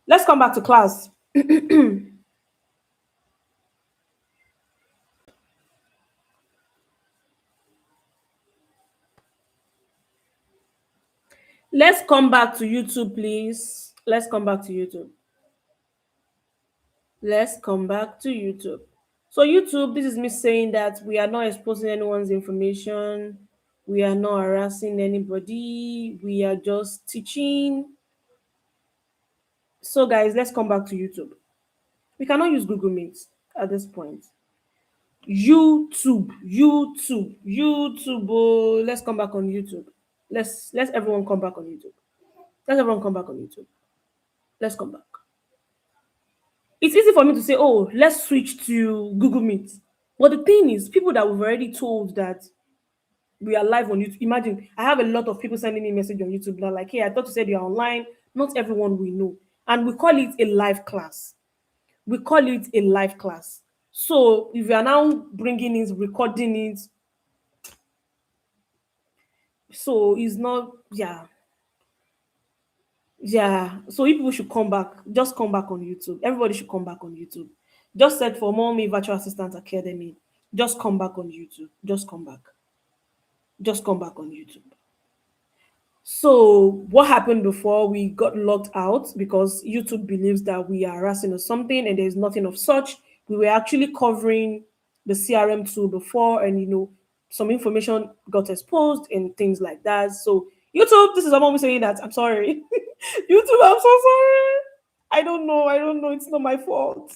Let's come back to class. Let's come back to YouTube, please. Let's come back to YouTube. Let's come back to YouTube. So, YouTube, this is me saying that we are not exposing anyone's information. We are not harassing anybody. We are just teaching. So, guys, let's come back to YouTube. We cannot use Google Meet at this point. YouTube. Oh, let's come back on YouTube. Let's everyone come back on YouTube. Let's everyone come back on YouTube. Let's come back. It's easy for me to say, oh, let's switch to Google Meet. But the thing is, people that we've already told that we are live on YouTube. Imagine, I have a lot of people sending me a message on YouTube now, like, hey, I thought you said you're online. Not everyone we know. And we call it a live class. We call it a live class. So if you are now bringing it, recording it, so it's not, yeah. Yeah, so if people should come back, just come back on YouTube. Everybody should come back on YouTube. Just search for Mommy Virtual Assistant Academy. Just come back on YouTube. Just come back. Just come back on YouTube. So what happened before we got locked out because YouTube believes that we are harassing or something, and there's nothing of such. We were actually covering the CRM tool before, and some information got exposed and things like that. So YouTube, this is a moment saying that I'm sorry. YouTube, I'm so sorry. I don't know. It's not my fault.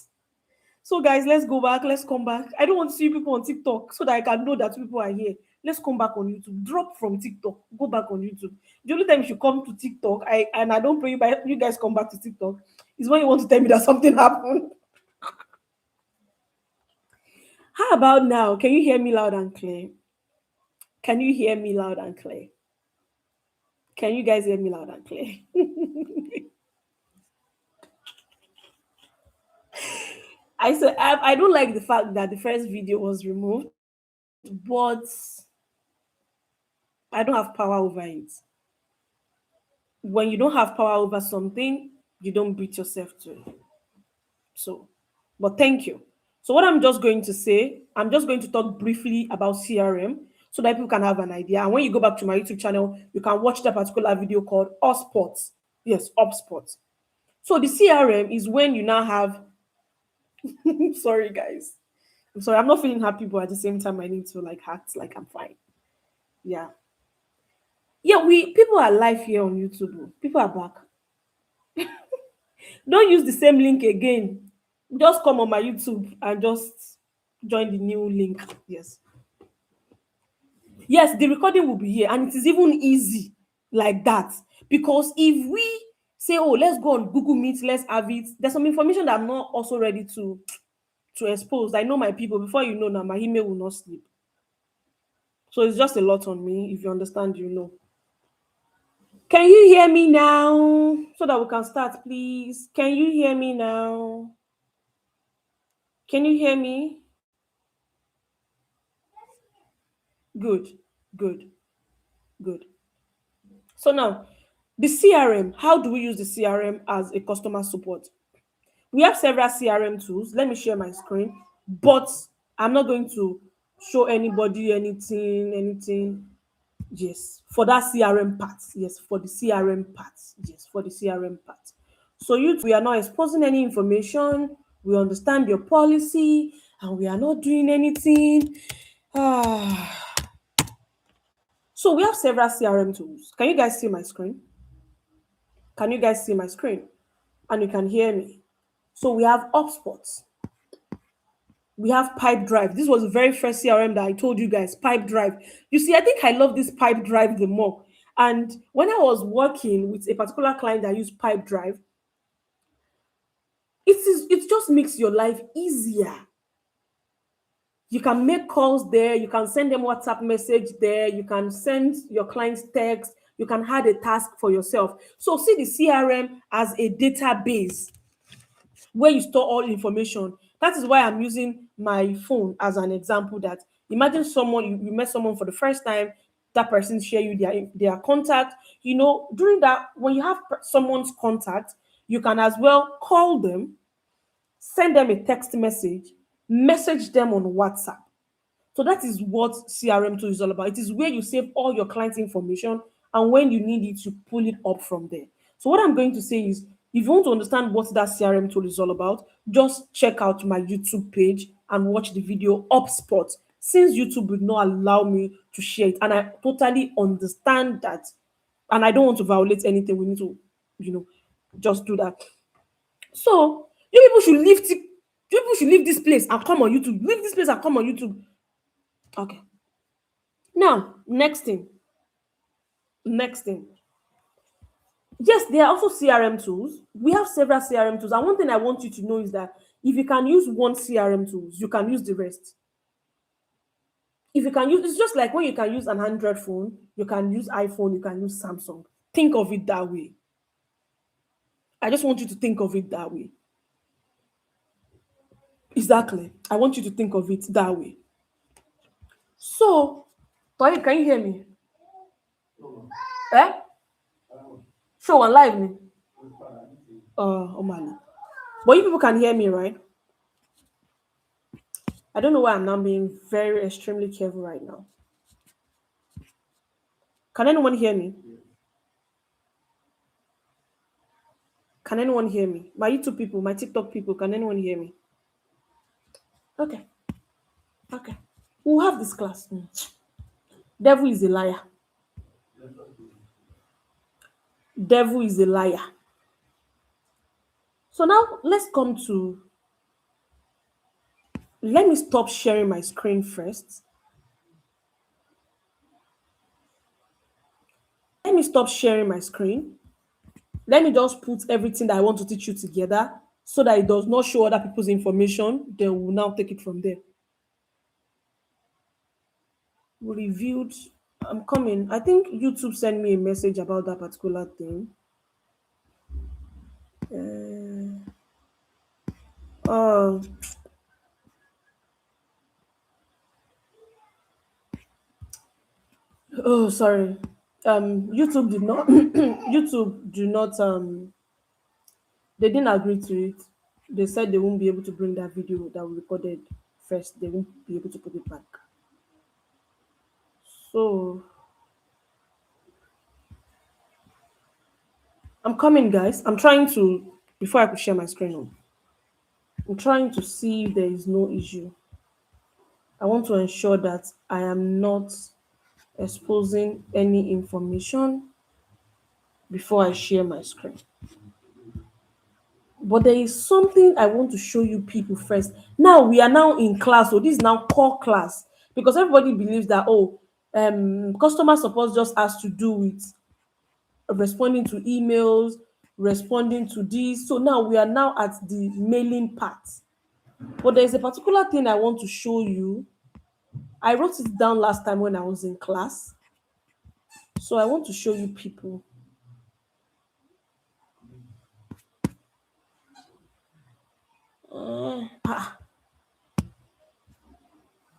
So, guys, let's go back. Let's come back. I don't want to see people on TikTok so that I can know that people are here. Let's come back on YouTube. Drop from TikTok. Go back on YouTube. The only time you should come to TikTok, I don't pray you guys come back to TikTok, is when you want to tell me that something happened. How about now? Can you hear me loud and clear? Can you hear me loud and clear? Can you guys hear me loud and clear? I said I don't like the fact that the first video was removed, but I don't have power over it. When you don't have power over something, you don't beat yourself to it. So, but thank you. So, what I'm just going to say, I'm just going to talk briefly about CRM so that people can have an idea. And when you go back to my YouTube channel, you can watch that particular video called Upsports. Yes, Upsports. So, the CRM is when you now have, sorry, guys. I'm sorry, I'm not feeling happy, but at the same time, I need to like act like I'm fine. Yeah. Yeah, people are live here on YouTube. Oh. People are back. Don't use the same link again. Just come on my YouTube and just join the new link. Yes. Yes, the recording will be here, and it is even easy like that. Because if we say, oh, let's go on Google Meet, let's have it, there's some information that I'm not also ready to expose. I know my people, before you know now, my email will not sleep. So it's just a lot on me. If you understand, you know. Can you hear me now? So that we can start, please. Can you hear me now? Can you hear me? Good, good, good. So now, the CRM, how do we use the CRM as a customer support? We have several CRM tools. Let me share my screen, but I'm not going to show anybody anything. Yes, for that CRM part. Yes, for the CRM part. Yes, for the CRM part. So we are not exposing any information. We understand your policy, and we are not doing anything. Ah. So we have several CRM tools. Can you guys see my screen? Can you guys see my screen? And you can hear me. So we have HubSpot. We have Pipe Drive. This was the very first CRM that I told you guys, Pipe Drive. You see, I think I love this Pipe Drive the more. And when I was working with a particular client that used Pipe Drive, it just makes your life easier. You can make calls there, you can send them WhatsApp message there, you can send your clients text, you can add a task for yourself. So see the CRM as a database where you store all information. That is why I'm using my phone as an example. That imagine someone, you met someone for the first time, that person share you their contact. During that, when you have someone's contact, You can as well call them, send them a text message them on WhatsApp. So that is what CRM tool is all about. It is where you save all your client information, and when you need it, you pull it up from there. So what I'm going to say is, if you want to understand what that CRM tool is all about, just check out my YouTube page and watch the video upspot. Since YouTube would not allow me to share it, and I totally understand that, and I don't want to violate anything, we need to, you know, just do that. So you people should leave this place and come on YouTube. Leave this place and come on YouTube. Okay. Now, next thing. Yes, there are also CRM tools. We have several CRM tools. And one thing I want you to know is that if you can use one CRM tools, you can use the rest. If you can use, it's just like when you can use an Android phone, you can use iPhone, you can use Samsung. Think of it that way. I just want you to think of it that way. Exactly. I want you to think of it that way. So, Toye, can you hear me? Eh? Show on live me. Oh man. But you people can hear me, right? I don't know why I'm now being very extremely careful right now. Can anyone hear me? Can anyone hear me? My YouTube people, my TikTok people, can anyone hear me? Okay. Okay. We'll have this class. Devil is a liar. Devil is a liar. So now let's come to, let me stop sharing my screen first. Let me stop sharing my screen. Let me just put everything that I want to teach you together so that it does not show other people's information. Then we'll now take it from there. We reviewed. I'm coming. I think YouTube sent me a message about that particular thing. Oh, oh, sorry. YouTube did not. YouTube do not. They didn't agree to it. They said they won't be able to bring that video that we recorded first. They won't be able to put it back. So I'm coming, guys. I'm trying to, before I could share my screen on. I'm trying to see if there is no issue. I want to ensure that I am not exposing any information before I share my screen. But there is something I want to show you people first. Now we are now in class, so this is now core class, because everybody believes that customer support just has to do with responding to emails, responding to this. So now we are now at the mailing part. But there is a particular thing I want to show you. I wrote it down last time when I was in class. So I want to show you people.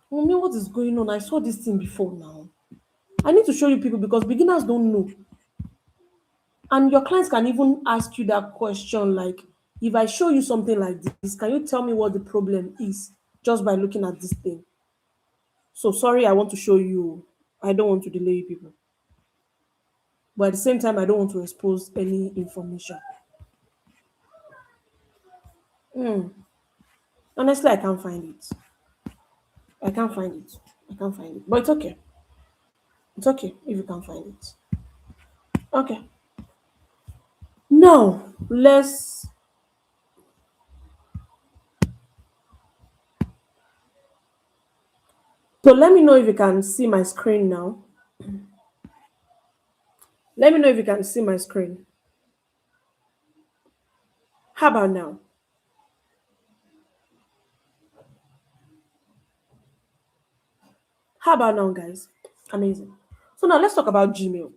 Mommy, what is going on? I saw this thing before now. I need to show you people because beginners don't know. And your clients can even ask you that question like, if I show you something like this, can you tell me what the problem is just by looking at this thing? So sorry, I want to show you. I don't want to delay you people. But at the same time, I don't want to expose any information. Honestly, I can't find it. I can't find it. I can't find it. But it's okay. It's okay if you can't find it. Okay. Now, let me know if you can see my screen now. Let me know if you can see my screen. How about now? How about now, guys? Amazing. So now let's talk about Gmail.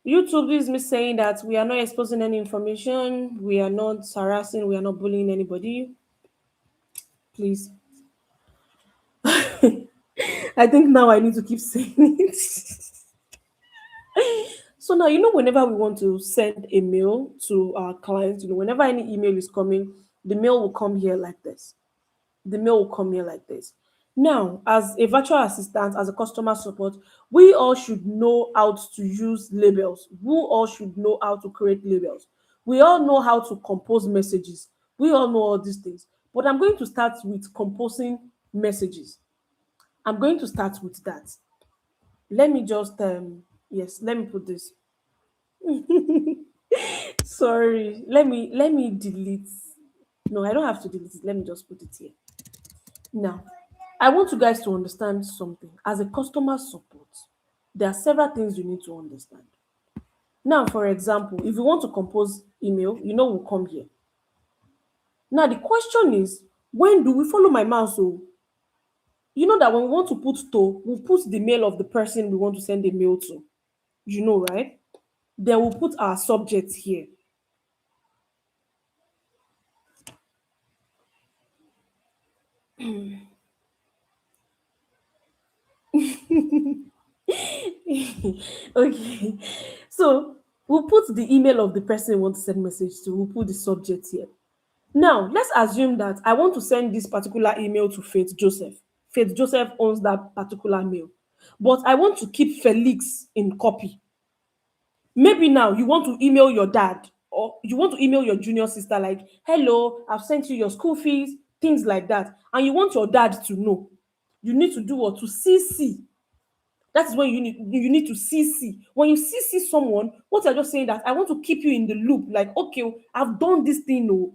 YouTube is me saying that we are not exposing any information, we are not harassing, we are not bullying anybody. Please. I think now I need to keep saying it. So now, whenever we want to send a mail to our clients, whenever any email is coming, the mail will come here like this. The mail will come here like this. Now, as a virtual assistant, as a customer support, we all should know how to use labels. We all should know how to create labels. We all know how to compose messages. We all know all these things. But I'm going to start with composing messages. I'm going to start with that. Let me just yes, let me put this. Sorry. Let me delete. No, I don't have to delete it. Let me just put it here. Now, I want you guys to understand something. As a customer support, there are several things you need to understand. Now, for example, if you want to compose email, we'll come here. Now, the question is, when do we follow my mouse? So, you know that when we want to put to, we'll put the mail of the person we want to send a mail to. Right? Then we'll put our subject here. Okay. So we'll put the email of the person we want to send message to. We'll put the subject here. Now, let's assume that I want to send this particular email to Faith Joseph. Faith Joseph owns that particular mail. But I want to keep Felix in copy. Maybe now you want to email your dad or you want to email your junior sister, like, hello, I've sent you your school fees, things like that. And you want your dad to know. You need to do what? To CC. That is when you need to CC. When you CC someone, what you're just saying that I want to keep you in the loop. Like, okay, I've done this thing, oh.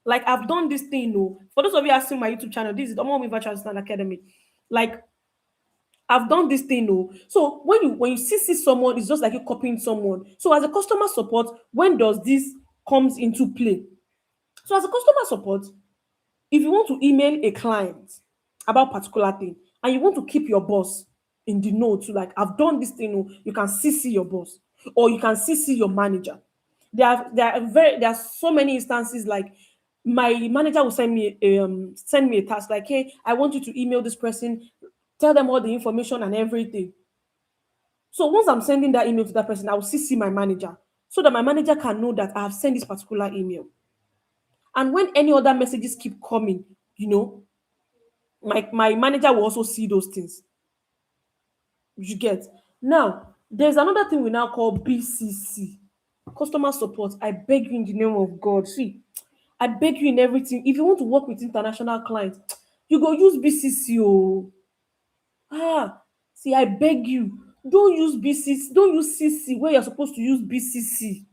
Like, I've done this thing, oh. For those of you asking my YouTube channel, this is the Omami Virtual Assistant Academy. Like, I've done this thing, oh. So when you CC someone, it's just like you copying someone. So as a customer support, when does this comes into play? So as a customer support, if you want to email a client about particular thing and you want to keep your boss in the know to, like, I've done this thing, oh, you can CC your boss or you can CC your manager. There are so many instances, like, my manager will send me a task, like, hey, I want you to email this person, tell them all the information and everything. So once I'm sending that email to that person, I will CC my manager so that my manager can know that I have sent this particular email. And when any other messages keep coming, my manager will also see those things. You get? Now, there's another thing we now call BCC, customer support. I beg you in the name of God. See, I beg you in everything. If you want to work with international clients, you go use BCC. Oh, see, I beg you. Don't use BCC. Don't use CC where you're supposed to use BCC.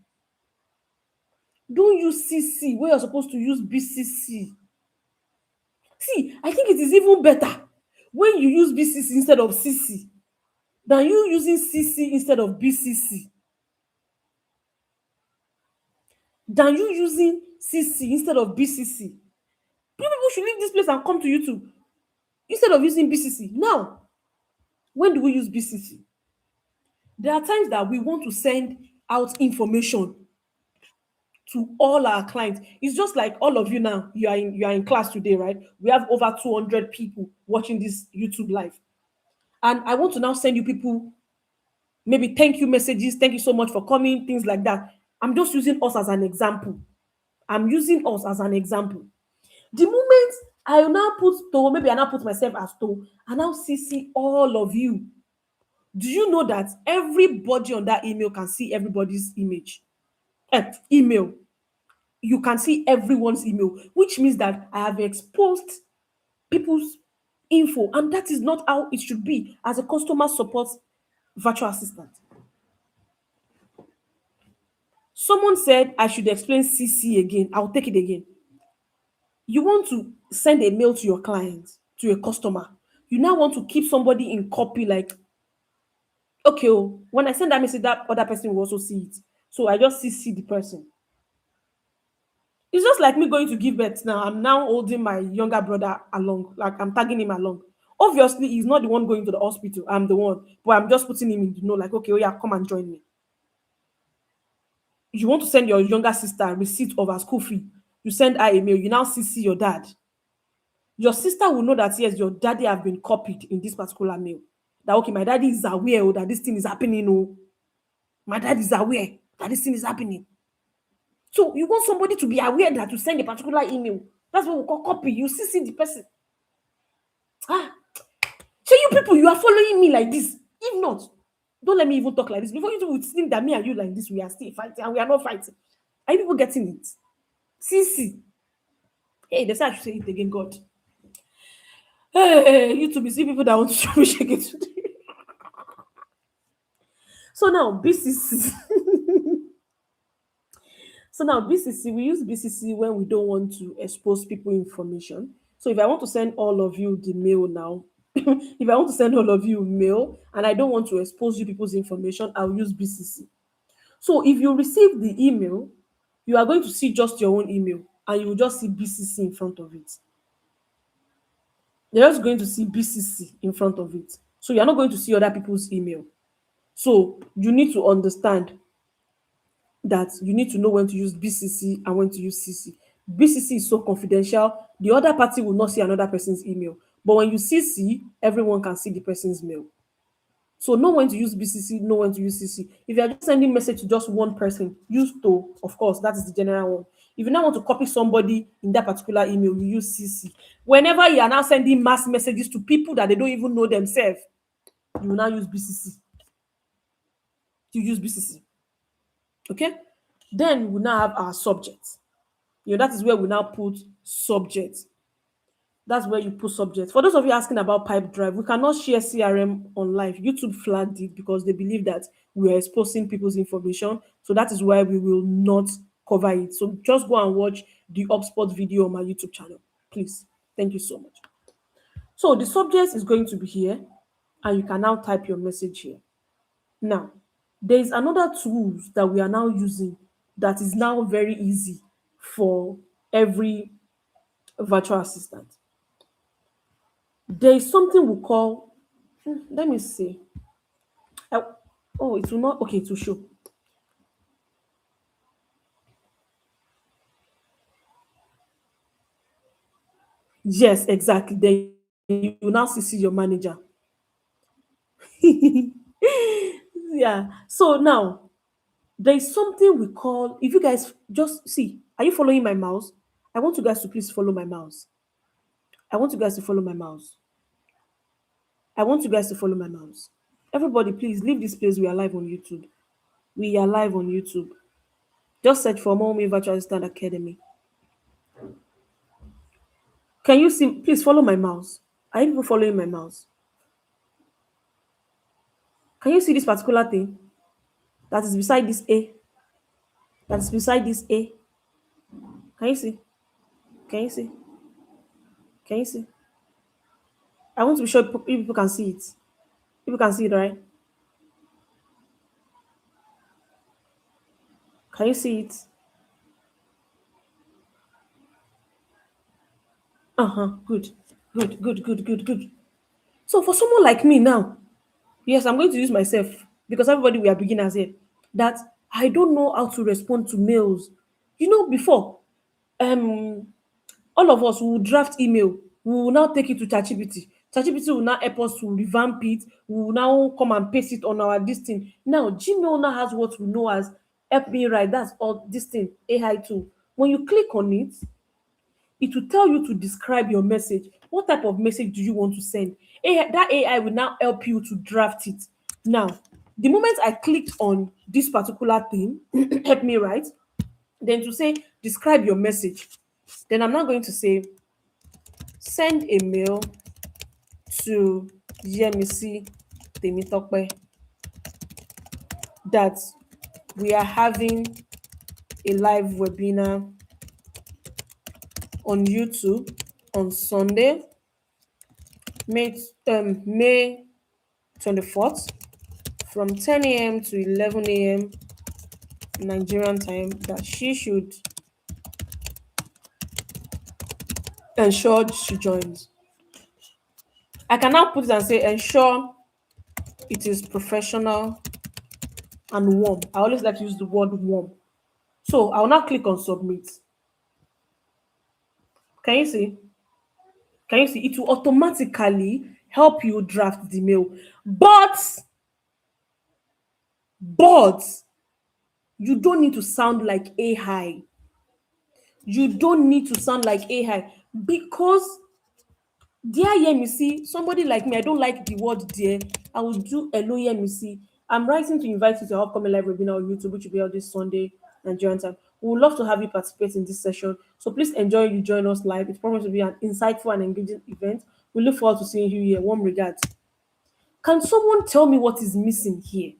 Don't use CC where you're supposed to use BCC. See, I think it is even better when you use BCC instead of CC than you using CC instead of BCC. Than you using CC instead of BCC. People should leave this place and come to YouTube instead of using BCC. Now, when do we use BCC? There are times that we want to send out information to all our clients. It's just like all of you now. You are in class today, right? We have over 200 people watching this YouTube live, and I want to now send you people maybe thank you messages. Thank you so much for coming. Things like that. I'm just using us as an example. I'm using us as an example. The moment I now put to, maybe I now put myself as to, I now see all of you. Do you know that everybody on that email can see everybody's image? Email. You can see everyone's email, which means that I have exposed people's info, and that is not how it should be as a customer support virtual assistant. Someone said I should explain CC again. I'll take it again. You want to send a mail to your client, to a customer. You now want to keep somebody in copy, like, okay, oh, when I send that message, that other person will also see it. So I just CC the person. It's just like me going to give birth now. I'm now holding my younger brother along, like I'm tagging him along. Obviously, he's not the one going to the hospital. I'm the one, but I'm just putting him in the know, like, okay, oh yeah, come and join me. You want to send your younger sister a receipt of her school fee. You send her a mail. You now CC your dad. Your sister will know that, yes, your daddy have been copied in this particular mail. that okay, my daddy is aware that this thing is happening. Oh, my dad is aware that this thing is happening. So you want somebody to be aware that you send a particular email. That's what we call copy. You see the person. Ah, so you people, you are following me like this. If not, don't let me even talk like this. Before you would think that me and you like this, we are still fighting and we are not fighting. Are you people getting it? See. Hey, they say I should say it again, God. Hey, you to be see people that want to show me shake it today. So now BCC. So now BCC, we use BCC when we don't want to expose people information. So if I want to send all of you the mail now, if I want to send all of you mail and I don't want to expose you people's information, I'll use BCC. So if you receive the email, you are going to see just your own email and you will just see BCC in front of it. You're just going to see BCC in front of it. So you're not going to see other people's email. So you need to understand that you need to know when to use BCC and when to use CC. BCC is so confidential, the other party will not see another person's email. But when you CC, everyone can see the person's mail. So know when to use BCC, know when to use CC. If you are just sending message to just one person, use to, of course, that is the general one. If you now want to copy somebody in that particular email, you use CC. Whenever you are now sending mass messages to people that they don't even know themselves, you will now use BCC. You use BCC. Okay? Then we now have our subject. That is where we now put subject. That's where you put subject. For those of you asking about Pipe Drive, we cannot share CRM on live. YouTube flagged it because they believe that we are exposing people's information. So that is why we will not cover it. So just go and watch the HubSpot video on my YouTube channel, please. Thank you so much. So the subject is going to be here, and you can now type your message here. Now, there is another tools that we are now using that is now very easy for every virtual assistant. There is something we call, let me see. Oh, it will not, okay, to show. Yes, exactly. Then you will now see your manager. Yeah. So now there is something we call, if you guys just see, are you following my mouse? I want you guys to please follow my mouse. I want you guys to follow my mouse. I want you guys to follow my mouse. Everybody, please leave this place. We are live on YouTube. We are live on YouTube. Just search for Wunmi Virtual Assistant Academy. Can you see? Please follow my mouse. Are you people following my mouse? Can you see this particular thing that is beside this A? That is beside this A. Can you see? Can you see? Can you see? I want to be sure people can see it. People can see it, right? Can you see it? Good. Good. So for someone like me now, yes, I'm going to use myself because everybody we are beginners here. That I don't know how to respond to mails. Before, um, all of us will draft email. We will now take it to ChatGPT. ChatGPT will now help us to revamp it. We will now come and paste it on our this thing. Now, Gmail now has what we know as help me write. That's all this thing, AI tool. When you click on it, it will tell you to describe your message. What type of message do you want to send? That AI will now help you to draft it. Now, the moment I clicked on this particular thing, help me write, then to say describe your message, then I'm now going to say send a mail to Yemisi Temitope that we are having a live webinar on YouTube on Sunday, May 24th from 10 a.m. to 11 a.m. Nigerian time, that she should ensure she joins. I can now put it and say ensure it is professional and warm. I always like to use the word warm. So I'll now click on submit. Can you see? It will automatically help you draft the mail. But you don't need to sound like AI. You don't need to sound like AI because dear Yemisi, somebody like me, I don't like the word dear. I will do hello Yemisi. I'm writing to invite you to our upcoming live webinar on YouTube, which will be out this Sunday, Nigerian time. We would love to have you participate in this session. So please enjoy you join us live. It's promised to be an insightful and engaging event. We look forward to seeing you here. Warm regards. Can someone tell me what is missing here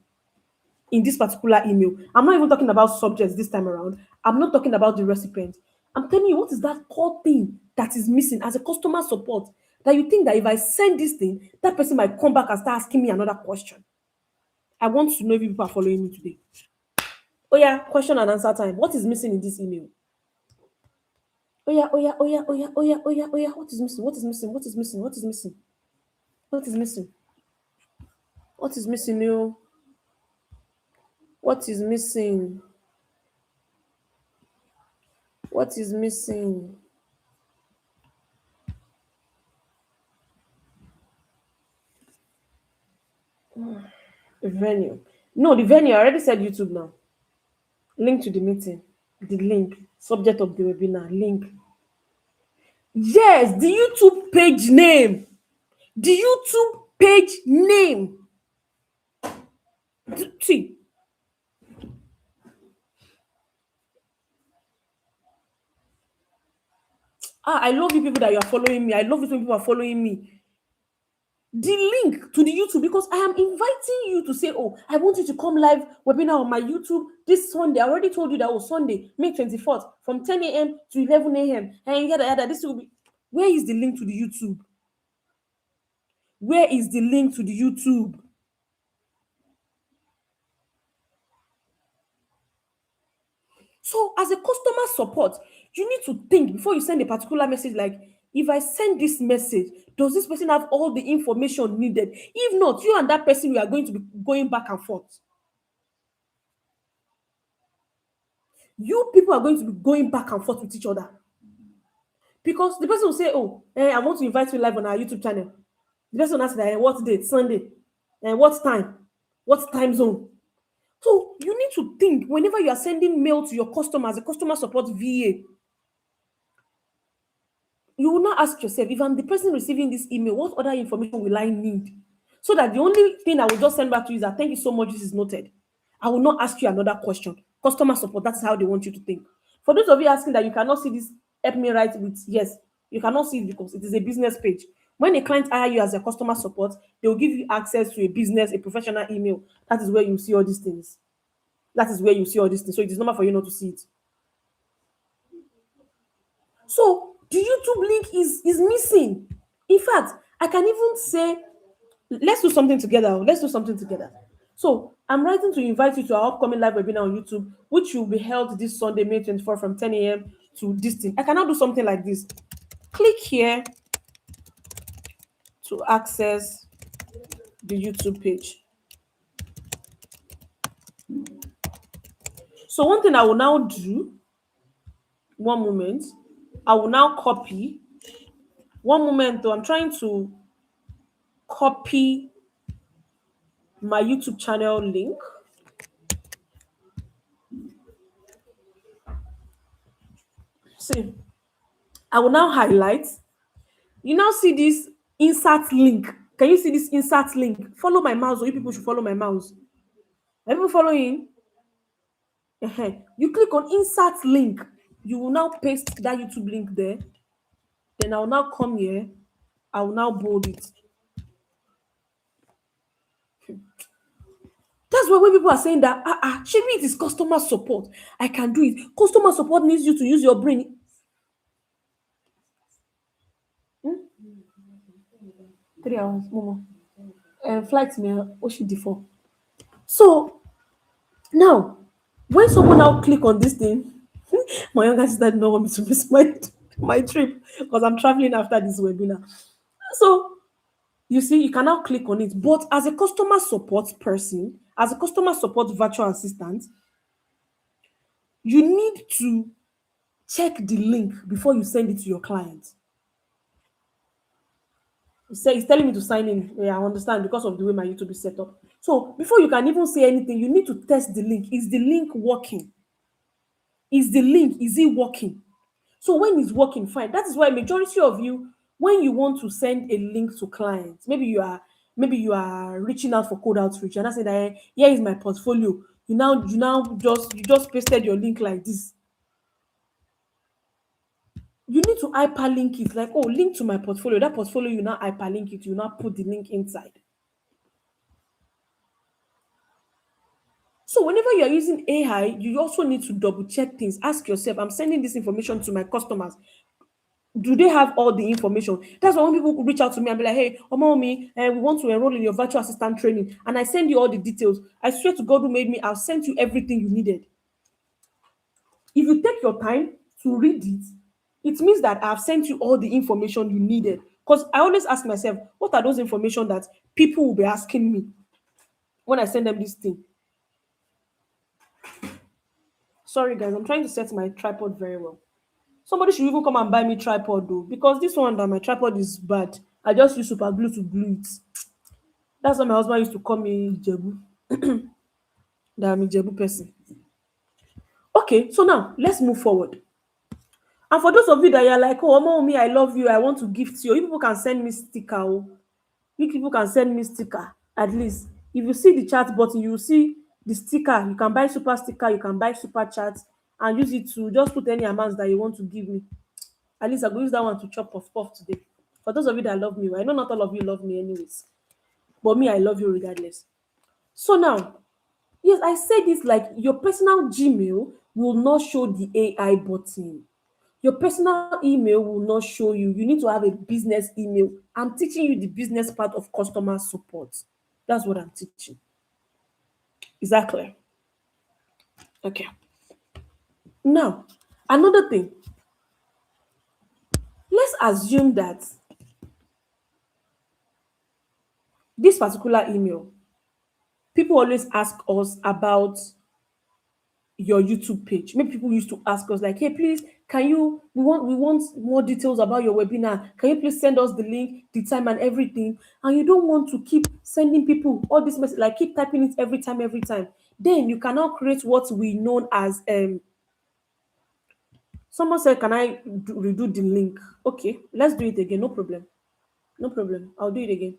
in this particular email? I'm not even talking about subjects this time around. I'm not talking about the recipient. I'm telling you what is that core thing that is missing as a customer support that you think that if I send this thing, that person might come back and start asking me another question. I want to know if people are following me today. Oh yeah, question and answer time. What is missing in this email? Oh yeah, oh yeah, oh yeah, oh yeah, oh yeah, oh yeah, oh yeah. What is missing? What is missing? What is missing? What is missing? What is missing? What is missing, you? What is missing? What is missing? Venue. No, the venue. I already said YouTube now. Link to the meeting. The link. Subject of the webinar. Link. Yes, the YouTube page name. The YouTube page name. See. I love you people that you are following me. I love it when people are following me. The link to the YouTube, because I am inviting you to say, oh, I want you to come live webinar on my YouTube this Sunday. I already told you that was Sunday, May 24th, from 10 a.m. to 11 a.m. And yada. This will be. Where is the link to the YouTube? Where is the link to the YouTube? So, as a customer support, you need to think before you send a particular message like, if I send this message, does this person have all the information needed? If not, you and that person, we are going to be going back and forth. You people are going to be going back and forth with each other. Because the person will say, oh, I want to invite you live on our YouTube channel. The person will ask, what date? Sunday. What time? What time zone? So you need to think whenever you are sending mail to your customers, a customer support VA, you will not ask yourself, if I'm the person receiving this email, what other information will I need? So that the only thing I will just send back to you is that, thank you so much, this is noted. I will not ask you another question. Customer support, that's how they want you to think. For those of you asking that you cannot see this, help me write with yes. You cannot see it because it is a business page. When a client hire you as a customer support, they will give you access to a business, a professional email. That is where you see all these things. That is where you see all these things. So it is normal for you not to see it. So the YouTube link is missing. In fact, I can even say, let's do something together. Let's do something together. So I'm writing to invite you to our upcoming live webinar on YouTube, which will be held this Sunday, May 24th from 10 a.m. to this thing. I cannot do something like this. Click here to access the YouTube page. So one thing I will now do, one moment, I will now copy. One moment though, I'm trying to copy my YouTube channel link. See, I will now highlight. You now see this insert link. Can you see this insert link? Follow my mouse, or you people should follow my mouse. Are people following? You click on insert link. You will now paste that YouTube link there. Then I will now come here. I will now bold it. That's why when people are saying that, maybe it is customer support. I can do it. Customer support needs you to use your brain. 3 hours, Momo. Flight me, Ocean D4. So now, when someone now click on this thing, my younger sister did not want me to miss my trip because I'm traveling after this webinar. So you see, you can now click on it. But as a customer support person, as a customer support virtual assistant, you need to check the link before you send it to your client. He's telling me to sign in. Yeah, I understand because of the way my YouTube is set up. So before you can even say anything, you need to test the link. Is the link working? Is it working? So when it's working, fine. That is why majority of you, when you want to send a link to clients, maybe you are reaching out for code outreach, and I say that here is my portfolio. You just pasted your link like this. You need to hyperlink it, like, oh, link to my portfolio. That portfolio, you now hyperlink it, you now put the link inside. So whenever you're using AI, you also need to double check things. Ask yourself, I'm sending this information to my customers. Do they have all the information? That's why when people reach out to me and be like, hey, Omomi, we want to enroll in your virtual assistant training, and I send you all the details. I swear to God who made me, I'll send you everything you needed. If you take your time to read it, it means that I've sent you all the information you needed. Because I always ask myself, what are those information that people will be asking me when I send them this thing? Sorry, guys, I'm trying to set my tripod very well. Somebody should even come and buy me tripod though, because this one that my tripod is bad. I just use super glue to glue it. That's why my husband used to call me Ijebu, that I'm a Ijebu person. Okay, so now let's move forward. And for those of you that are like, oh, Omo, me, I love you, I want to gift you people can send me sticker. Oh. You people can send me sticker. At least, if you see the chat button, you will see the sticker. You can buy super sticker, you can buy super chat, and use it to just put any amounts that you want to give me. At least I go use that one to chop puff today. For those of you that love me, well, I know not all of you love me anyways, but me, I love you regardless. So now, yes, I said this, like your personal Gmail will not show the AI button. Your personal email will not show you. You need to have a business email. I'm teaching you the business part of customer support. That's what I'm teaching. Is that clear? Okay. Now, another thing. Let's assume that this particular email, people always ask us about your YouTube page. Maybe people used to ask us like, "Hey, please, can you? We want more details about your webinar. Can you please send us the link, the time, and everything?" And you don't want to keep sending people all this message, like keep typing it every time, every time. Then you cannot create what we known as Someone said, "Can I redo the link?" Okay, let's do it again. No problem. No problem. I'll do it again.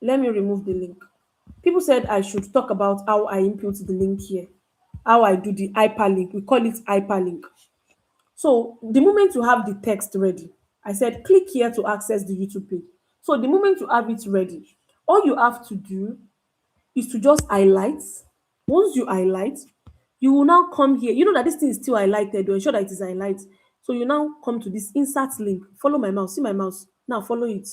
Let me remove the link. People said I should talk about how I input the link here, how I do the hyperlink. We call it hyperlink. So the moment you have the text ready, I said click here to access the YouTube page. So the moment you have it ready, all you have to do is to just highlight. Once you highlight, you will now come here. You know that this thing is still highlighted, to ensure that it is highlighted. So you now come to this insert link. Follow my mouse. See my mouse. Now follow it.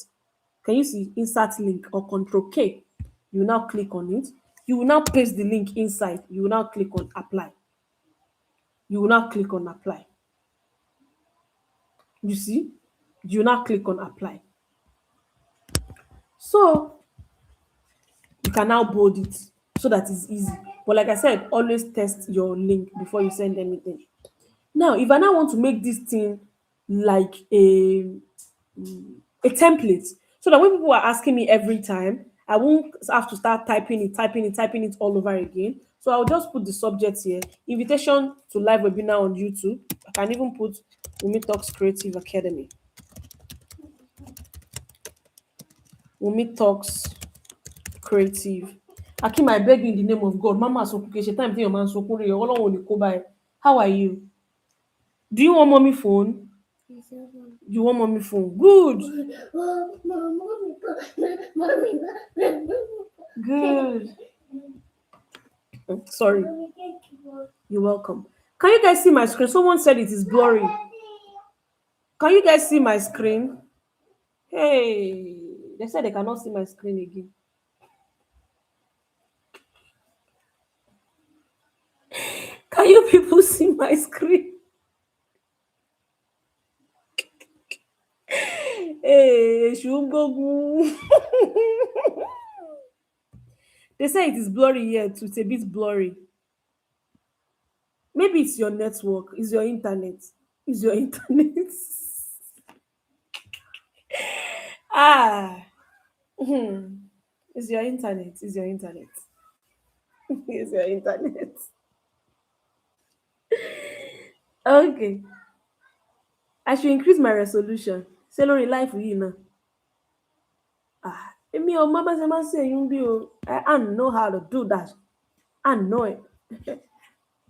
Can you see insert link or control K? You now click on it. You will now paste the link inside. You will now click on apply. You will now click on apply. You see? You now click on apply. So you can now bold it so that it's easy. But like I said, always test your link before you send anything. Now, if I now want to make this thing like a template, so that when people are asking me every time, I won't have to start typing it all over again. So I'll just put the subject here: invitation to live webinar on YouTube. I can even put WunmiTalks Creative Academy. WunmiTalks Creative. Akim, I beg you in the name of God. Mama Sokuke, she time your man Sokure, Ọlọ́run ò ní kó bá ẹ. How are you? Do you want mommy phone? You want mommy phone? Good. Good. Sorry. You're welcome. Can you guys see my screen? Someone said it is blurry. Can you guys see my screen? Hey, they said they cannot see my screen again. Can you people see my screen? Hey, Shumbogu. They say it is blurry here too. It's a bit blurry. Maybe it's your network, it's your internet. It's your internet. Ah, hmm. It's your internet. It's your internet. It's your internet. Okay. I should increase my resolution. Say lórí life yìí náà. Ah, èmi ò mọ bá ṣe máa ń ṣe èyún bí o. I don't know how to do that. I know it. I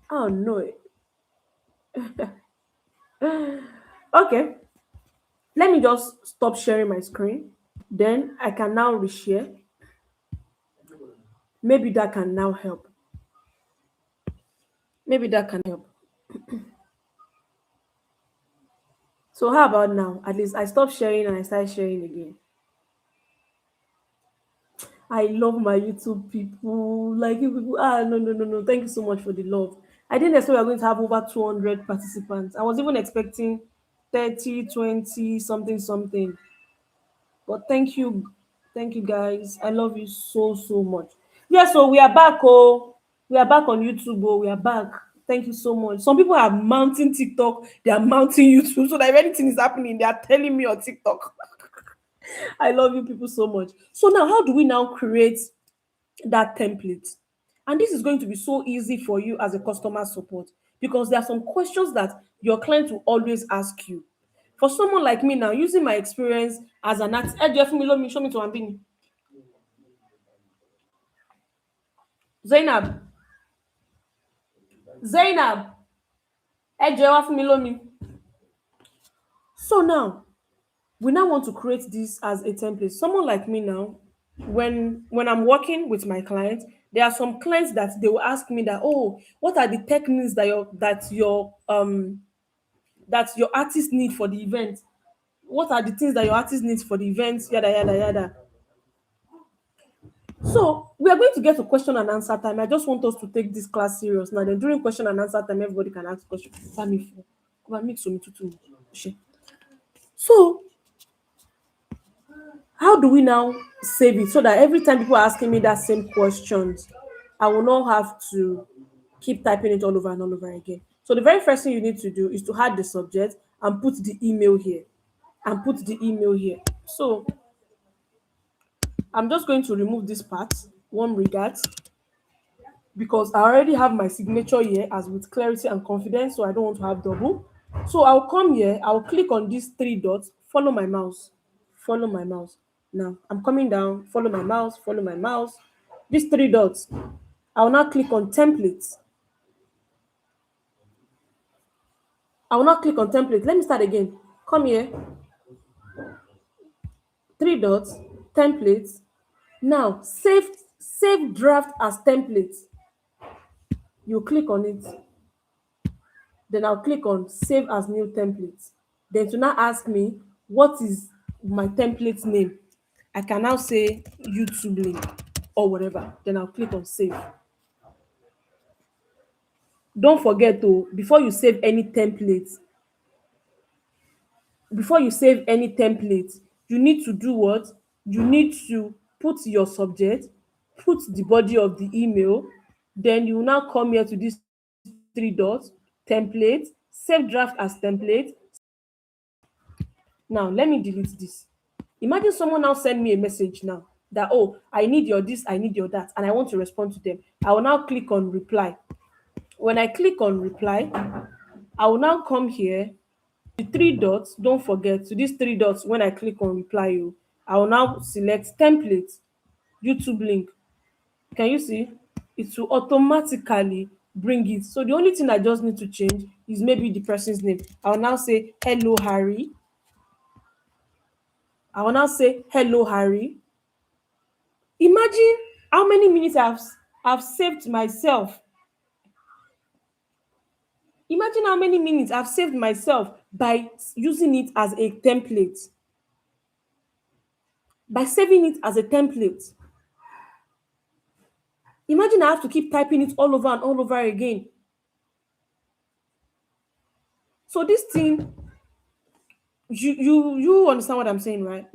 don't know it. Okay. Let me just stop sharing my screen. Then I can now reshare. Maybe that can now help. Maybe that can help. So how about now? At least I stop sharing and I start sharing again. I love my YouTube people. Like you people, no, no, no, no. Thank you so much for the love. I didn't expect we were going to have over 200 participants. I was even expecting 30, 20, something, something. But thank you guys. I love you so, so much. Yeah, so we are back. Oh, we are back on YouTube. Oh, we are back. Thank you so much. Some people are mounting TikTok, they are mounting YouTube. So that if anything is happening, they are telling me on TikTok. I love you people so much. So now, how do we now create that template? And this is going to be so easy for you as a customer support because there are some questions that your client will always ask you. For someone like me now, using my experience as an artist, show me to Ambini. Zainab, Zainab, Fumi. So now we now want to create this as a template. Someone like me now, when I'm working with my clients, there are some clients that they will ask me that, oh, what are the techniques that your artist need for the event? What are the things that your artist needs for the event? Yada yada yada. So we are going to get to question and answer time. I just want us to take this class serious now. Then during question and answer time, everybody can ask questions. So how do we now save it so that every time people are asking me that same questions, I will not have to keep typing it all over and all over again. So the very first thing you need to do is to add the subject and put the email here. And put the email here. So I'm just going to remove this part, warm regards, because I already have my signature here as with clarity and confidence, so I don't want to have double. So I'll come here, I'll click on these three dots, follow my mouse, follow my mouse. Now I'm coming down, follow my mouse, follow my mouse. These three dots, I'll now click on templates. I will not click on template. Let me start again. Come here, three dots, templates. Now save draft as template. You click on it. Then I'll click on save as new template. Then to now ask me what is my template name, I can now say YouTube link or whatever. Then I'll click on save. Don't forget to, before you save any template, you need to do what? You need to put your subject, put the body of the email, then you will now come here to this three dots, template, save draft as template. Now let me delete this. Imagine someone now send me a message now that, oh, I need your this, I need your that, and I want to respond to them. I will now click on reply. When I click on reply, I will now come here, the three dots, don't forget, to these three dots, when I click on reply you, I will now select template, YouTube link. Can you see? It will automatically bring it. So the only thing I just need to change is maybe the person's name. I will now say, hello, Harry. I will now say, hello, Harry. Imagine how many minutes I've saved myself. Imagine how many minutes I've saved myself by using it as a template. By saving it as a template. Imagine I have to keep typing it all over and all over again. So this thing, you understand what I'm saying, right?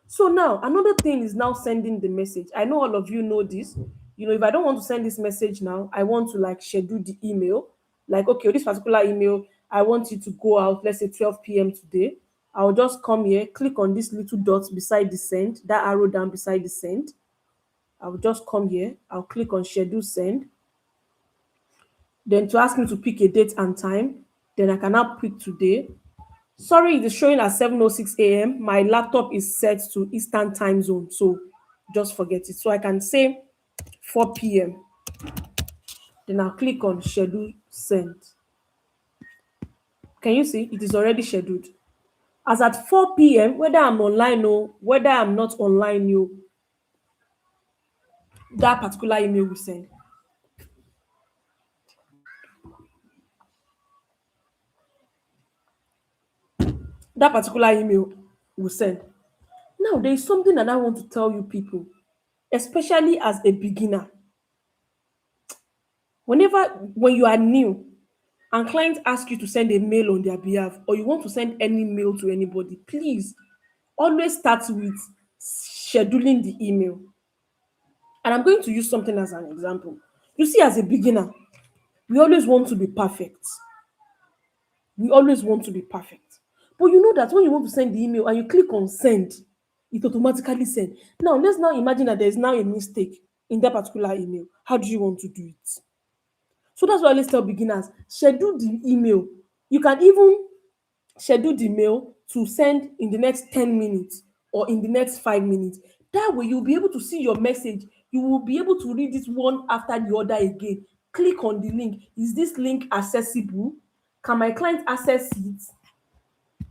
So now another thing is now sending the message. I know all of you know this. If I don't want to send this message now, I want to like schedule the email. Like, okay, this particular email, I want you to go out, let's say 12 p.m. today. I'll just come here, click on this little dot beside the send, that arrow down beside the send. I'll just come here, I'll click on schedule send. Then to ask me to pick a date and time, then I can now pick today. Sorry, it is showing at 7:06 a.m. My laptop is set to Eastern time zone, so just forget it. So I can say 4 p.m. Then I'll click on schedule send. Can you see? It is already scheduled. As at 4 p.m., whether I'm online or whether I'm not online, that particular email will send. That particular email will send. Now, there is something that I want to tell you people, especially as a beginner. When you are new and clients ask you to send a mail on their behalf, or you want to send any mail to anybody, please always start with scheduling the email. And I'm going to use something as an example. You see, as a beginner, we always want to be perfect. We always want to be perfect. But you know that when you want to send the email and you click on send, it automatically send. Now, let's now imagine that there is now a mistake in that particular email. How do you want to do it? So that's why I always tell beginners, schedule the email. You can even schedule the mail to send in the next 10 minutes or in the next 5 minutes. That way, you'll be able to see your message. You will be able to read it one after the other again. Click on the link. Is this link accessible? Can my client access it?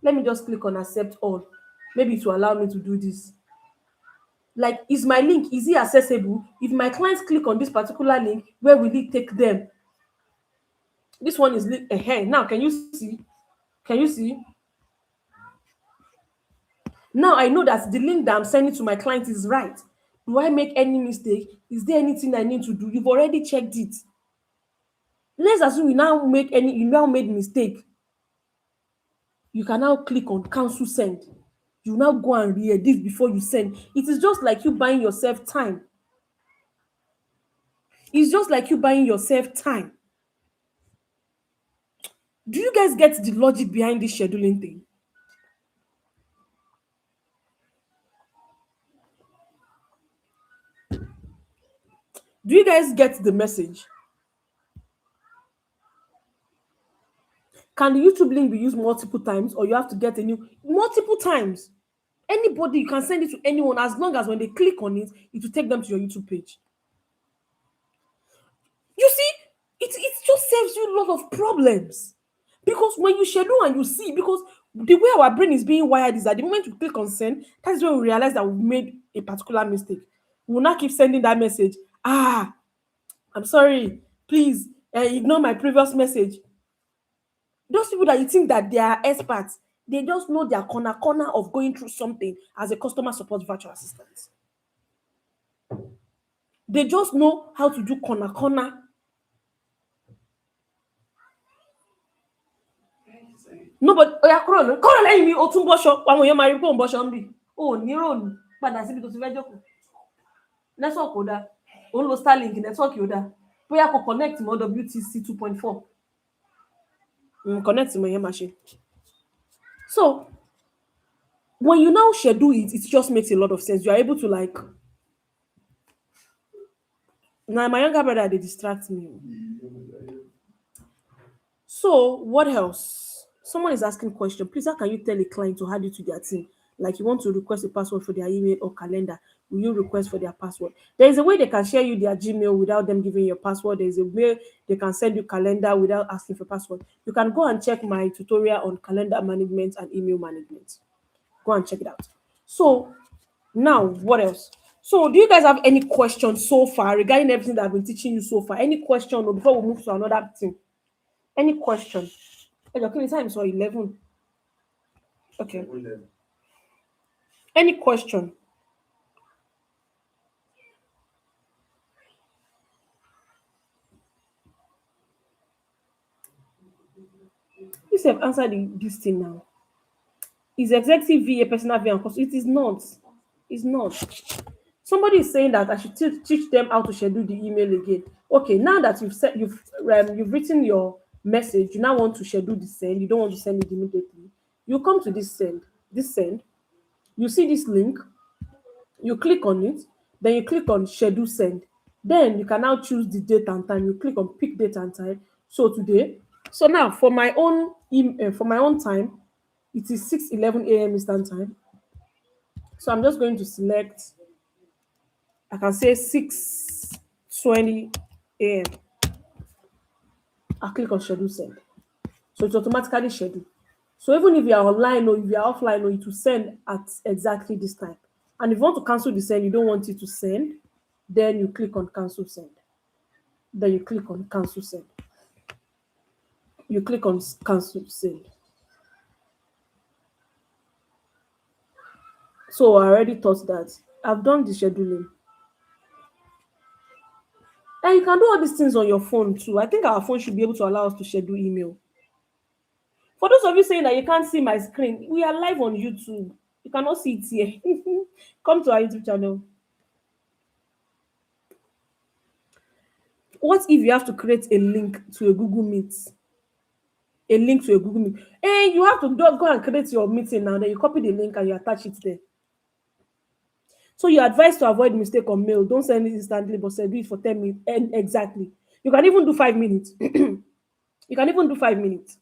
Let me just click on accept all. Maybe it will allow me to do this. Like, is my link, is it accessible? If my clients click on this particular link, where will it take them? This one is now can you see? Can you see? Now I know that the link that I'm sending to my client is right. Do I make any mistake? Is there anything I need to do? You've already checked it. Let's assume you now made mistake. You can now click on cancel send. You now go and re-edit before you send. It is just like you buying yourself time. It's just like you buying yourself time. Do you guys get the logic behind this scheduling thing? Do you guys get the message? Can the YouTube link be used multiple times, or you have to get a new multiple times? Anybody, you can send it to anyone as long as when they click on it, it will take them to your YouTube page. You see, it just saves you a lot of problems. Because when you schedule and you see, because the way our brain is being wired is that the moment you click on send, that's when we realize that we've made a particular mistake. We will not keep sending that message. I'm sorry, please ignore my previous message. Those people that you think that they are experts, they just know their corner of going through something as a customer support virtual assistant. They just know how to do corner. Nobody, oya kúrò lẹ́yìn mi, o tún bọ́ṣọ, àwọn èèyàn máa rí pé òun bọ́ṣọ ń bì. O ní ròònù padà síbi tó ti fẹ́ jókòó. Network ò dáa, òun lo Starlink, network ò dáa. Bóyá kò connect mọ́ WTC 2.4. Connect mọ́ yẹn máa ṣe. So, when you now schedule it, it just makes a lot of sense. You are able to like. Now, my younger brother, they distract me. So, what else? Someone is asking a question. Please, how can you tell a client to add you to their team? Like you want to request a password for their email or calendar. Will you request for their password? There is a way they can share you their Gmail without them giving you a password. There is a way they can send you calendar without asking for password. You can go and check my tutorial on calendar management and email management. Go and check it out. So, now, what else? So, do you guys have any questions so far regarding everything that I've been teaching you so far? Any question before we move to another thing? Any question? Okay, time is 11. Okay. Any question? You have answered this thing now. Is executive VA personal VA and cost? It is not. It's not. Somebody is saying that I should teach them how to schedule the email again. Okay, now that you've written your message, you now want to schedule the send. You don't want to send it immediately. You come to this send. this send, you see this link, you click on it, then you click on schedule send. Then you can now choose the date and time. You click on pick date and time. So today, so now for my own for my own time, it is 6:11 a.m. Eastern time. So I'm just going to select, I can say 6:20 a.m. I click on schedule send. So it's automatically scheduled. So even if you are online or if you are offline, or it will send at exactly this time. And if you want to cancel the send, you don't want it to send, then you click on cancel send. Then you click on cancel send. You click on cancel send. So I already thought that I've done the scheduling. And you can do all these things on your phone too. I think our phone should be able to allow us to schedule email. For those of you saying that you can't see my screen, we are live on YouTube. You cannot see it here. Come to our YouTube channel. What if you have to create a link to a Google Meet? A link to a Google Meet. And you have to go and create your meeting now. Then you copy the link and you attach it there. So you're advised to avoid mistake on mail. Don't send it instantly, but send it for 10 minutes. And exactly. You can even do 5 minutes. You can even do 5 minutes.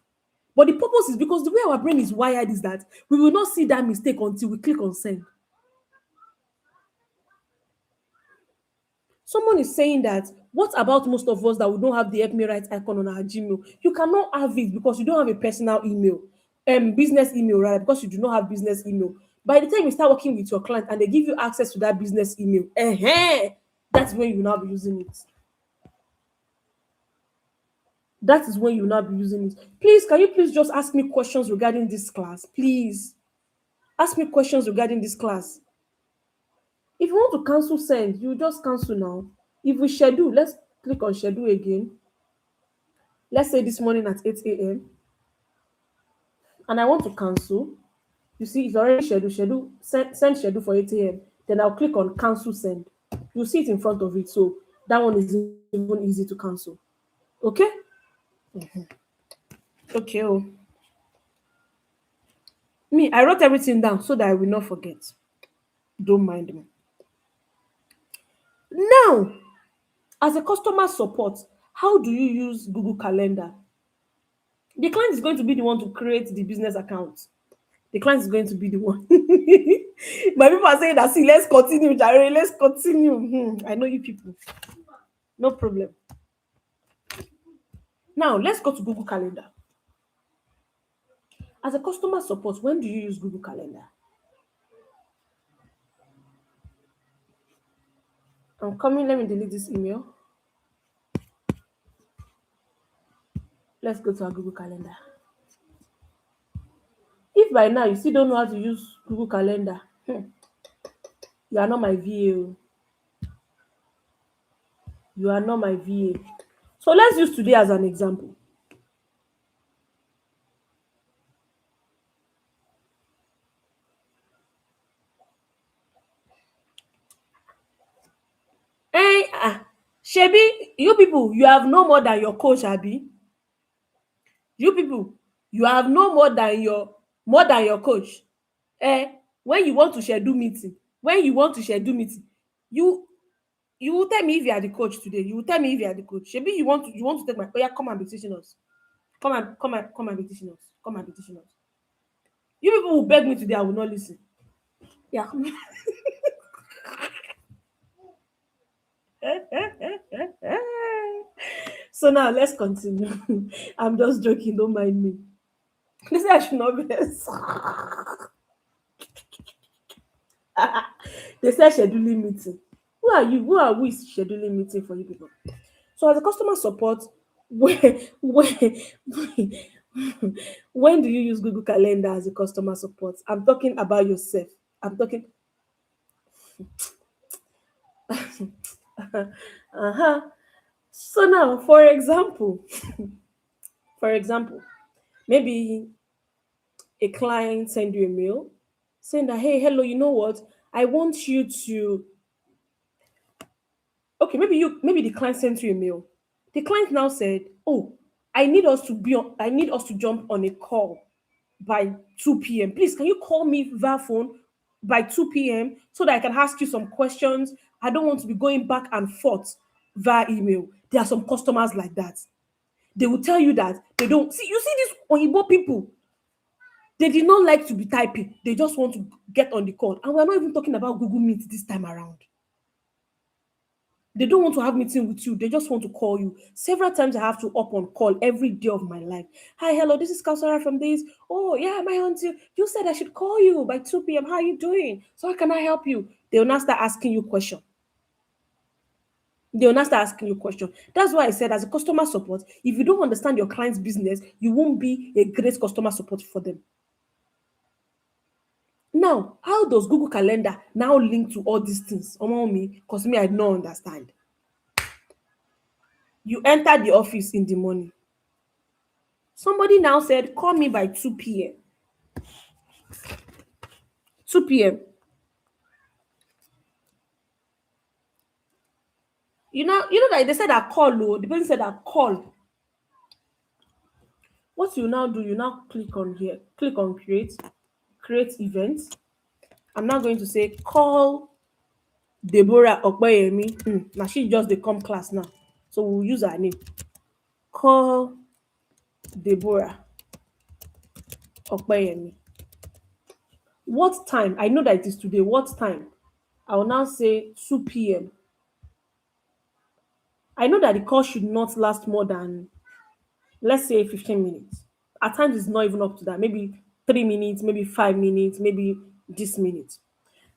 But the purpose is because the way our brain is wired is that we will not see that mistake until we click on send. Someone is saying that, what about most of us that we don't have the help me write icon on our Gmail? You cannot have it because you don't have a personal email, business email, right? Because you do not have business email. By the time you start working with your client and they give you access to that business email, that's when you will now be using it. That is when you will now be using it. Please, can you please just ask me questions regarding this class? Please ask me questions regarding this class. If you want to cancel send, you just cancel now. If we schedule, let's click on schedule again. Let's say this morning at 8 a.m. and I want to cancel. You see, it's already scheduled, send schedule for 8 a.m. Then I'll click on cancel send. You'll see it in front of it. So that one is even easy to cancel. Okay? Okay. Oh. Me, I wrote everything down so that I will not forget. Don't mind me. Now, as a customer support, how do you use Google Calendar? The client is going to be the one to create the business account. The client is going to be the one. My people are saying that, see, let's continue, Jare, let's continue. I know you people. No problem. Now, let's go to Google Calendar. As a customer support, when do you use Google Calendar? I'm coming. Let me delete this email. Let's go to our Google Calendar. If by now you still don't know how to use Google Calendar, you are not my VA. You are not my VA. So let's use today as an example. Shebi, you people, you have no more than your coach, Abi. You people, you have no more than your coach. When you want to schedule meeting, you you will tell me if you are the coach today. You will tell me if you are the coach. Shebi, you want to take my, oh yeah, come and be teaching us. Come and be teaching us. Come and be teaching us. You people will beg me today, I will not listen. Yeah. So now let's continue. I'm just joking, don't mind me. They say I should not be this. They say scheduling meeting. Who are you? Who are we scheduling meeting for you people? So as a customer support, when when do you use Google Calendar as a customer support? I'm talking about yourself. I'm talking. Uh-huh. So now, for example, maybe a client send you a mail saying that, hey, hello, you know what? I want you to, okay, maybe the client sent you a mail. The client now said, oh, I need us to jump on a call. by 2 p.m. Please, can you call me via phone by 2 p.m. so that I can ask you some questions? I don't want to be going back and forth via email. There are some customers like that. They will tell you that they don't see. You see these Oyibo people, they did not like to be typing. They just want to get on the call. And we're not even talking about Google Meet this time around. They don't want to have meeting with you. They just want to call you. Several times I have to up on call every day of my life. Hi, hello, this is Kausara from this. Oh, yeah, my auntie. You said I should call you by 2 p.m. How are you doing? So how can I help you? They will now start asking you questions. They will not start asking you questions. That's why I said, as a customer support, if you don't understand your client's business, you won't be a great customer support for them. Now, how does Google Calendar now link to all these things? Among me, because me, I don't understand. You enter the office in the morning. Somebody now said, call me by 2 p.m. 2 p.m. You know that they said that call, oh, the person said that call. What you now do, you now click on here, click on create events. I'm now going to say call Deborah Okpeyemi. Now she just dey come class now. So we'll use her name. Call Deborah Okpeyemi. What time? I know that it is today. What time? I will now say 2 p.m. I know that the call should not last more than, let's say, 15 minutes. At times it's not even up to that. Maybe 3 minutes, maybe 5 minutes, maybe this minute.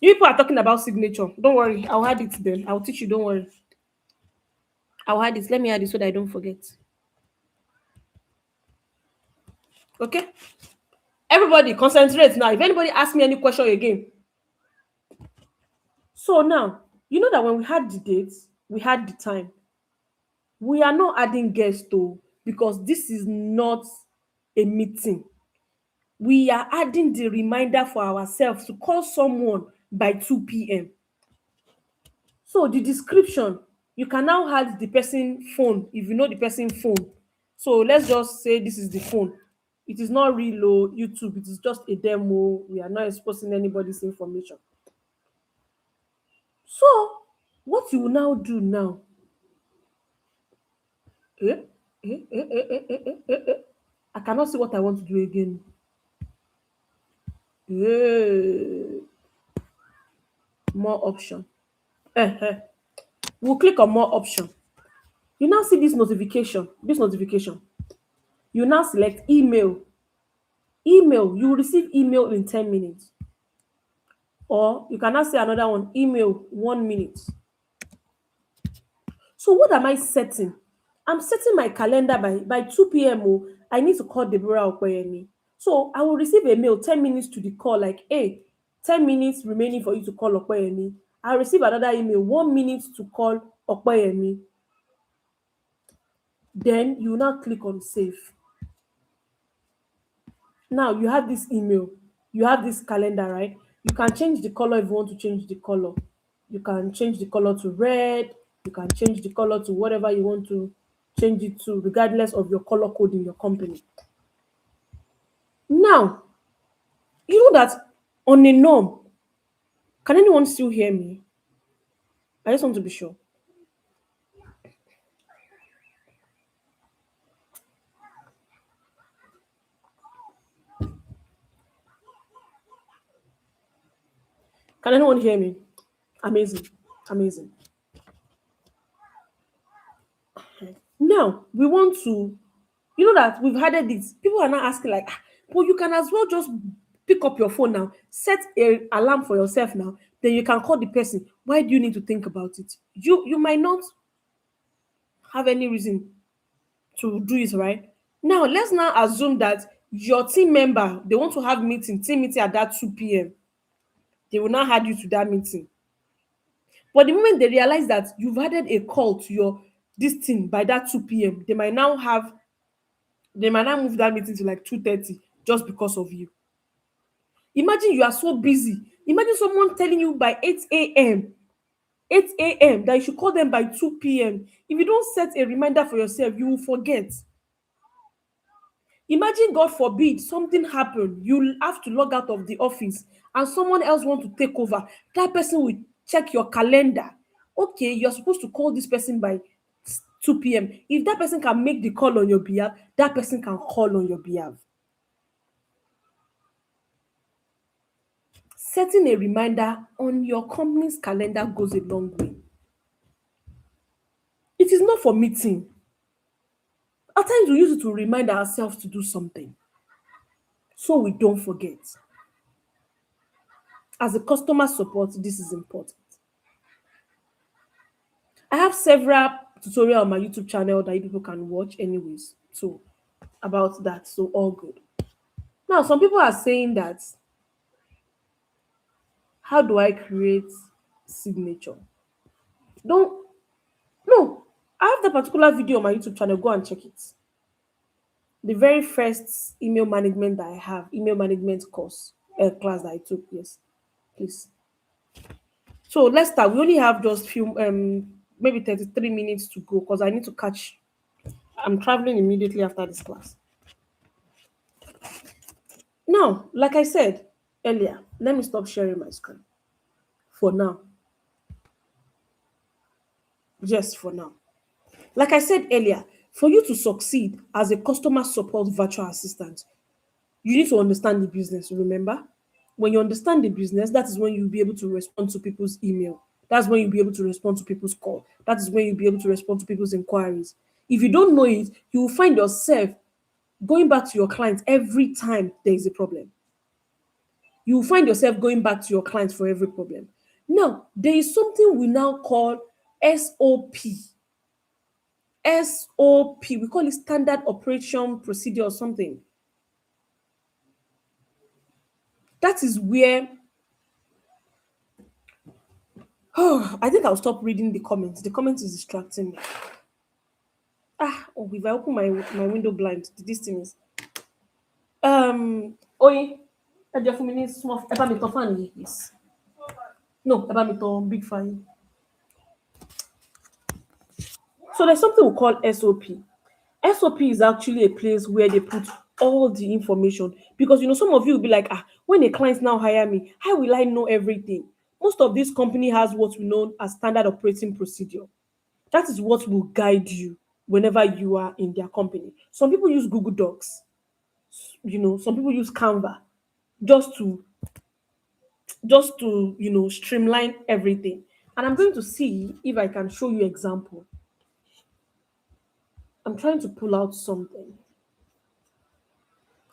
You people are talking about signature. Don't worry, I'll add it then. I'll teach you, don't worry. I'll add it. Let me add it so that I don't forget. Okay? Everybody concentrate now. If anybody asks me any question again. So now, you know that when we had the dates, we had the time. We are not adding guests though, because this is not a meeting. We are adding the reminder for ourselves to call someone by 2 p.m. So the description, you can now add the person phone if you know the person phone. So let's just say this is the phone. It is not real or YouTube, it is just a demo. We are not exposing anybody's information. So what you will now do now? Eh, I cannot see what I want to do again. Eh, more option. We'll click on more option. You now see this notification. You now select email. Email, you will receive email in 10 minutes. Or you can now say another one, email 1 minute. So what am I setting? I'm setting my calendar by 2 p.m. Oh, I need to call Deborah Okoyemi. So I will receive a mail 10 minutes to the call, like, hey, 10 minutes remaining for you to call Okoyemi. I'll receive another email, 1 minute to call Okoyemi. Then you now click on save. Now you have this email, you have this calendar, right? You can change the color if you want to change the color. You can change the color to red, you can change the color to whatever you want to change it to, regardless of your color code in your company. Now, you know that on a norm, can anyone still hear me? I just want to be sure. Can anyone hear me? Amazing. Amazing. Now, we want to, you know that we've added this. People are now asking, like, but you can as well just pick up your phone now, set a alarm for yourself now, then you can call the person. Why do you need to think about it? You might not have any reason to do it, right? Now, let's now assume that your team member, they want to have team meeting at that 2 p.m. They will now add you to that meeting. But the moment they realize that you've added a call to your this thing by that 2 p.m., they might now move that meeting to like 2:30 just because of you. Imagine you are so busy. Imagine someone telling you by 8 a.m. 8 a.m. that you should call them by 2 p.m. If you don't set a reminder for yourself, you will forget. Imagine, God forbid, something happened. You have to log out of the office and someone else want to take over. That person will check your calendar. Okay, you're supposed to call this person by 2 p.m. If that person can make the call on your behalf, that person can call on your behalf. Setting a reminder on your company's calendar goes a long way. It is not for meeting. At times we use it to remind ourselves to do something so we don't forget. As a customer support, this is important. I have several tutorials on my YouTube channel that you people can watch anyways. So about that, so all good. Now, some people are saying that, how do I create signature? Don't no. I have the particular video on my YouTube channel. Go and check it. The very first email management that I have, email management course, class that I took. Yes, please. So let's start. We only have just few maybe 33 minutes to go because I need to catch. I'm traveling immediately after this class. Now, like I said earlier, let me stop sharing my screen for now. Just for now. Like I said earlier, for you to succeed as a customer support virtual assistant, you need to understand the business. Remember, when you understand the business, that is when you'll be able to respond to people's email. That's when you'll be able to respond to people's call. That is when you'll be able to respond to people's inquiries. If you don't know it, you will find yourself going back to your clients every time there is a problem. You will find yourself going back to your clients for every problem. Now, there is something we now call SOP. SOP, we call it standard operation procedure or something. That is where, oh, I think I'll stop reading the comments. The comments is distracting me. If I open my window blind, this thing is. Oi, ẹ jẹ́ fún mi ní small, ẹ bá mi tan fan yìí, please. No, ẹ bá mi tan big fan. So there's something we call SOP. SOP is actually a place where they put all the information, because some of you will be like, when a client now hire me, how will I know everything? Most of this company has what we know as standard operating procedure. That is what will guide you whenever you are in their company. Some people use Google Docs, some people use Canva just to streamline everything. And I'm going to see if I can show you example. I'm trying to pull out something.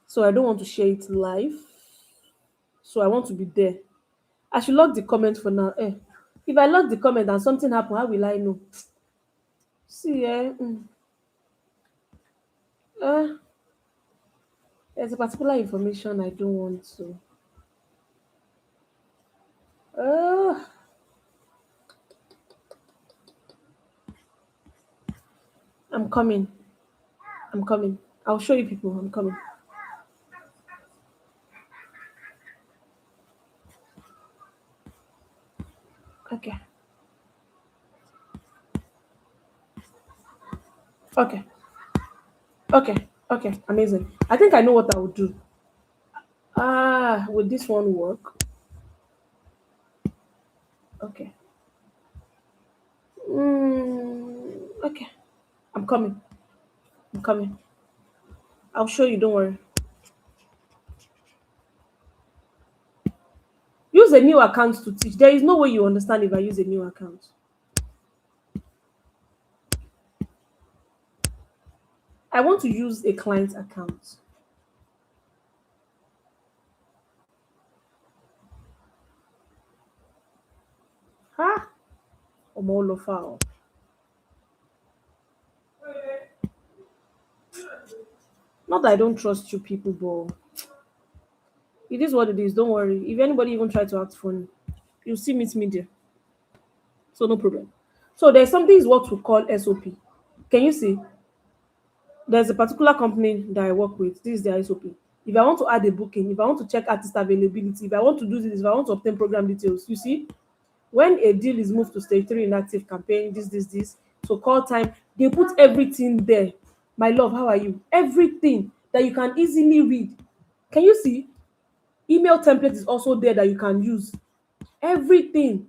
So I don't want to share it live. So I want to be there. I should log the comment for now. If I log the comment and something happen, how will I know? See, there's a particular information I don't want to. I'm coming. I'm coming. I'll show you people. I'm coming. Okay. Okay. Okay. Okay. Amazing. I think I know what I will do. Will this one work? Okay. Okay. I'm coming. I'm coming. I'll show you. Don't worry. Use a new account to teach. There is no way you understand if I use a new account. I want to use a client account. Omolofa. Not that I don't trust you people, but it is what it is. Don't worry. If anybody even try to act funny, you'll see meet me there. So no problem. So there's something is what we call SOP. Can you see? There's a particular company that I work with. This is their SOP. If I want to add a booking, if I want to check artist availability, if I want to do this, if I want to obtain program details, you see, when a deal is moved to stage 3 inactive campaign, this, so call time, they put everything there. My love, how are you? Everything that you can easily read. Can you see? Email template is also there that you can use. Everything.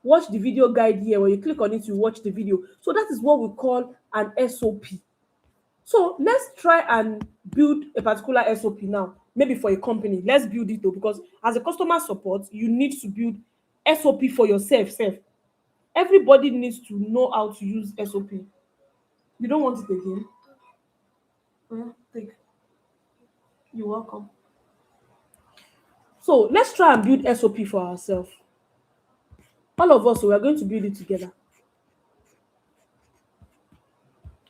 Watch the video guide here. When you click on it, you watch the video. So that is what we call an SOP. So let's try and build a particular SOP now. Maybe for a company, let's build it though, because as a customer support, you need to build SOP for yourself. Everybody needs to know how to use SOP. You don't want it again? Take. You're welcome. So let's try and build SOP for ourselves. All of us, we are going to build it together.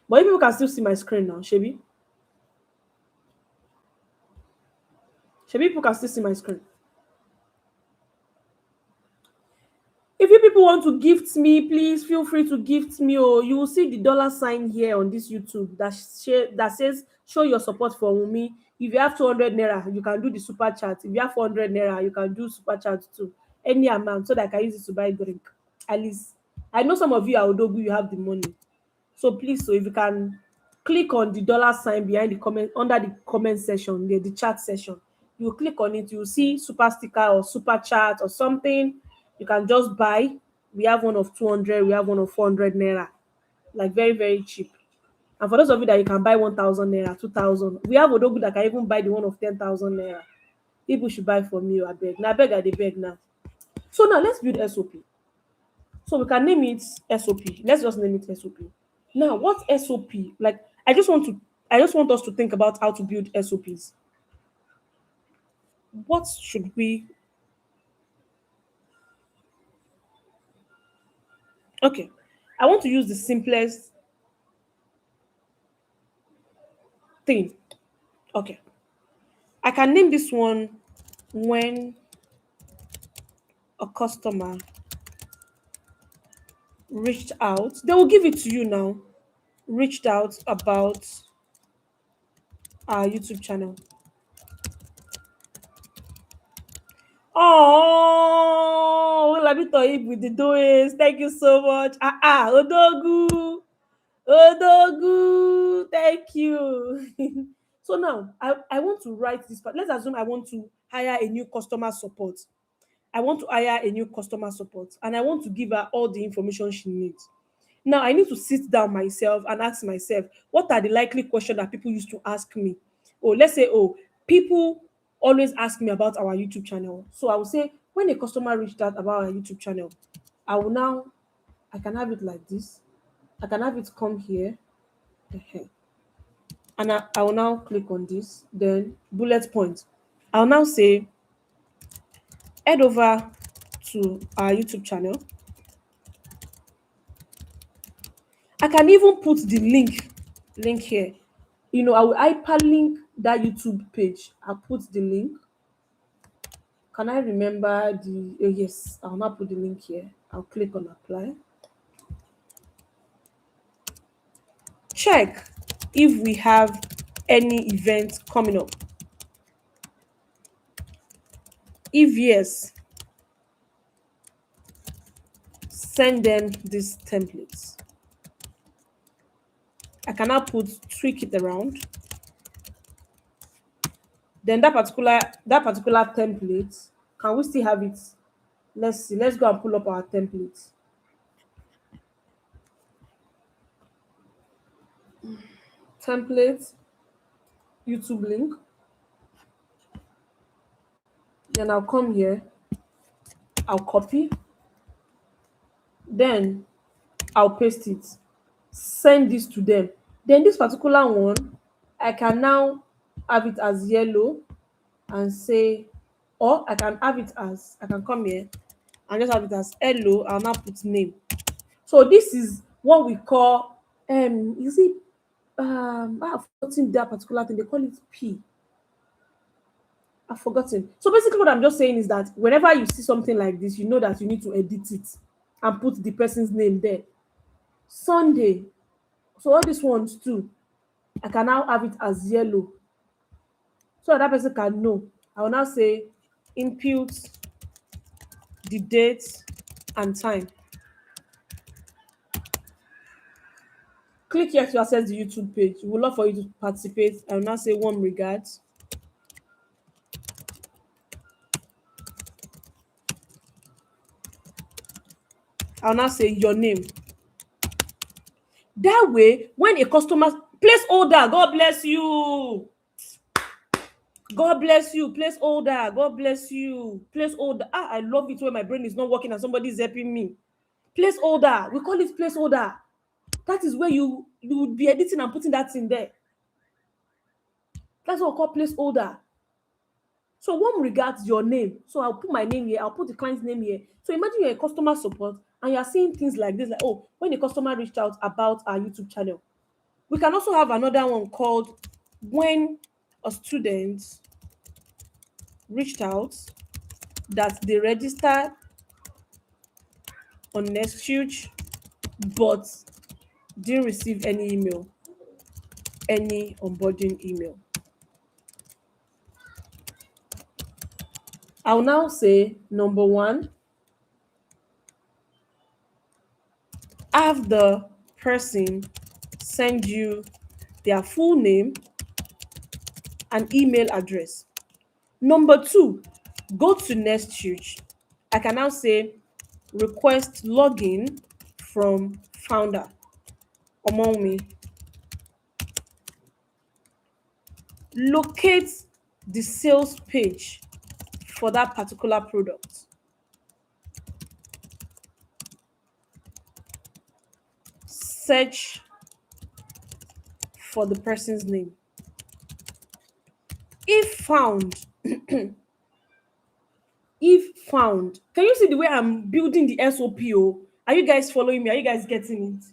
But if people can still see my screen now, Shebi? Shebi, people can still see my screen. If you people want to gift me, please feel free to gift me. Oh, you will see the $ here on this YouTube that says show your support for Wunmi. If you have 200 naira, you can do the super chat. If you have 400 naira, you can do super chat too. Any amount so that I can use it to buy drink. At least I know some of you are Odogu, you have the money. So please, so if you can click on the $ behind the comment under the comment section, the chat section, you click on it, you will see super sticker or super chat or something. You can just buy. We have one of 200, we have one of 400 naira, like very, very cheap. And for those of you that you can buy 1,000 naira, 2,000, we have Odogu that can even buy the one of 10,000 naira. People should buy from you, I beg. Now, I beg, I dey beg now. So now let's build SOP. So we can name it SOP. Let's just name it SOP. Now, what SOP? Like, I just want us to think about how to build SOPs. What should we? Okay, I want to use the simplest thing. Okay, I can name this one when a customer reached out. They will give it to you now. Reached out about our YouTube channel. Oh, Labito with the doings. Thank you so much. Odogu. Odogu. Thank you. So now I want to write this part. Let's assume I want to hire a new customer support. I want to hire a new customer support and I want to give her all the information she needs. Now I need to sit down myself and ask myself, what are the likely questions that people used to ask me? Oh, let's say, people always ask me about our YouTube channel. So I will say, when a customer reached out about our YouTube channel, I can have it like this. I can have it come here. And I will now click on this. Then bullet point. I'll now say, head over to our YouTube channel. I can even put the link here. I will hyperlink that YouTube page. I'll put the link. Can I remember yes, I'll now put the link here. I'll click on apply. Check if we have any event coming up. If yes, send them these templates. I can now tweak it around. Then that particular template, can we still have it? Let's see. Let's go and pull up our template. Template, YouTube link. Then I'll come here. I'll copy. Then I'll paste it. Send this to them. Then this particular one, I can now have it as yellow and say, or I can come here and just have it as hello. I'll now put name. So this is what we call you see, I've forgotten that particular thing. They call it P. I've forgotten. So basically what I'm just saying is that whenever you see something like this, you know that you need to edit it and put the person's name there. Sunday. So all these ones too, I can now have it as yellow. So that person can know. I will now say input the date and time. Click here to access the YouTube page. We would love for you to participate. I will now say warm regards. I'll now say your name. That way, when a customer place order, God bless you. God bless you. Place order. God bless you. Place order. Ah, I love it when my brain is not working and somebody is helping me. Place order. We call it place order. That is where you would be editing and putting that in there. That's what we call place order. So one regards your name. So I'll put my name here. I'll put the client's name here. So imagine you're a customer support and you're seeing things like this, like, oh, when a customer reached out about our YouTube channel. We can also have another one called when a student reached out that they registered on NestHuge but didn't receive any email, any onboarding email. I'll now say number one, have the person send you their full name and email address. Number two, go to NestHuge. I can now say request login from founder among me. Locate the sales page for that particular product. Search for the person's name. If found, if found, can you see the way I'm building the SOP? Are you guys following me? Are you guys getting it?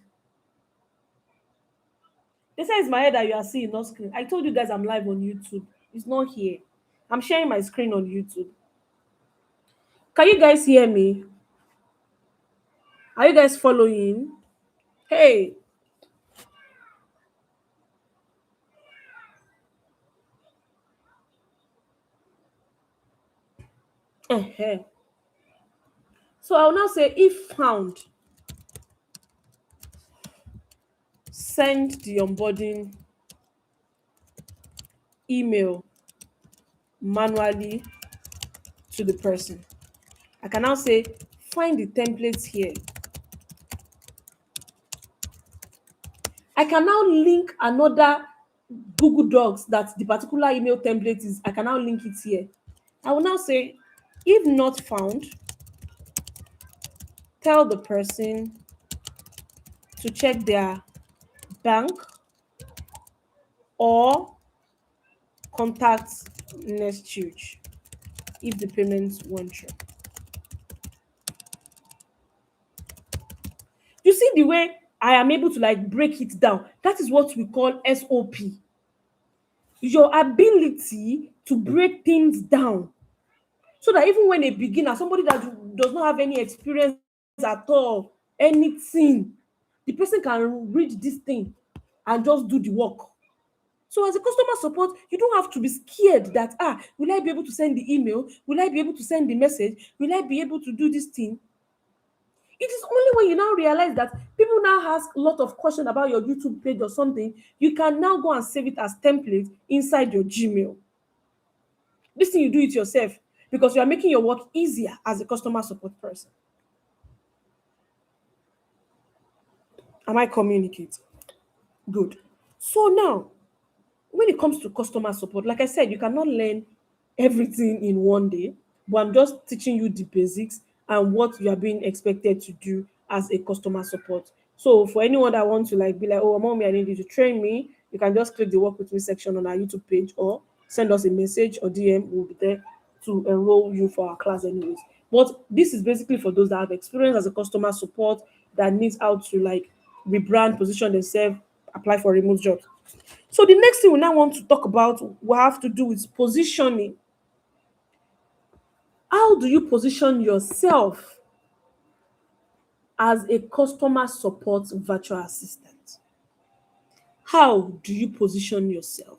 This is my head that you are seeing, not screen. I told you guys I'm live on YouTube. It's not here. I'm sharing my screen on YouTube. Can you guys hear me? Are you guys following? Hey. Uh-huh. So I'll now say if found, send the onboarding email manually to the person. I can now say find the templates here. I can now link another Google Docs that the particular email template is. I can now link it here. I will now say if not found, tell the person to check their bank or contact NestHuge if the payments went through. You see the way I am able to like break it down? That is what we call SOP. Your ability to break things down so that even when a beginner, somebody that does not have any experience at all, anything, the person can read this thing and just do the work. So as a customer support, you don't have to be scared that, will I be able to send the email? Will I be able to send the message? Will I be able to do this thing? It is only when you now realize that people now ask a lot of questions about your YouTube page or something, you can now go and save it as template inside your Gmail. This thing you do it yourself because you are making your work easier as a customer support person. Am I communicating? Good. So now, when it comes to customer support, like I said, you cannot learn everything in one day, but I'm just teaching you the basics and what you are being expected to do as a customer support. So for anyone that wants to like be like, oh, mommy, I need you to train me, you can just click the work with me section on our YouTube page or send us a message or DM. We'll be there to enroll you for our class anyways. But this is basically for those that have experience as a customer support that needs how to like rebrand, position themselves, apply for remote jobs. So the next thing we now want to talk about will have to do with positioning. How do you position yourself as a customer support virtual assistant? How do you position yourself?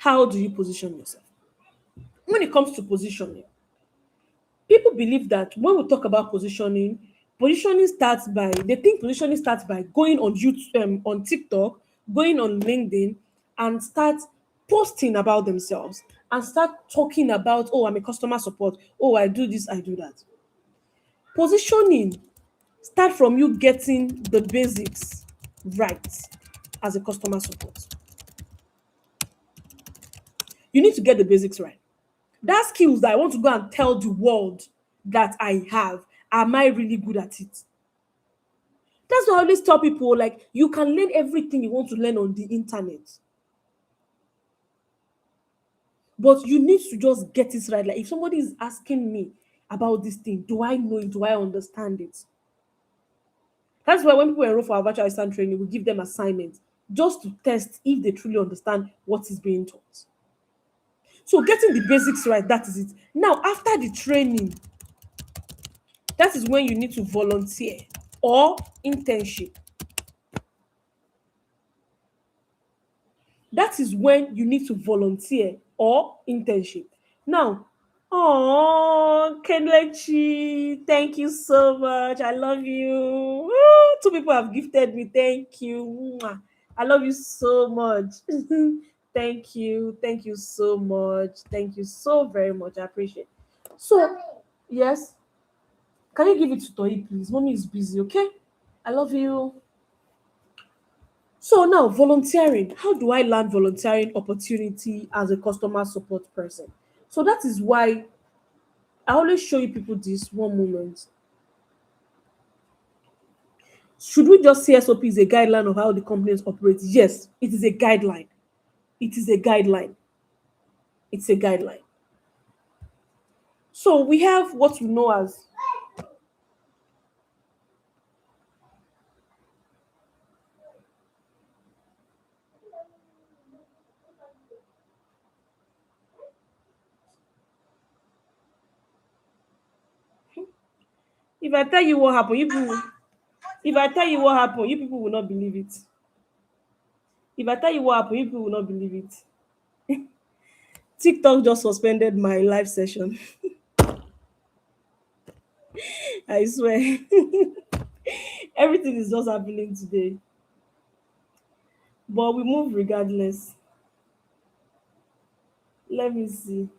How do you position yourself? When it comes to positioning, people believe that when we talk about positioning, Positioning starts by they think positioning starts by going on YouTube, on TikTok, going on LinkedIn, and start posting about themselves and start talking about, oh, I'm a customer support, oh, I do this, I do that. Positioning start from you getting the basics right as a customer support. You need to get the basics right. That skills that I want to go and tell the world that I have, am I really good at it? That's why I always tell people, like, you can learn everything you want to learn on the internet, but you need to just get it right. Like, if somebody is asking me about this thing, do I know it? Do I understand it? That's why when people enroll for our virtual assistant training, we give them assignments just to test if they truly understand what is being taught. So getting the basics right, that is it. Now, after the training, that is when you need to volunteer or internship. That is when you need to volunteer or internship. Now, oh, Kelechi, thank you so much. I love you. Woo, two people have gifted me. Thank you. Mwah. I love you so much. Thank you. Thank you so much. Thank you so very much. I appreciate it. So, yes, can you give it to Toyi, please? Mommy is busy, okay? I love you. So now, volunteering. How do I land volunteering opportunity as a customer support person? So that is why I always show you people this one moment. Should we just say SOP is a guideline of how the companies operate? Yes, it is a guideline. It is a guideline. It's a guideline. So we have what we know as, if I tell you what happened, if I tell you what happened, you people will not believe it. If I tell you what happened, you people will not believe it. TikTok just suspended my live session. I swear. Everything is just happening today. But we move regardless. Let me see.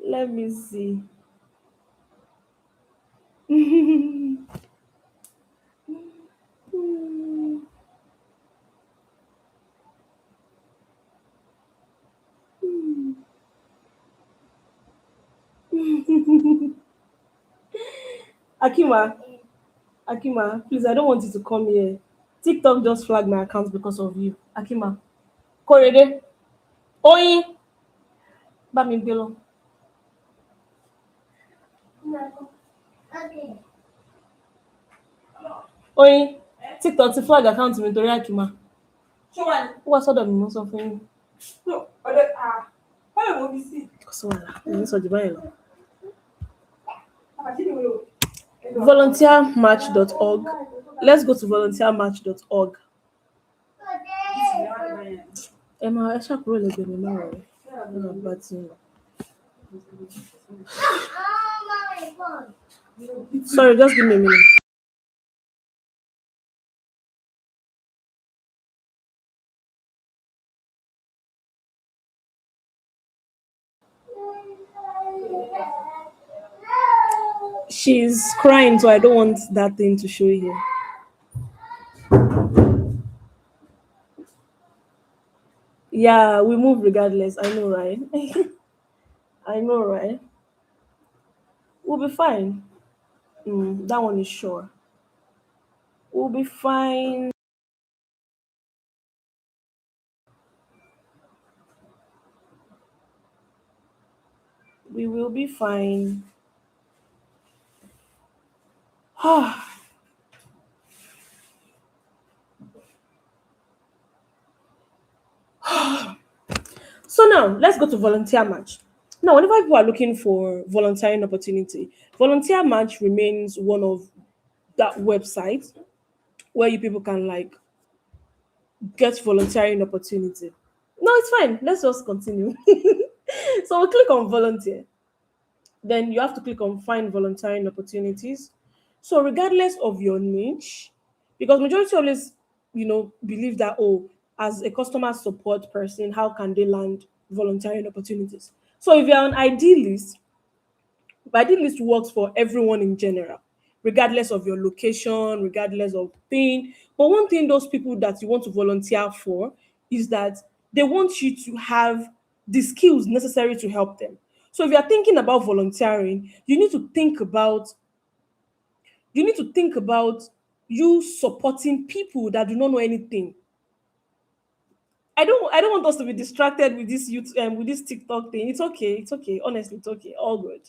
Let me see. Akima, Akima, please, I don't want you to come here. TikTok just flagged my account because of you. Akima. Korede. Oyin. Bami Belo. Oyin. TikTok ti flag account mi torí Akima. Ó wá sọ́dọ̀ mi mo sọ fún yín. Kò sí wàhálà, èmi sọ jù báyìí lọ. Volunteermatch.org. Let's go to volunteermatch.org. Emma, ẹ ṣàkúrò lẹ́gbẹ̀ẹ́ mi máa rẹ̀. Ọ̀nà bá ti ń lọ. Sorry, just give me a minute. She's crying, so I don't want that thing to show here. Yeah, we move regardless. I know, right? I know, right? We'll be fine. That one is sure. We'll be fine. We will be fine. So now let's go to volunteer match. Now, whenever people are looking for volunteering opportunity, volunteer match remains one of that website where you people can like get volunteering opportunity. No, it's fine. Let's just continue. So we click on volunteer. Then you have to click on find volunteering opportunities. So regardless of your niche, because majority always, believe that, oh, as a customer support person, how can they land volunteering opportunities? So if you're an idealist, but I think this works for everyone in general, regardless of your location, regardless of thing. But one thing those people that you want to volunteer for is that they want you to have the skills necessary to help them. So if you're thinking about volunteering, you need to think about you supporting people that do not know anything. I don't want us to be distracted with this youth with this TikTok thing. It's okay. It's okay. Honestly, it's okay. All good.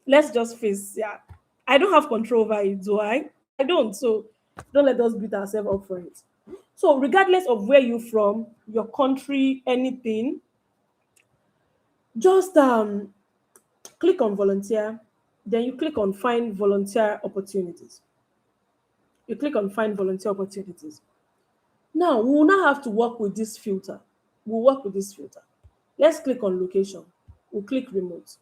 Let's just face, yeah. I don't have control over it, do I? I don't. So don't let us beat ourselves up for it. So regardless of where you're from, your country, anything, just click on volunteer. Then you click on find volunteer opportunities. You click on find volunteer opportunities. Now we will not have to work with this filter. We'll work with this filter. Let's click on location. We'll click remote.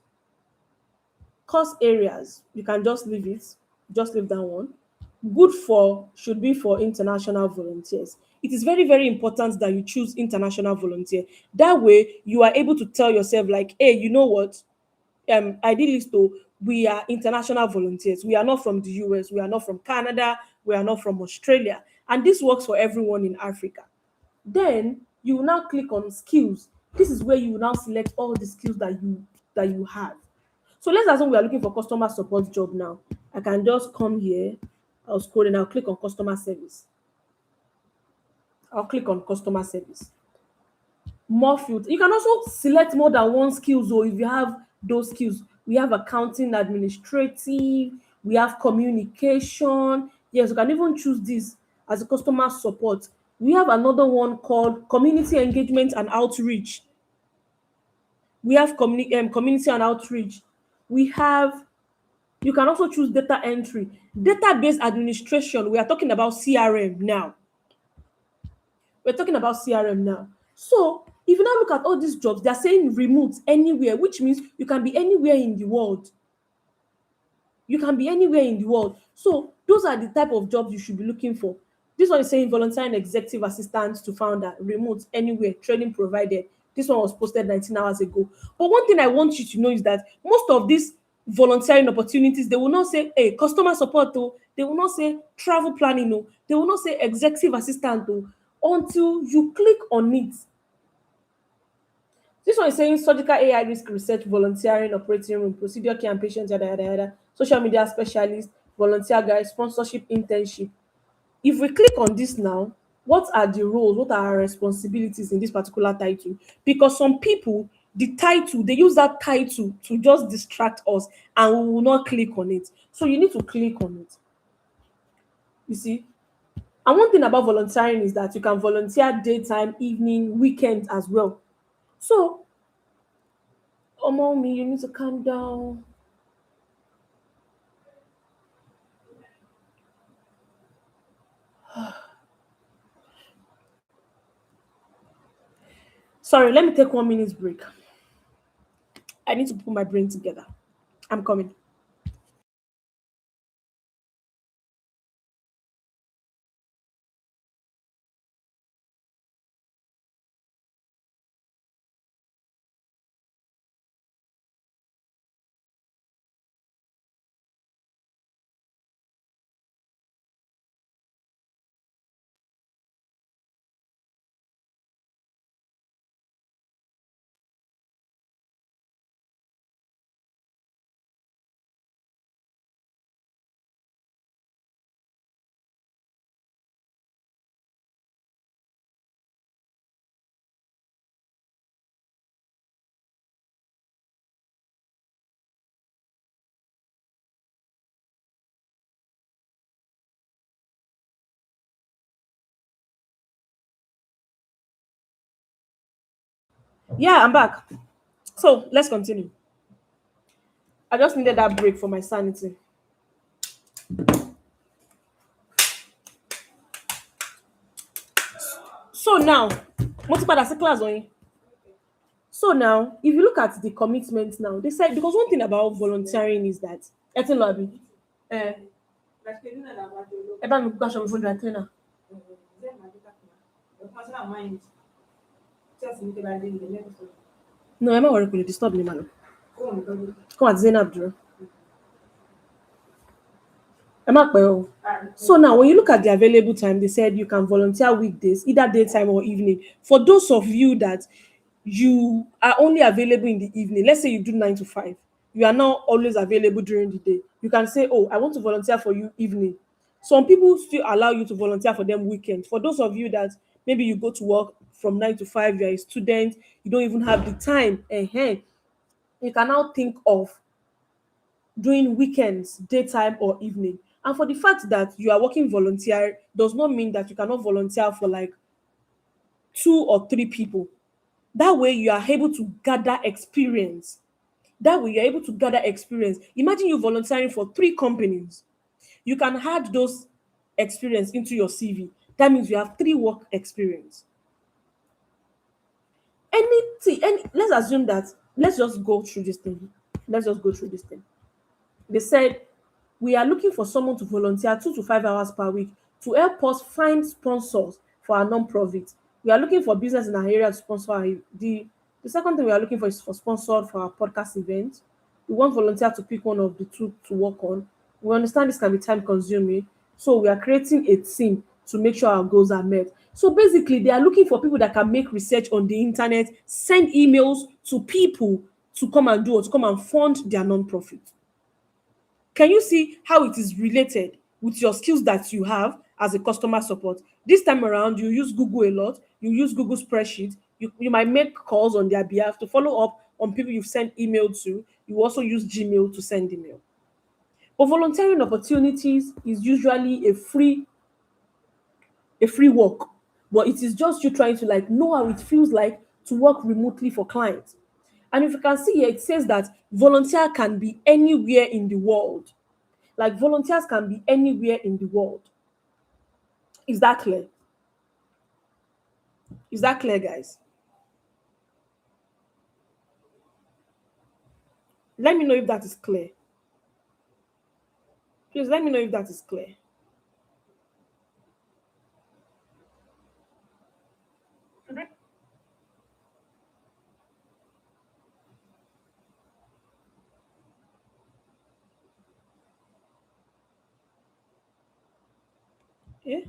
Course areas, you can just leave it, just leave that one. Good for should be for international volunteers. It is very, very important that you choose international volunteer. That way, you are able to tell yourself, like, hey, you know what? Ideally, though, we are international volunteers. We are not from the US, we are not from Canada, we are not from Australia. And this works for everyone in Africa. Then you will now click on skills. This is where you will now select all the skills that you have. So let's assume we are looking for customer support job now. I can just come here, I'll scroll and I'll click on customer service. I'll click on customer service. More fields. You can also select more than one skills, or if you have those skills. We have accounting, administrative, we have communication. Yes, you can even choose this as a customer support. We have another one called community engagement and outreach. We have community and outreach. We have You can also choose data entry, database administration. We are talking about CRM now. We're talking about CRM now. So if you now look at all these jobs, they're saying remote anywhere, which means you can be anywhere in the world. You can be anywhere in the world. So those are the type of jobs you should be looking for. This one is saying volunteering executive assistant to founder, remote anywhere, training provided. This one was posted 19 hours ago. But one thing I want you to know is that most of these volunteering opportunities, they will not say, hey, customer support, oh. They will not say travel planning, oh. They will not say executive assistant, oh, until you click on it. This one is saying surgical AI risk research, volunteering, operating room, procedure care and patient, yada, yada, yada, social media specialist, volunteer guide, sponsorship, internship. If we click on this now, what are the roles, what are our responsibilities in this particular title? Because some people, the title, they use that title to just distract us and we will not click on it. So you need to click on it. You see? And one thing about volunteering is that you can volunteer daytime, evening, weekend as well. So, Mommy, you need to calm down. Sorry, let me take 1 minute break. I need to put my brain together. I'm coming. Yeah, I'm back. So let's continue. I just needed that break for my sanity. So now, mo ti padà sí class on yín. So now, if you look at the commitment now, they said because one thing about volunteering is that Etin Lobby, eh, ẹ bá mi gbàṣọ mi fún dry cleaner. No, ẹ má worry, kò lè disturb me, man. Come at Zainab dúró. Ẹ má pẹ́ o. So now, when you look at the available time, they said you can volunteer weekdays, either daytime or evening. For those of you that you are only available in the evening, let's say you do 9 to 5, you are not always available during the day. You can say, "Oh, I want to volunteer for you evening." Some people still allow you to volunteer for them weekend. For those of you that maybe you go to work from 9 to 5, you're a student, you don't even have the time, you can now think of doing weekends, daytime or evening. And for the fact that you are working volunteer does not mean that you cannot volunteer for like 2 or 3 people. That way you are able to gather experience. That way you're able to gather experience. Imagine you volunteering for 3 companies. You can add those experience into your CV. That means you have 3 work experience. Anything, let's assume that, let's just go through this thing. Let's just go through this thing. They said we are looking for someone to volunteer 2 to 5 hours per week to help us find sponsors for our non-profit. We are looking for business in our area to sponsor the second thing we are looking for is for sponsor for our podcast event. We want volunteer to pick one of the 2 to work on. We understand this can be time consuming, so we are creating a team to make sure our goals are met. So basically, they are looking for people that can make research on the internet, send emails to people to come and do or to come and fund their non-profit. Can you see how it is related with your skills that you have as a customer support? This time around, you use Google a lot, you use Google spreadsheet, you might make calls on their behalf to follow up on people you've sent email to. You also use Gmail to send email. But volunteering opportunities is usually a free work, but it is just you trying to like know how it feels like to work remotely for clients. And if you can see here, it says that volunteer can be anywhere in the world. Like volunteers can be anywhere in the world. Is that clear? Is that clear, guys? Let me know if that is clear. Please let me know if that is clear. Yeah.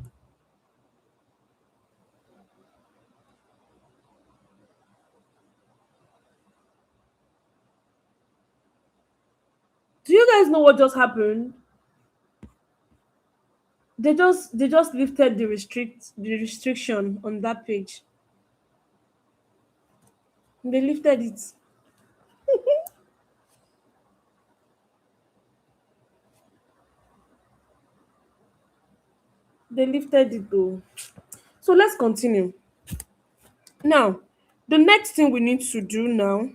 Do you guys know what just happened? They just lifted the restriction on that page. They lifted it. They lifted it though. So let's continue. Now, the next thing we need to do now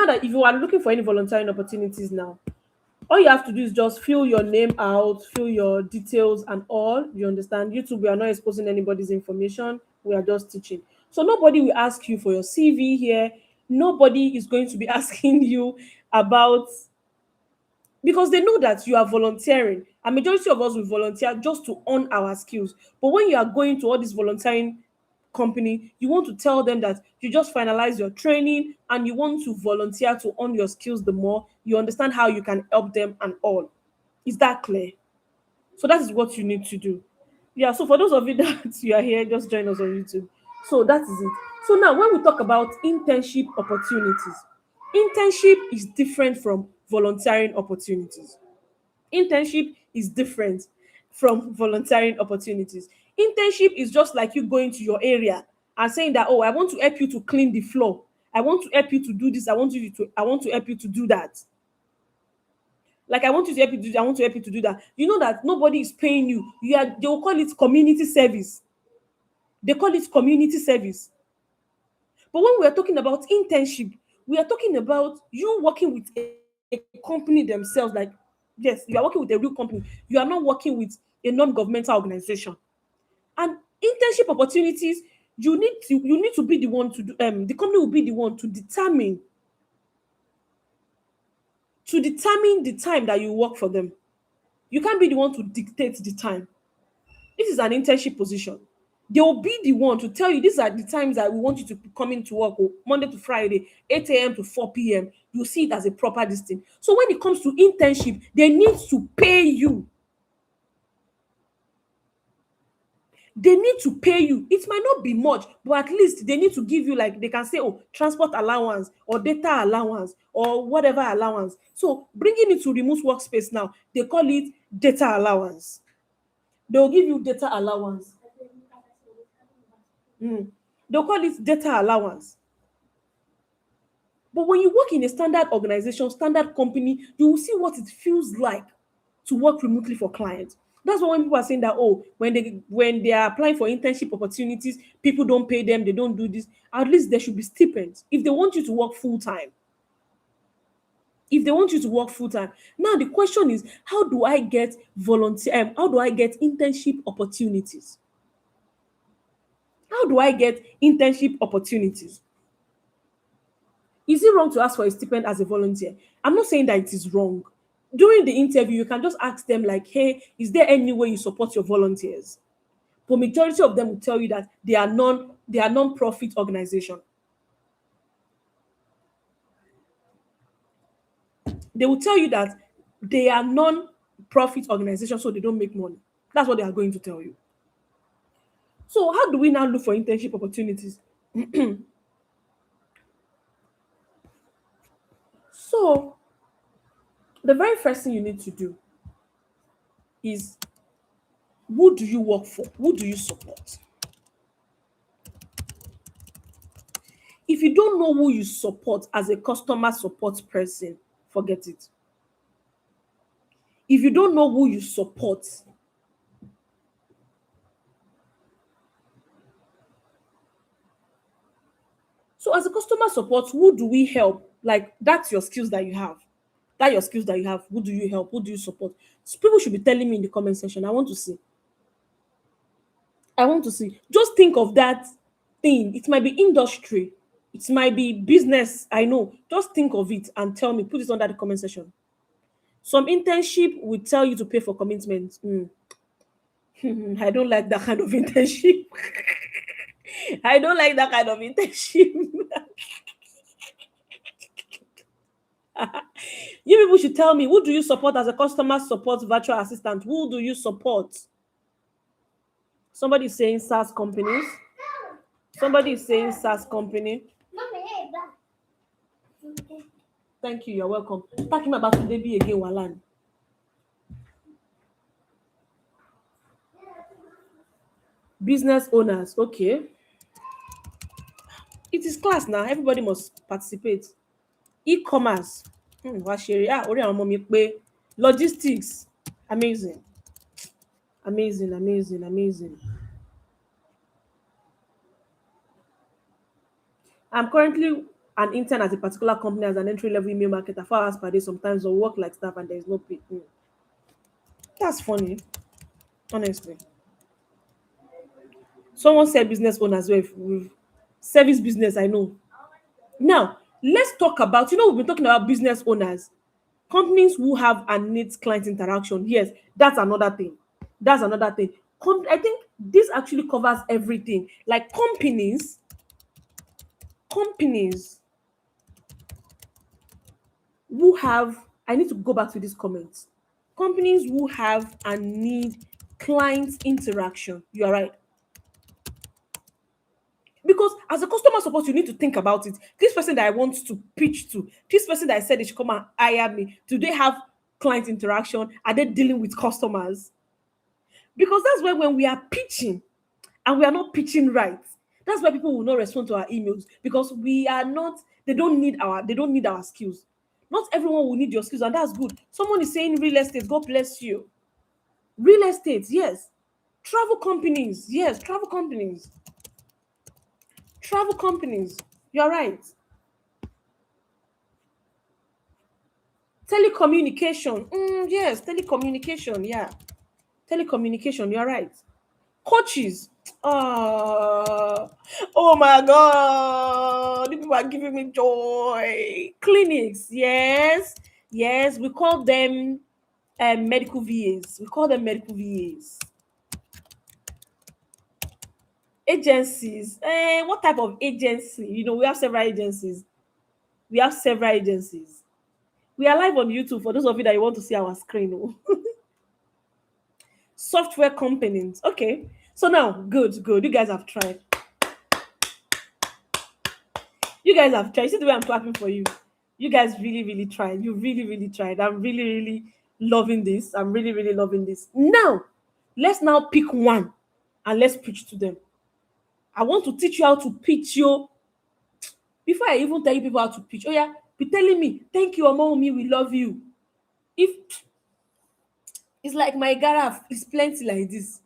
that if you are looking for any volunteering opportunities now, all you have to do is just fill your name out, fill your details and all. You understand? YouTube, we are not exposing anybody's information. We are just teaching. So nobody will ask you for your CV here. Nobody is going to be asking you about, because they know that you are volunteering. A majority of us will volunteer just to earn our skills. But when you are going to all this volunteering company, you want to tell them that you just finalize your training and you want to volunteer to earn your skills the more. You understand how you can help them and all. Is that clear? So that is what you need to do. Yeah, so for those of you that you are here, just join us on YouTube. So that is it. So now when we talk about internship opportunities, internship is different from volunteering opportunities. Internship is different from volunteering opportunities. Internship is just like you going to your area and saying that, oh, I want to help you to clean the floor. I want to help you to do this. I want to help you to do that. Like I want you to help you do, I want to help you to do that. You know that nobody is paying you. They will call it community service. They call it community service. But when we are talking about internship, we are talking about you working with a company themselves. Like, yes, you are working with a real company. You are not working with a non-governmental organization. And internship opportunities, You need to be the one to do. The company will be the one to determine the time that you work for them. You can't be the one to dictate the time. This is an internship position. They will be the one to tell you these are the times that we want you to come into work, Monday to Friday, 8 a.m. to 4 p.m. You see it as a proper distance. So when it comes to internship, they need to pay you. They need to pay you. It might not be much, but at least they need to give you, like, they can say, oh, transport allowance or data allowance or whatever allowance. So bringing it to remote workspace now, they call it data allowance. They'll give you data allowance. Mm. They'll call it data allowance. But when you work in a standard organization, standard company, you will see what it feels like to work remotely for clients. That's why when people are saying that, oh, when they are applying for internship opportunities, people don't pay them, they don't do this. At least there should be stipends if they want you to work full time. If they want you to work full time. Now the question is, how do I get volunteer? How do I get internship opportunities? How do I get internship opportunities? Is it wrong to ask for a stipend as a volunteer? I'm not saying that it is wrong. During the interview, you can just ask them like, hey, is there any way you support your volunteers? But majority of them will tell you that they are non-profit organization. They will tell you that they are non-profit organization, so they don't make money. That's what they are going to tell you. So how do we now look for internship opportunities? So the very first thing you need to do is, who do you work for? Who do you support? If you don't know who you support as a customer support person, forget it. If you don't know who you support, so as a customer support, who do we help? Like, that's your skills that you have. That your skills that you have. Who do you help? Who do you support? So people should be telling me in the comment section. I want to see. I want to see. Just think of that thing. It might be industry. It might be business. I know. Just think of it and tell me. Put it under the comment section. Some internship will tell you to pay for commitment. I don't like that kind of internship. I don't like that kind of internship. You people should tell me, who do you support as a customer support virtual assistant? Who do you support? Somebody is saying SaaS companies. Somebody is saying SaaS company. Thank you. You're welcome. Talking about today be again, Walan. Business owners. Okay. It is class now. Everybody must participate. E-commerce. Ori àwọn ọmọ mi pé. Logistics. Amazing. Amazing, amazing, amazing. I'm currently an intern at a particular company as an entry-level email marketer, 4 hours per day. Sometimes I'll work like staff and there's no pay. That's funny, honestly. Someone said business owners with service business, I know. Now, let's talk about, we've been talking about business owners, companies who have and needs client interaction. Yes, that's another thing. That's another thing. I think this actually covers everything. Like companies who have, I need to go back to these comments. Companies who have and need client interaction. You are right. Because as a customer support, you need to think about it. This person that I want to pitch to, this person that I said they should come and hire me, do they have client interaction? Are they dealing with customers? Because that's why when we are pitching and we are not pitching right, that's why people will not respond to our emails, because we are not, they don't need our skills. Not everyone will need your skills, and that's good. Someone is saying real estate, God bless you. Real estate, yes. Travel companies, yes, travel companies. Travel companies, you're right. Telecommunication, yes, telecommunication, yeah. Telecommunication, you're right. Coaches. Oh my god, these people are giving me joy. Clinics, yes, yes, we call them medical VAs. We call them medical VAs. Agencies. What type of agency? We have several agencies. We have several agencies. We are live on YouTube for those of you that you want to see our screen. Oh. Software companies. Okay. So now, good, good. You guys have tried. You guys have tried. See the way I'm clapping for you. You guys really, really tried. You really, really tried. I'm really, really loving this. I'm really, really loving this. Now, let's now pick one and let's pitch to them. I want to teach you how to pitch you. Before I even tell you people how to pitch, oh yeah, be telling me, thank you, Omomi, we love you. If it's like my garage is plenty like this.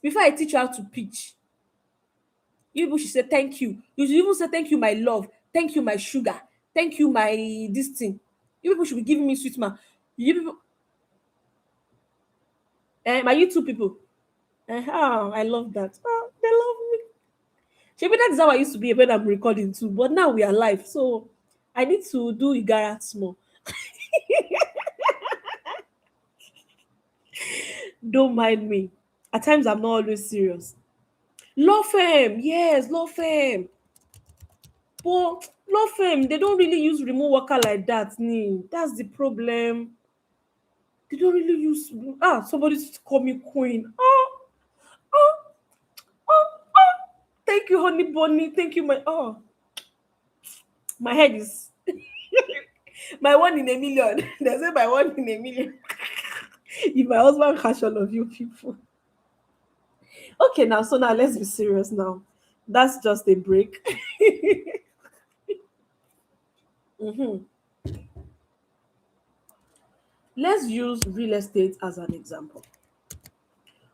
Before I teach you how to pitch, you people should say thank you. You should even say thank you, my love. Thank you, my sugar. Thank you, my this thing. You people should be giving me sweet man. You people, my YouTube people. Oh, I love that. Oh, they love me. Maybe that is how I used to be when I'm recording too. But now we are live, so I need to do Igara small. Don't mind me. At times I'm not always serious. Law firm, yes, law firm. But law firm, they don't really use remote worker like that. That's the problem. They don't really use somebody to call me queen. Oh, thank you, honey bunny. Thank you, my head is my one in a million. They say my one in a million. If my husband catch all of you people. Okay, now let's be serious now. That's just a break. Mhm. Let's use real estate as an example.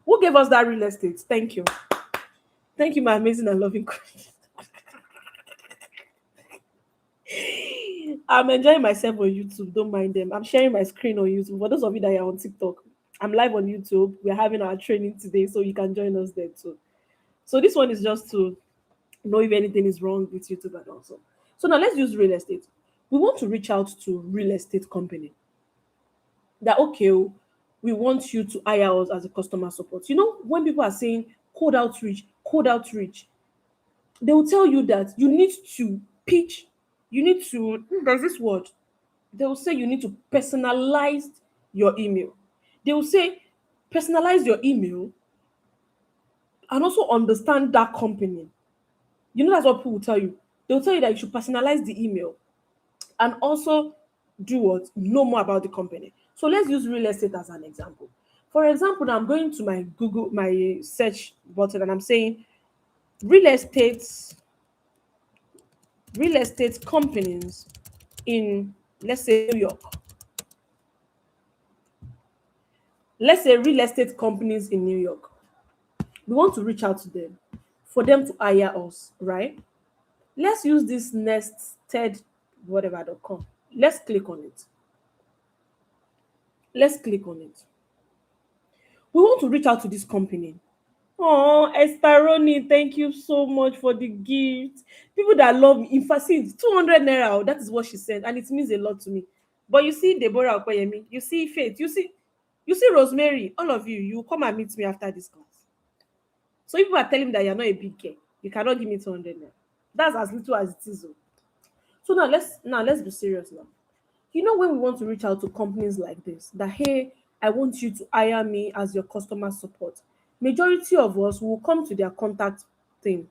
Who gave us that real estate? Thank you. Thank you, my amazing and loving queen. I'm enjoying myself on YouTube. Don't mind them. I'm sharing my screen on YouTube. For those of you that are on TikTok, I'm live on YouTube. We're having our training today, so you can join us there too. So this one is just to know if anything is wrong with YouTube and also. So now let's use real estate. We want to reach out to real estate company. That okay, we want you to hire us as a customer support. When people are saying cold outreach, they will tell you that you need to pitch, you need to, there's this word, they will say you need to personalize your email. They will say personalize your email and also understand that company. That's what people will tell you. They'll tell you that you should personalize the email and also do what? Know more about the company. So let's use real estate as an example. For example, now I'm going to my Google, my search button, and I'm saying real estate, real estate companies in, let's say, New York. Let's say real estate companies in New York. We want to reach out to them for them to hire us, right? Let's use this nested whatever.com. Let's click on it. Let's click on it. We want to reach out to this company. Oh, Estaroni, thank you so much for the gift. People that love me. In fact, see, 200 naira, that is what she sent, and it means a lot to me. But you see Deborah Okoyemi, you see Faith, you see Rosemary, all of you, you come and meet me after this class. So if people are telling me that you're not a big girl, you cannot give me 200 naira. That's as little as it is. Oh. So now let's be serious now. When we want to reach out to companies like this, that hey, I want you to hire me as your customer support, majority of us will come to their contact thing.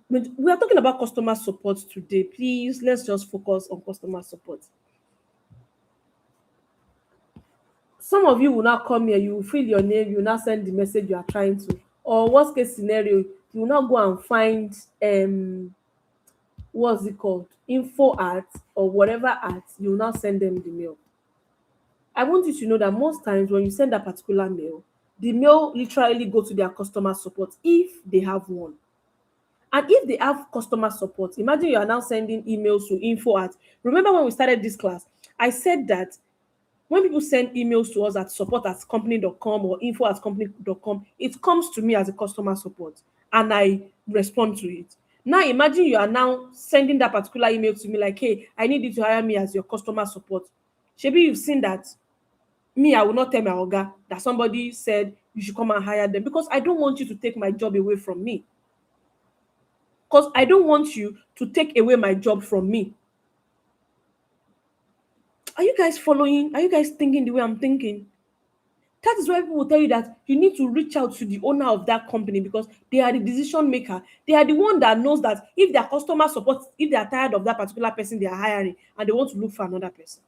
We are talking about customer support today. Please, let's just focus on customer support. Some of you will not come here, you will fill your name, you will not send the message you are trying to. Or worst case scenario, you will not go and find what's it called? Info at or whatever at, you will not send them the mail. I want you to know that most times when you send a particular mail, the mail literally go to their customer support if they have one. And if they have customer support, imagine you are now sending emails to info at. Remember when we started this class, I said that When people send emails to us at support@company.com or info@company.com, it comes to me as a customer support and I respond to it. Now imagine you are now sending that particular email to me like, hey, I need you to hire me as your customer support. Maybe you've seen that. Me, I will not tell my oga that somebody said you should come and hire them, because I don't want you to take my job away from me. Because I don't want you to take away my job from me. Are you guys following? Are you guys thinking the way I'm thinking? That is why people will tell you that you need to reach out to the owner of that company, because they are the decision maker. They are the one that knows that if their customer support, if they are tired of that particular person they are hiring and they want to look for another person.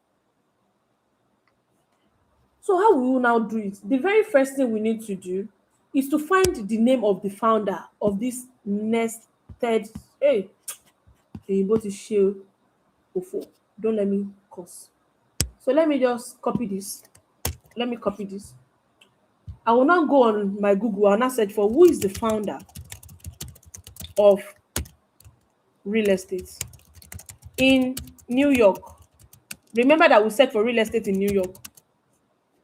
So how we will now do it? The very first thing we need to do is to find the name of the founder of this nested. Hey, both is shield. Don't let me curse. So let me just copy this. Let me copy this. I will now go on my Google and now search for who is the founder of real estate in New York. Remember that we search for real estate in New York.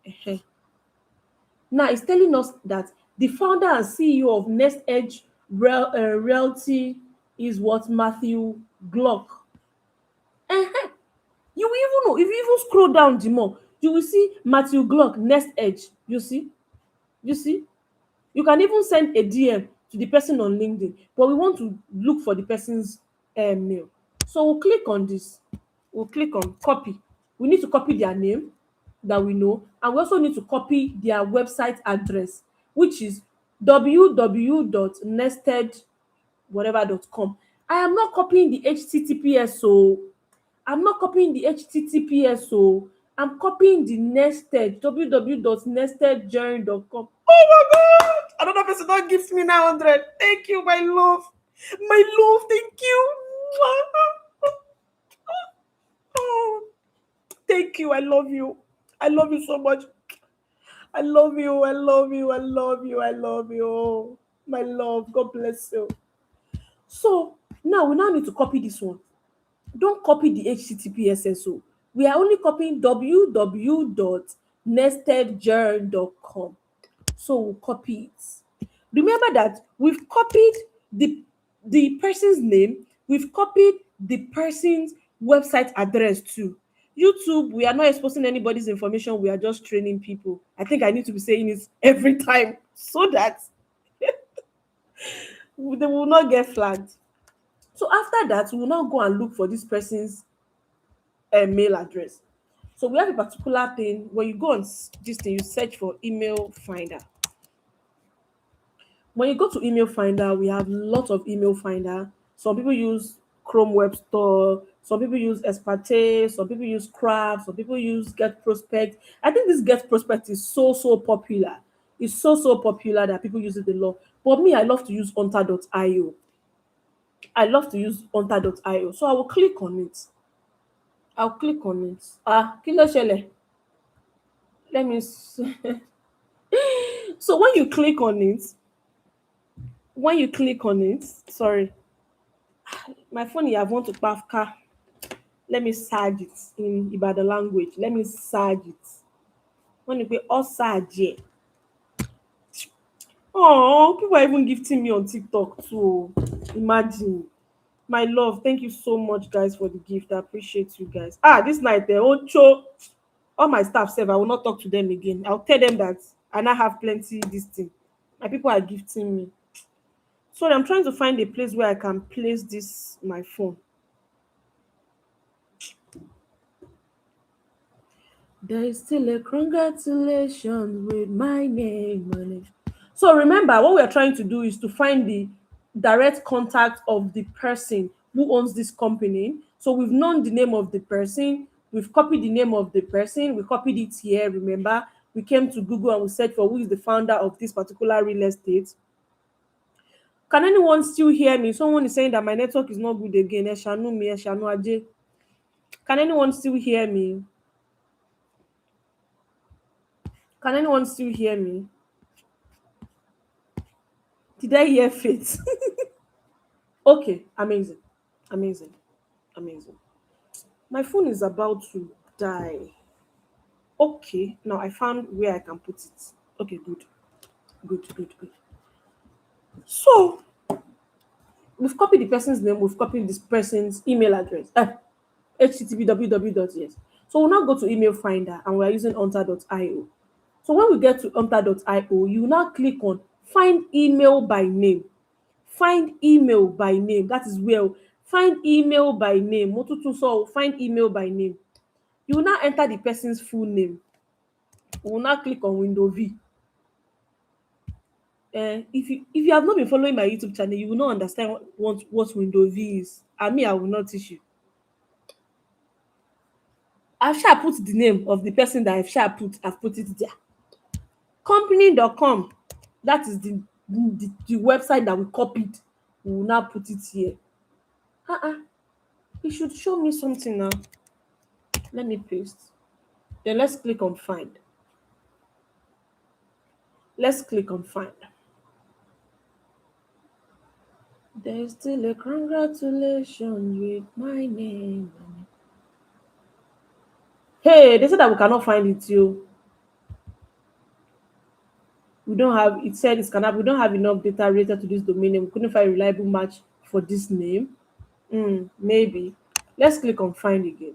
Ehen. Now it's telling us that the founder and CEO of Nest Edge Realty is what? Matthew Glock. Ehen. You will even know if you even scroll down the more, you will see Matthew Glock, Nest Edge. You see? You see? You can even send a DM to the person on LinkedIn, but we want to look for the person's mail. So we'll click on this. We'll click on copy. We need to copy their name that we know, and we also need to copy their website address, which is www.nested.com. I am not copying the HTTPS, so I'm not copying the HTTPS, so I'm copying the nested www.nestedjourney.com. Oh my god! Another person don't gives me 900. Thank you, my love. My love, thank you. Oh, thank you. I love you. I love you so much. I love you. I love you. I love you. I love you. Oh, my love. God bless you. So now we now need to copy this one. Don't copy the HTTPS. So we are only copying www.nestedjourney.com. So we'll copy it. Remember that we've copied the person's name, we've copied the person's website address too. YouTube, we are not exposing anybody's information, we are just training people. I think I need to be saying it every time so that they will not get flagged. So after that, we will now go and look for this person's mail address. So we have a particular thing. When you go on this thing, you search for email finder. When you go to email finder, we have lots of email finder. Some people use Chrome Web Store, some people use Esparte, some people use Craft, some people use Get Prospect. I think this Get Prospect is so popular. It's so popular that people use it a lot. But me, I love to use Onta.io. I love to use Onta.io. So I will click on it. I'll click on it. Kilo shele. Let me so when you click on it, sorry, my phone here, I want to pafka. Let me surge it in Ibadan language. Let me surge it. When you all surge. Oh, people are even gifting me on TikTok too. Imagine. My love, thank you so much, guys, for the gift. I appreciate you guys. This night, Ocho, all my staff said I will not talk to them again. I'll tell them that I now have plenty this thing. My people are gifting me. Sorry, I'm trying to find a place where I can place this my phone. There is still a congratulations with my name on it. So remember, what we are trying to do is to find the direct contact of the person who owns this company. So we've known the name of the person, we've copied the name of the person, we copied it here. Remember, we came to Google and we searched for who is the founder of this particular real estate. Can anyone still hear me? Someone is saying that my network is not good again. Eshanu mi, Eshanu Aje. Can anyone still hear me? Can anyone still hear me? Did I hear faith? Okay, amazing, amazing, amazing. My phone is about to die. Okay, now I found where I can put it. Okay, good, good, good, good. So we've copied the person's name, we've copied this person's email address. HTTP www dot yes. So we'll now go to email finder and we're using hunter.io. So when we get to hunter.io, you now click on find email by name. Find email by name. That is where find email by name. Motutu so find email by name. You will now enter the person's full name. We will now click on window V. If you have not been following my YouTube channel, you will not understand what window V is. And me, I will not teach you. I've sha put the name of the person that I've put it there. Company.com. That is the website that we copied. We will now put it here. Uh-uh. It should show me something now. Let me paste. Then let's click on find. Let's click on find. There's still a congratulations with my name. Hey, they said that we cannot find it too. We don't have it said it's cannot we don't have enough data related to this domain name. We couldn't find a reliable match for this name. Maybe. Let's click on find again.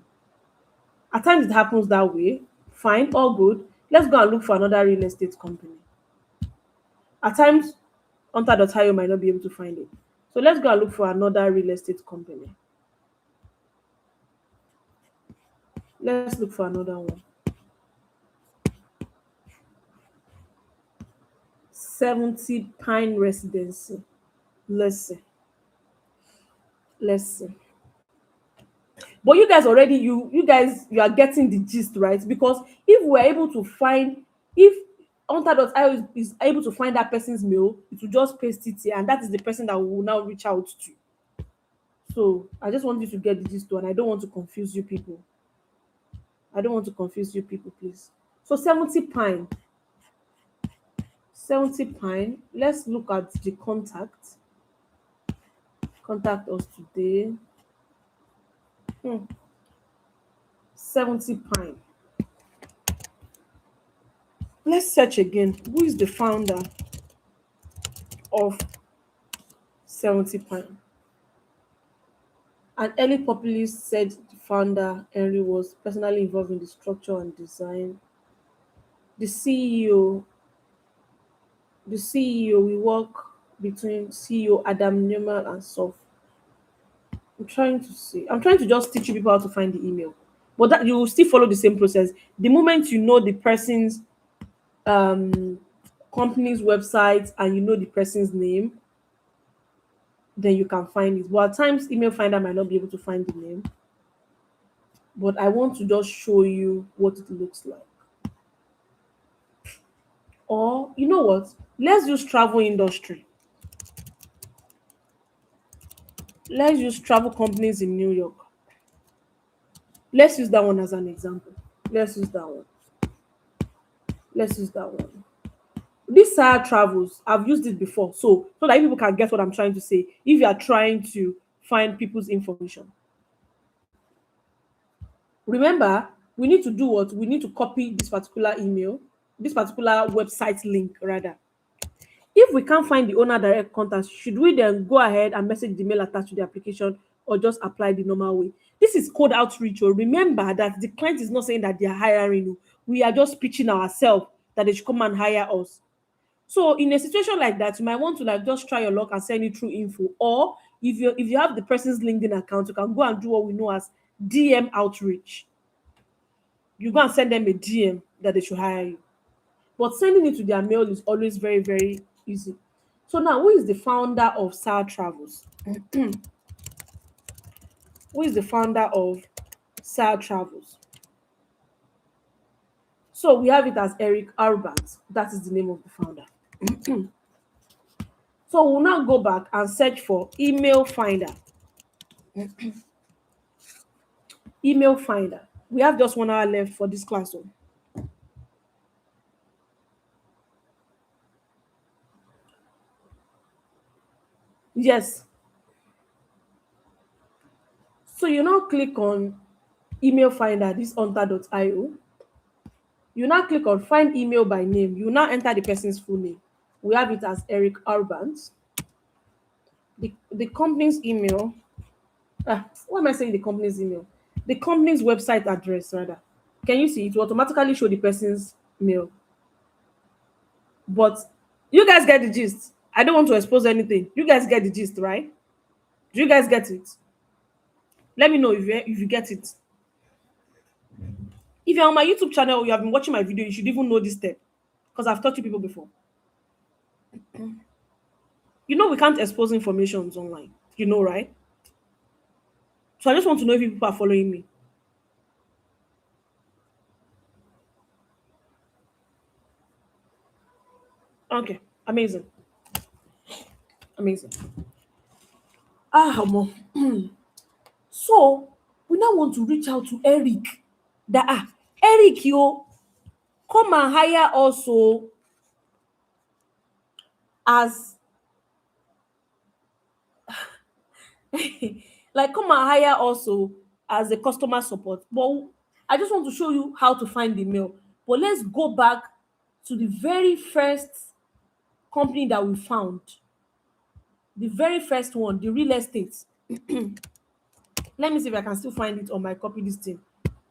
At times it happens that way. Fine, all good. Let's go and look for another real estate company. At times, Hunter.io might not be able to find it. So let's go and look for another real estate company. Let's look for another one. 70 Pine Residency. Let's see. Let's see. But you guys already you are getting the gist, right? Because if we're able to find if Hunter.io is able to find that person's mail, it will just paste it here, and that is the person that we will now reach out to. So I just want you to get the gist one. I don't want to confuse you people. I don't want to confuse you people, please. So 70 Pine. 70 Pine. Let's look at the contact. Contact us today. 70 Pine. Let's search again. Who is the founder of 70 Pine? An early populist said the founder, Henry, was personally involved in the structure and design. The CEO, we work between CEO Adam Newman and Soft. I'm trying to just teach you people how to find the email. But that you will still follow the same process. The moment you know the person's company's website and you know the person's name, then you can find it. But at times, email finder might not be able to find the name. But I want to just show you what it looks like. Or, you know what? Let's use travel industry. Let's use travel companies in New York. Let's use that one as an example. Let's use that one. Let's use that one. This SAR travels, I've used it before. So that people can get what I'm trying to say. If you are trying to find people's information. Remember, we need to do what? We need to copy this particular email, this particular website link rather. If we can't find the owner direct contact, should we then go ahead and message the mail attached to the application or just apply the normal way? This is cold outreach. Or remember that the client is not saying that they are hiring you. We are just pitching ourselves that they should come and hire us. So in a situation like that, you might want to like just try your luck and send it through info. Or if you have the person's LinkedIn account, you can go and do what we know as DM outreach. You go and send them a DM that they should hire you. But sending it to their mail is always very, very easy. So now, who is the founder of SAR Travels? Who is the founder of SAR Travels? So we have it as Eric Arbat. That is the name of the founder. So we'll now go back and search for email finder. Email finder. We have just 1 hour left for this class. Yes. So you now click on email finder, this hunter.io. You now click on find email by name. You now enter the person's full name. We have it as Eric Urbans. The company's email. Why am I saying the company's email? The company's website address, rather. Can you see? It will automatically show the person's mail. But you guys get the gist. I don't want to expose anything. You guys get the gist, right? Do you guys get it? Let me know if you get it. If you're on my YouTube channel or you have been watching my video, you should even know this step because I've taught you people before. You know we can't expose informations online. You know, right? So I just want to know if you people are following me. Okay, amazing, amazing. Omo. So we now want to reach out to Eric. That Eric, yo, come and hire also as like come and hire also as a customer support. But I just want to show you how to find the mail. But let's go back to the very first company that we found. The very first one, the real estate. Let me see if I can still find it on my copy this thing.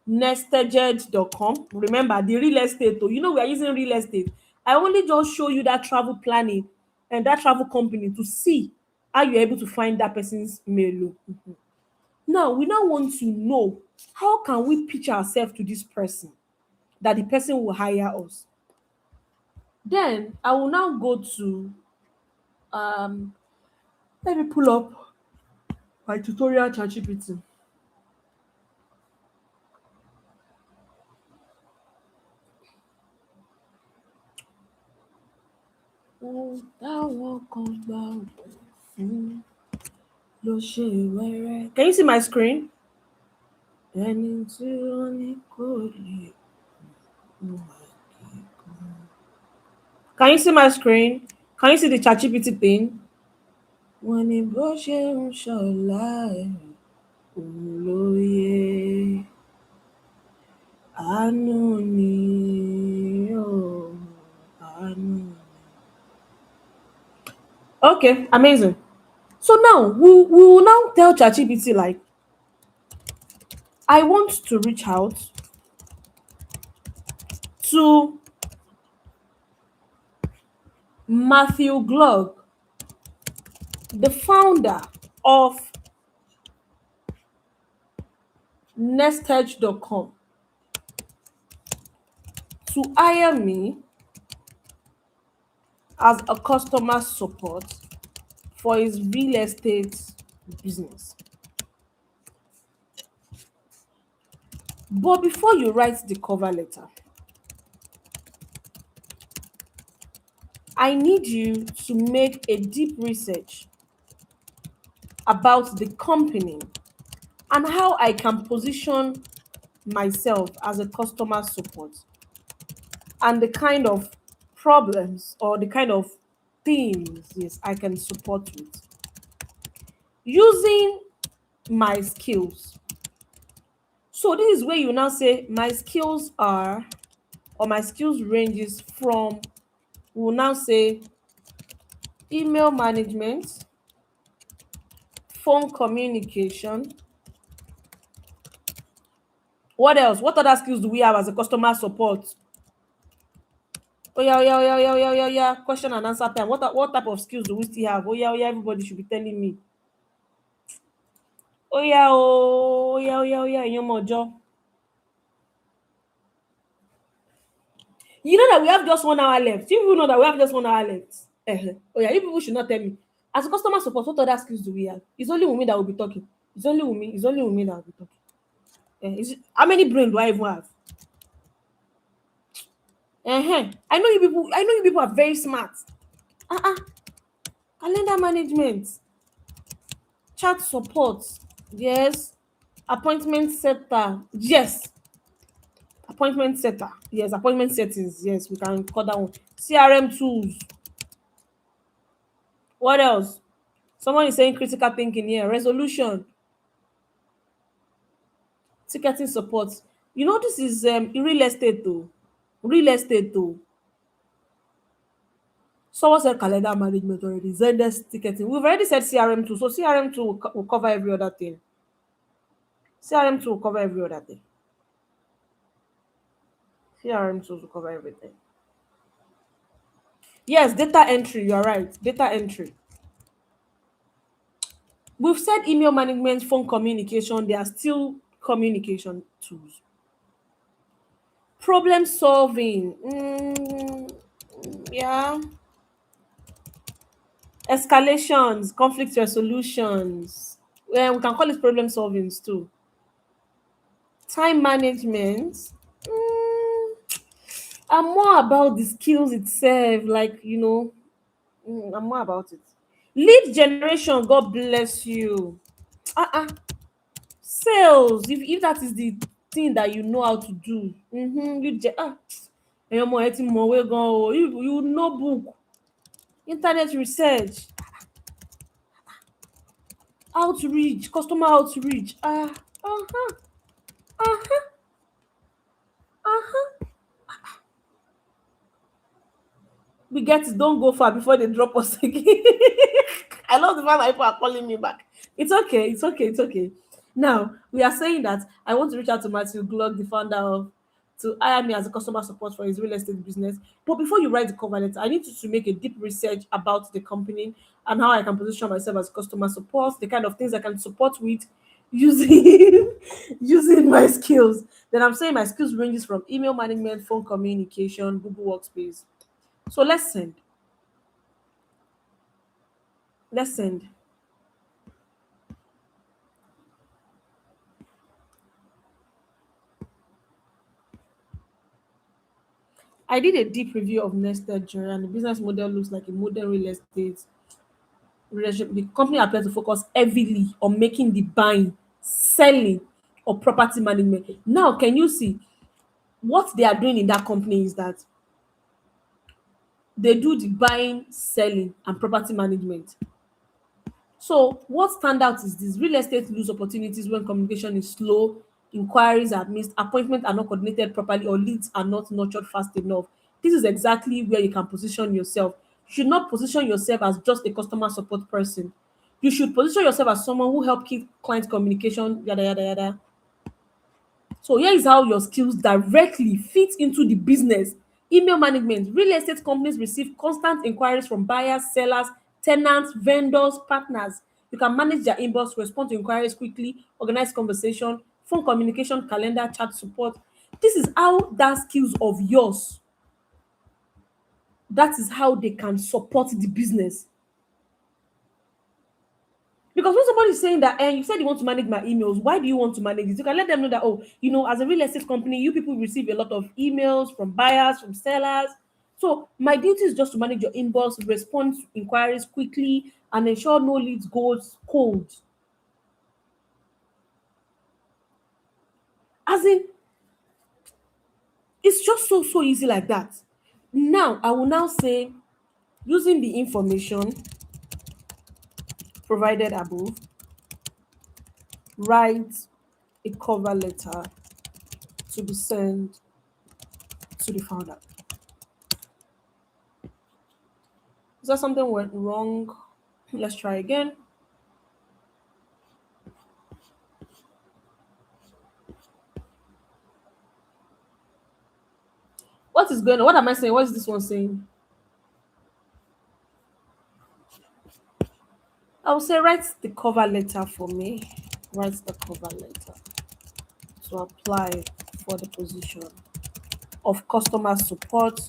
Nesteged.com. Remember the real estate though. You know we are using real estate. I only just show you that travel planning and that travel company to see how you're able to find that person's mail. Now we now want to know how can we pitch ourselves to this person that the person will hire us. Then I will now go to um let me pull up my tutorial ChatGPT. Can you see my screen? Ẹni tí ó ní kò lè mú àkíkà. Can you see my screen? Can you see the ChatGPT thing? Wọ́n ní bó ṣe ń ṣọlá ẹ̀ òun ló yẹ. Àánú ni ó, àánú ni. Okay, amazing. So now we will now tell ChatGPT like, I want to reach out to Matthew Glug, the founder of Nesteged.com, to hire me as a customer support for his real estate business. But before you write the cover letter, I need you to make a deep research about the company and how I can position myself as a customer support and the kind of problems or the kind of things, yes, I can support with using my skills. So this is where you now say my skills are, or my skills ranges from, we'll now say email management, phone communication. What else? What other skills do we have as a customer support? Oh yeah, oh yeah, oh yeah, oh yeah, oh yeah, oh yeah, oh yeah. Question and answer time. What type of skills do we still have? Oh yeah, oh yeah, everybody should be telling me. Oh yeah, oh yeah, oh yeah, oh yeah, Yomojo. You know that we have just 1 hour left. You people know that we have just 1 hour left. Oh yeah, you people should not tell me. As a customer support, what other skills do we have? It's only Wunmi that will be talking. It's only Wunmi. It's only Wunmi that will be talking. How many brain do I even have? I know you people. I know you people are very smart. Calendar management, chat support, yes. Appointment setter, yes. Appointment setter, yes. Appointment settings, yes. We can call that one. CRM tools. What else? Someone is saying critical thinking here. Resolution, ticketing support. You know this is real estate though. Real estate too. Someone said calendar management already. Zendesk ticketing. We've already said CRM too. So CRM too will cover every other thing. CRM too will cover every other thing. CRM tools will cover everything. Yes, data entry. You're right. Data entry. We've said email management, phone communication. They are still communication tools. Problem solving. Yeah. Escalations, conflict resolutions. Well, we can call it problem solving too. Time management. Mm, I'm more about the skills itself, like I'm more about it. Lead generation, God bless you. Uh-uh. Sales, if that is the thing that you know how to do. Ẹ̀yin ọmọ ẹ ti mọ̀wé gan o. You know book, internet research, outreach, customer outreach. Uh-huh, uh-huh, uh-huh. We get it. Don't go far before they drop us again. I love the fact that people are calling me back. It's okay. It's okay. It's okay. Now we are saying that I want to reach out to Matthew Glock, the founder of, to hire me as a customer support for his real estate business. But before you write the cover letter, I need you to make a deep research about the company and how I can position myself as customer support, the kind of things I can support with using using my skills. Then I'm saying my skills ranges from email management, phone communication, Google Workspace. So let's send. Let's send. I did a deep review of Nested Journey, and the business model looks like a modern real estate relationship. The company appears to focus heavily on making the buying, selling, or property management. Now, can you see what they are doing in that company is that they do the buying, selling, and property management. So what stand out is this: real estate lose opportunities when communication is slow, inquiries are missed, appointments are not coordinated properly, or leads are not nurtured fast enough. This is exactly where you can position yourself. You should not position yourself as just a customer support person. You should position yourself as someone who help keep client communication, yada yada yada. So here is how your skills directly fit into the business. Email management. Real estate companies receive constant inquiries from buyers, sellers, tenants, vendors, partners. You can manage their inbox, respond to inquiries quickly, organize conversation, phone communication, calendar, chat support. This is how that skills of yours, that is how they can support the business. Because when somebody is saying that, and you said you want to manage my emails, why do you want to manage it? You can let them know that, oh, as a real estate company, you people receive a lot of emails from buyers, from sellers. So my duty is just to manage your inbox, respond to inquiries quickly, and ensure no leads goes cold. As in, it's just so easy like that. Now, I will now say, using the information provided above, write a cover letter to be sent to the founder. Is that something went wrong? Let's try again. What is going on? What am I saying? What is this one saying? I will say write the cover letter for me. Write the cover letter to apply for the position of customer support.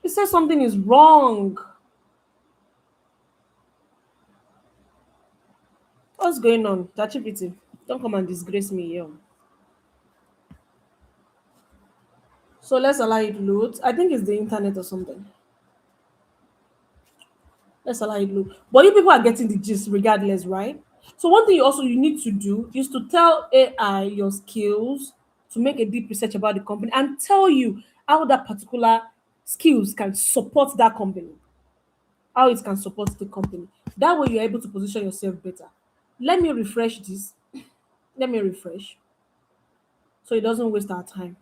It says something is wrong. What's going on? ChatGPT, don't come and disgrace me here. So let's allow it load. I think it's the internet or something. Let's allow it load. But you people are getting the gist regardless, right? So one thing you need to do is to tell AI your skills, to make a deep research about the company and tell you how that particular skills can support that company, how it can support the company. That way you're able to position yourself better. Let me refresh this. Let me refresh. so it doesn't waste our time.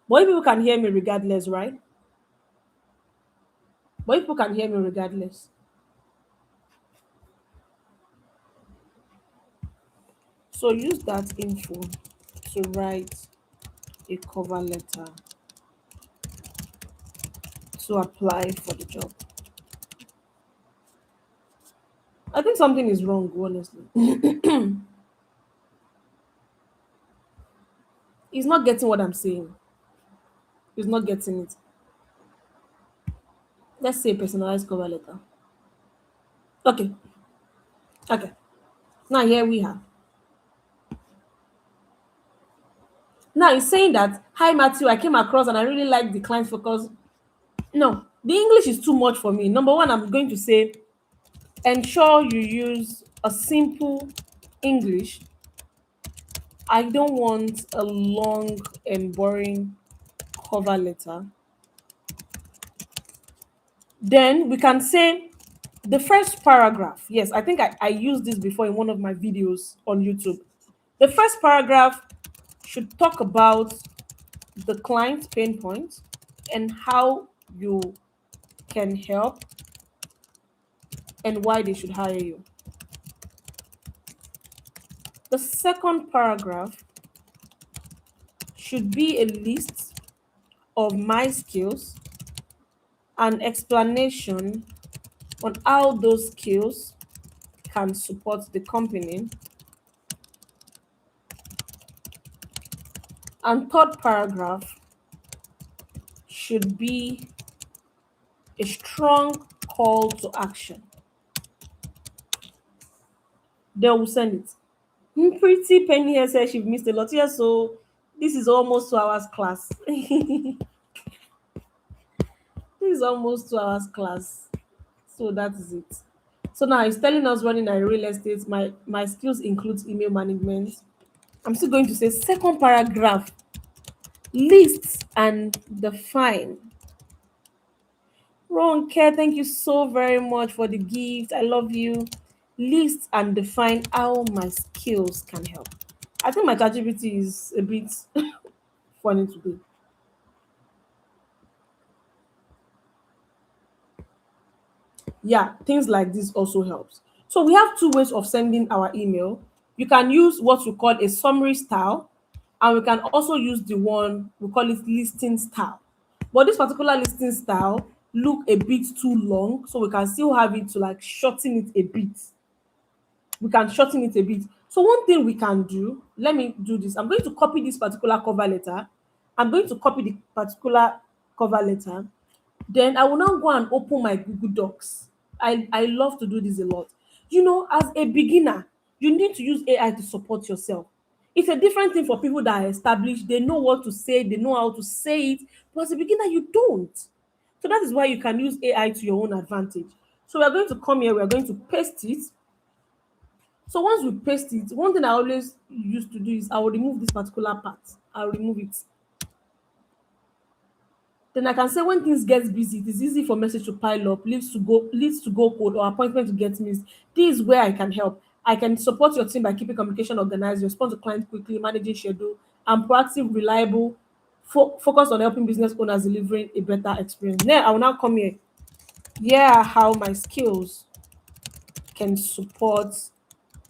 But if people can hear me regardless, right? But if people can hear me regardless. So use that info to write a cover letter to apply for the job. I think something is wrong, honestly. He's not getting what I'm saying. He's not getting it. Let's say personalized cover letter. Okay, okay. Now here we have. Now it's saying that, hi Matthew, I came across and I really like the client focus. No, the English is too much for me. Number one, I'm going to say ensure you use a simple English. I don't want a long and boring cover letter. Then we can say the first paragraph. Yes, I think I used this before in one of my videos on YouTube. The first paragraph should talk about the client's pain points and how you can help and why they should hire you. The second paragraph should be a list of my skills and explanation on how those skills can support the company. And third paragraph should be a strong call to action. They will send it. Pretty Penny here says she missed a lot. Yeah, so this is almost 2 hours class. This is almost 2 hours class. So that is it. So now it's telling us running a real estate. My skills includes email management. I'm still going to say second paragraph, lists and define. Ronke, thank you so very much for the gift. I love you. List and define how my skills can help. I think my ChatGPT is a bit funny today. Yeah, things like this also helps. So we have two ways of sending our email. You can use what we call a summary style, and we can also use the one we call it listing style. But this particular listing style look a bit too long, so we can still have it to like shorten it a bit. We can shorten it a bit. So one thing we can do, let me do this. I'm going to copy this particular cover letter. I'm going to copy the particular cover letter. Then I will now go and open my Google Docs. I love to do this a lot. You know, as a beginner, you need to use AI to support yourself. It's a different thing for people that are established. They know what to say, they know how to say it. But as a beginner, you don't. So that is why you can use AI to your own advantage. So we are going to come here, we are going to paste it. So once we paste it, one thing I always used to do is I will remove this particular part. I'll remove it. Then I can say when things get busy, it is easy for message to pile up, leads to go code or appointment to get missed. This is where I can help. I can support your team by keeping communication organized, respond to clients quickly, managing schedule, and proactive, reliable, focus on helping business owners delivering a better experience. Then I will now come here. Yeah, how my skills can support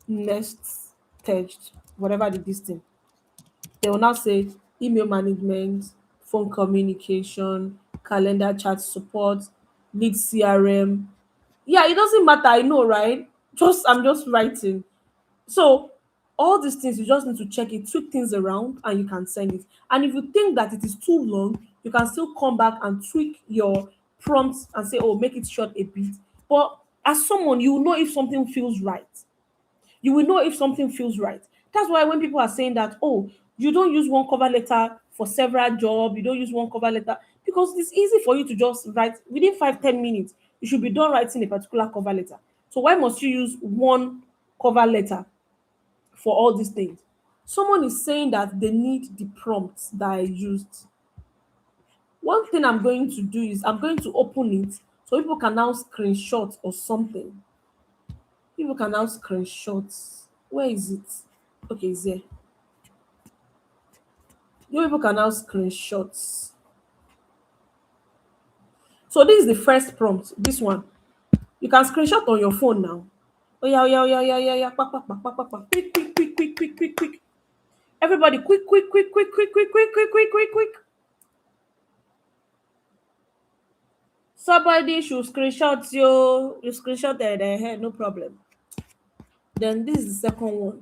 next stage, whatever the distance. They will now say email management, phone communication, calendar chat support, lead CRM. Yeah, it doesn't matter, I know, right? Just I'm just writing. So all these things you just need to check it, tweak things around, and you can send it. And if you think that it is too long, you can still come back and tweak your prompts and say, oh, make it short a bit. But as someone, you will know if something feels right. You will know if something feels right. That's why when people are saying that, oh, you don't use one cover letter for several jobs, you don't use one cover letter, because it's easy for you to just write within 5-10 minutes. You should be done writing a particular cover letter. So why must you use one cover letter for all these things? Someone is saying that they need the prompts that I used. One thing I'm going to do is I'm going to open it so people can now screenshot or something. People can now screenshot. Where is it? Okay, it's there. You people can now screenshots. So this is the first prompt. This one. You can screenshot on your phone now. Oh yeah, oh yeah, oh yeah, oh yeah, yeah, yeah. Pack, pack, pack, pack, pack, pack. Quick, quick, quick, quick, quick, quick, quick. Everybody, quick, quick, quick, quick, quick, quick, quick, quick, quick, quick, quick. Somebody should screenshot you. You screenshot their head, no problem. Then this is the second one.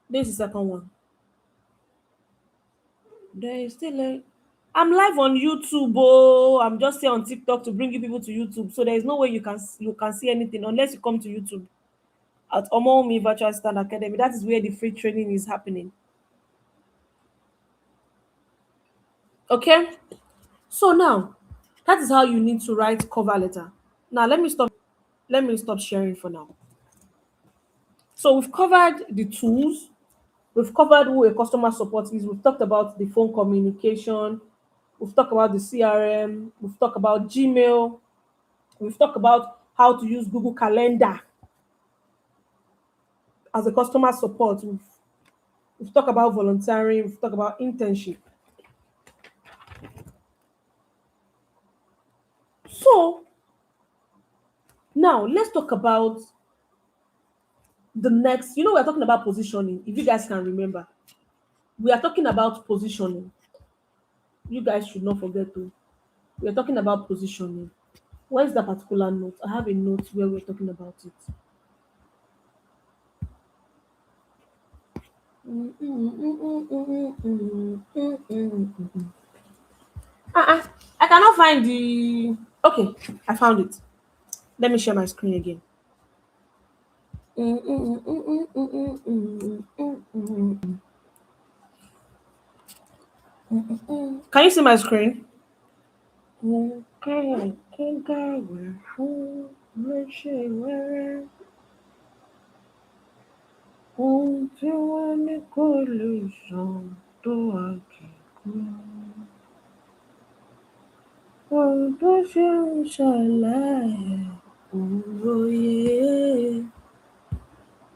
This is the second one. There is still a. I'm live on YouTube. Oh, I'm just here on TikTok to bring you people to YouTube. So there is no way you can see anything unless you come to YouTube at Omomi Virtual Assistant Academy. That is where the free training is happening. Okay. So now, that is how you need to write cover letter. Now let me stop. Let me stop sharing for now. So we've covered the tools. We've covered who a customer support is. We've talked about the phone communication. We've talked about the CRM. We've talked about Gmail. We've talked about how to use Google Calendar as a customer support. We've talked about volunteering. We've talked about internship. So now let's talk about the next. We're talking about positioning. If you guys can remember, we are talking about positioning. You guys should not forget to. We are talking about positioning. Where's that particular note? I have a note where we're talking about it. Uh-uh. I cannot find the. Okay, I found it. Let me share my screen again. Can you see my screen? Ohun tí wọ́n ní kò lè sàn tó àkìkú. Ohun tó ṣe ń ṣàlàyé òye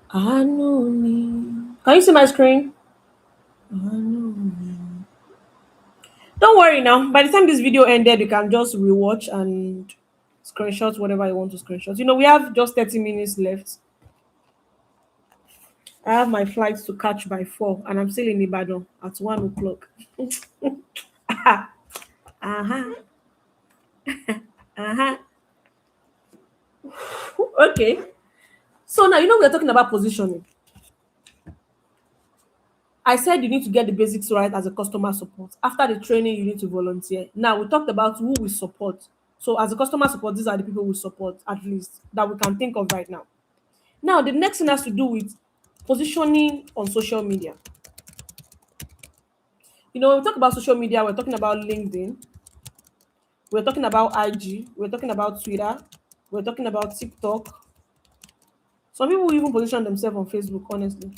àánú ni. Can you see my screen? Àánú ni. Don't worry now. By the time this video ended, you can just rewatch and screenshot whatever you want to screenshot. We have just 30 minutes left. I have my flights to catch by 4, and I'm still in Ibadan at 1 o'clock. Uh-huh. Uh-huh. Okay. So now we're talking about positioning. I said you need to get the basics right as a customer support. After the training, you need to volunteer. Now we talked about who we support. So as a customer support, these are the people we support, at least that we can think of right now. Now the next thing has to do with positioning on social media. When we talk about social media, we're talking about LinkedIn, we're talking about IG, we're talking about Twitter, we're talking about TikTok. Some people even position themselves on Facebook, honestly.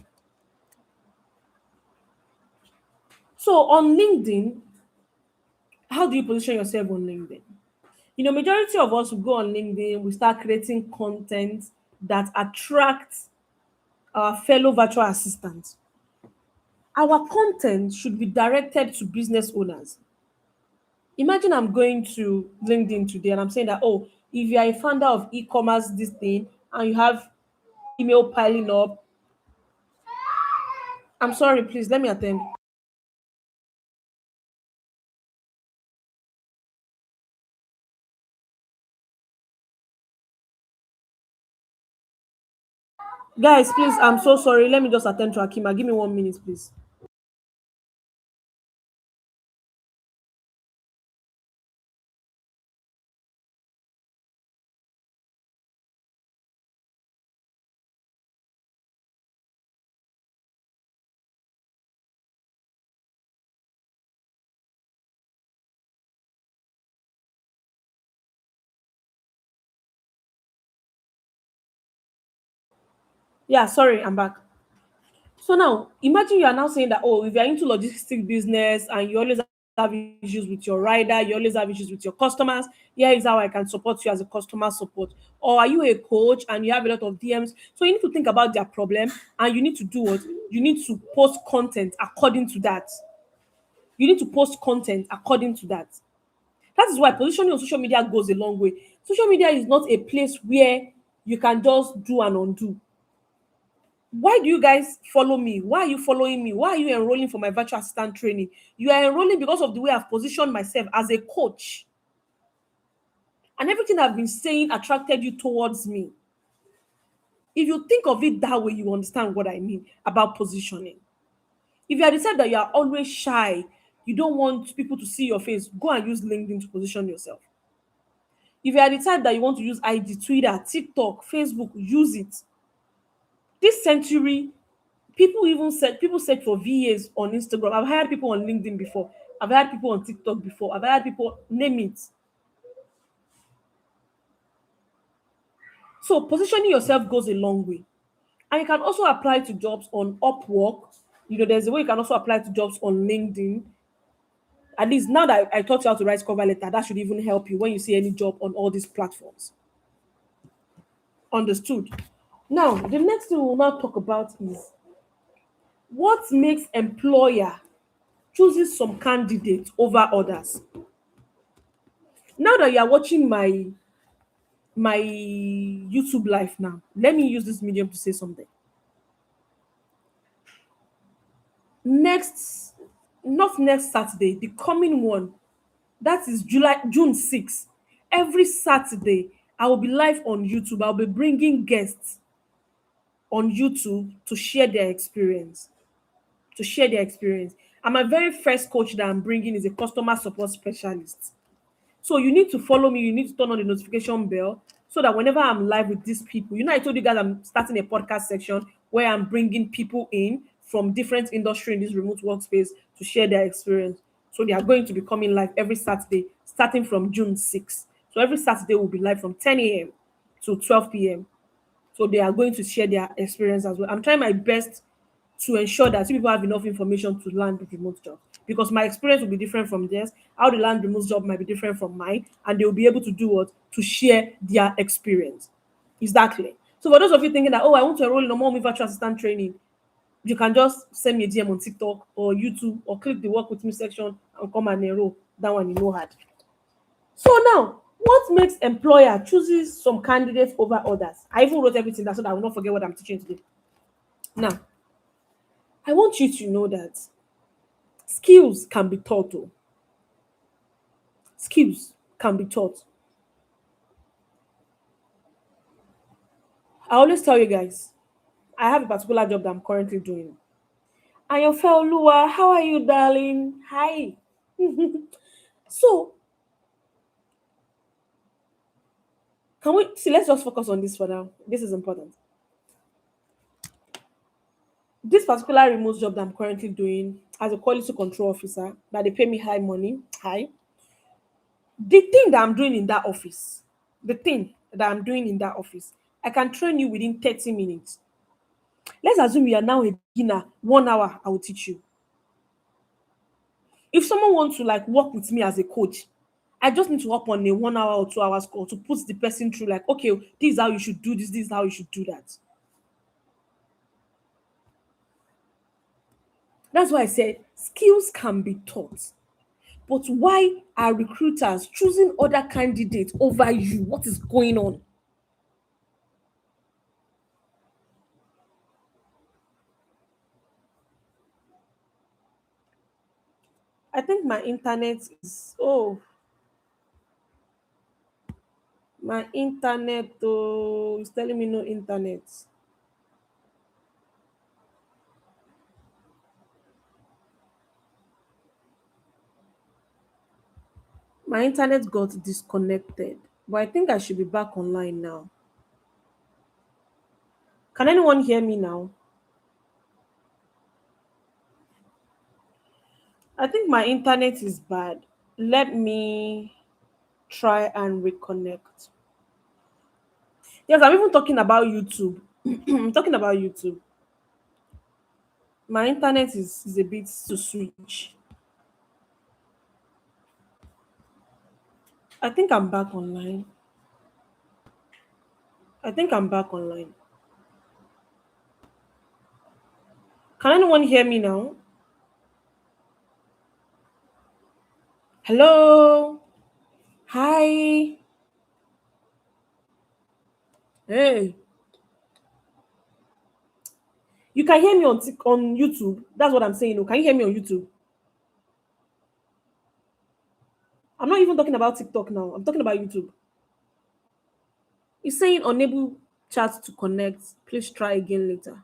So on LinkedIn, how do you position yourself on LinkedIn? Majority of us will go on LinkedIn, we start creating content that attracts our fellow virtual assistants. Our content should be directed to business owners. Imagine I'm going to LinkedIn today and I'm saying that, oh, if you are a founder of e-commerce, this thing, and you have email piling up, I'm sorry, please let me attend. Guys, please, I'm so sorry. Let me just attend to Akima. Give me 1 minute, please. Yeah, sorry, I'm back. So now, imagine you are now saying that, oh, if you're into logistic business and you always have issues with your rider, you always have issues with your customers. Here is how I can support you as a customer support. Or are you a coach and you have a lot of DMs? So you need to think about their problem and you need to do what? You need to post content according to that. You need to post content according to that. That is why positioning on social media goes a long way. Social media is not a place where you can just do and undo. Why do you guys follow me? Why are you following me? Why are you enrolling for my virtual assistant training? You are enrolling because of the way I've positioned myself as a coach. And everything I've been saying attracted you towards me. If you think of it that way, you understand what I mean about positioning. If you are the type that you are always shy, you don't want people to see your face, go and use LinkedIn to position yourself. If you are the type that you want to use IG, Twitter, TikTok, Facebook, use it. This century, people search for VAs on Instagram. I've hired people on LinkedIn before. I've hired people on TikTok before. I've hired people, name it. So positioning yourself goes a long way. And you can also apply to jobs on Upwork. There's a way you can also apply to jobs on LinkedIn. At least now that I taught you how to write cover letter, that should even help you when you see any job on all these platforms. Understood. Now, the next thing we'll now talk about is what makes employer chooses some candidates over others. Now that you are watching my YouTube live now, let me use this medium to say something. Next, not next Saturday, the coming one, that is June 6th. Every Saturday, I will be live on YouTube. I'll be bringing guests on YouTube to share their experience. To share their experience. And my very first coach that I'm bringing is a customer support specialist. So you need to follow me. You need to turn on the notification bell so that whenever I'm live with these people, I told you guys I'm starting a podcast section where I'm bringing people in from different industry in this remote workspace to share their experience. So they are going to be coming live every Saturday, starting from June 6th. So every Saturday will be live from 10 a.m. to 12 p.m. So they are going to share their experience as well. I'm trying my best to ensure that people have enough information to land the remote job, because my experience will be different from theirs. How they land remote job might be different from mine, and they will be able to do what? To share their experience. Is that clear? So for those of you thinking that, oh, I want to enroll in a more virtual assistant training, you can just send me a DM on TikTok or YouTube or click the work with me section and come and enroll. That one you know hard. So now, what makes employer chooses some candidates over others? I even wrote everything down so that I will not forget what I'm teaching today. Now, I want you to know that skills can be taught. Oh. Skills can be taught. I always tell you guys, I have a particular job that I'm currently doing. Ayofe Lua, how are you, darling? Hi. So, can we see? Let's just focus on this for now. This is important. This particular remote job that I'm currently doing as a quality control officer, that they pay me high money, high. The thing that I'm doing in that office, the thing that I'm doing in that office, I can train you within 30 minutes. Let's assume you are now a beginner. 1 hour, I will teach you. If someone wants to work with me as a coach, I just need to hop on a 1 hour or 2 hours call to put the person through, okay, this is how you should do this is how you should do that. That's why I said skills can be taught. But why are recruiters choosing other candidates over you? What is going on? I think my internet is telling me no internet. My internet got disconnected, but I think I should be back online now. Can anyone hear me now? I think my internet is bad. Let me try and reconnect. Yes, I'm even talking about YouTube. I'm talking about YouTube. My internet is a bit to switch. I think I'm back online. I think I'm back online. Can anyone hear me now? Hello? Hi. Hey. You can hear me on YouTube. That's what I'm saying. Oh, can you hear me on YouTube? I'm not even talking about TikTok now. I'm talking about YouTube. It's saying unable chat to connect. Please try again later.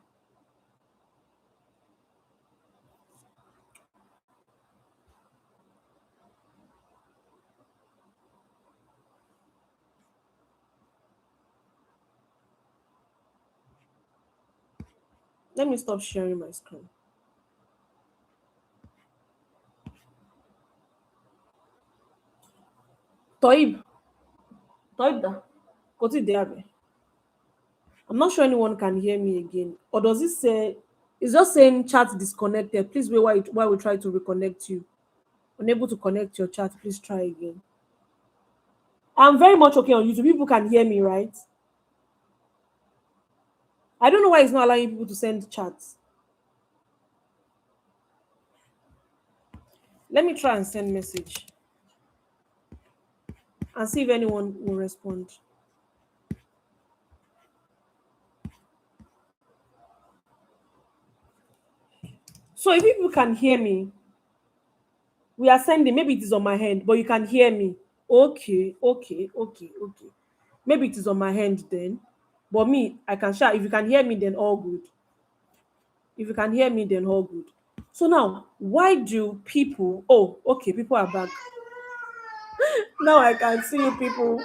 Let me stop sharing my screen. Toib. Toib da. Koti Deabe. I'm not sure anyone can hear me again. Or does it say it's just saying chat disconnected? Please wait while we try to reconnect you. Unable to connect your chat, please try again. I'm very much okay on YouTube. People can hear me, right? I don't know why it's not allowing people to send chats. Let me try and send message and see if anyone will respond. So if people can hear me, we are sending. Maybe it is on my hand, but you can hear me. Okay, okay, okay, okay. Maybe it is on my hand then. But me, I can share. If you can hear me, then all good. If you can hear me, then all good. So now, why do people? Oh, okay, people are back. Now I can see you people.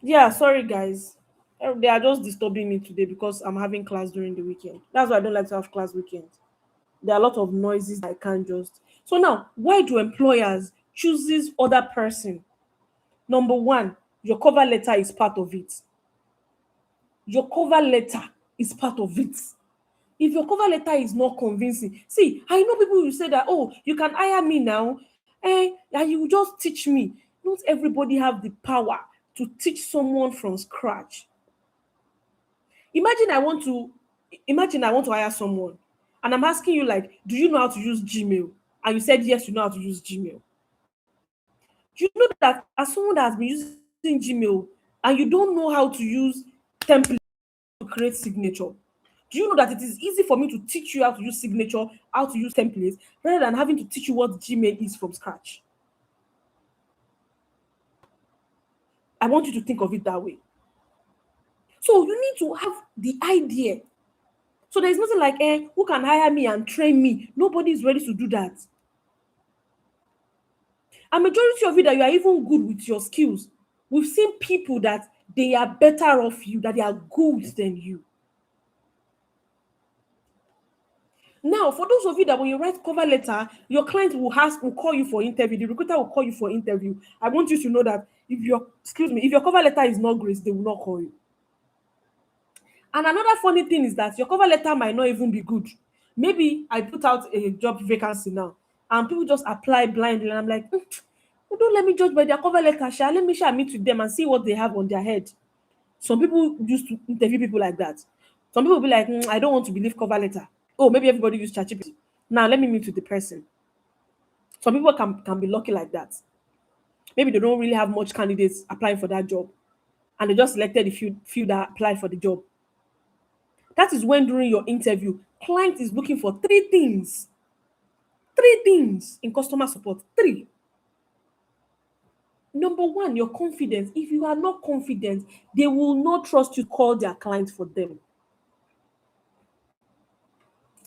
Yeah, sorry guys. They are just disturbing me today because I'm having class during the weekend. That's why I don't like to have class weekend. There are a lot of noises I can't just. So now, why do employers chooses other person? Number one, your cover letter is part of it. Your cover letter is part of it. If your cover letter is not convincing, see, I know people will say that, oh, you can hire me now, and you will just teach me. Not everybody have the power to teach someone from scratch. Imagine I want to imagine I want to hire someone and I'm asking you like, do you know how to use Gmail? And you said yes, you know how to use Gmail. Do you know that as someone that has been using Gmail and you don't know how to use template to create signature? Do you know that it is easy for me to teach you how to use signature, how to use templates, rather than having to teach you what Gmail is from scratch? I want you to think of it that way. So you need to have the idea. So there's nothing like, who can hire me and train me? Nobody is ready to do that. And majority of you that you are even good with your skills, we've seen people that they are better off you, that they are good than you. Now, for those of you that when you write cover letter, your client will call you for interview. The recruiter will call you for interview. I want you to know that if your cover letter is not great, they will not call you. And another funny thing is that your cover letter might not even be good. Maybe I put out a job vacancy now, and people just apply blindly, and I'm like, don't let me judge by their cover letter, sha. Let me share meet with them and see what they have on their head. Some people used to interview people like that. Some people will be like, I don't want to believe cover letter. Oh, maybe everybody use ChatGPT. Now let me meet with the person. Some people can be lucky like that. Maybe they don't really have much candidates applying for that job, and they just selected the few that applied for the job. That is when during your interview, client is looking for three things in customer support. Three. Number one, your confidence. If you are not confident, they will not trust you to call their client for them.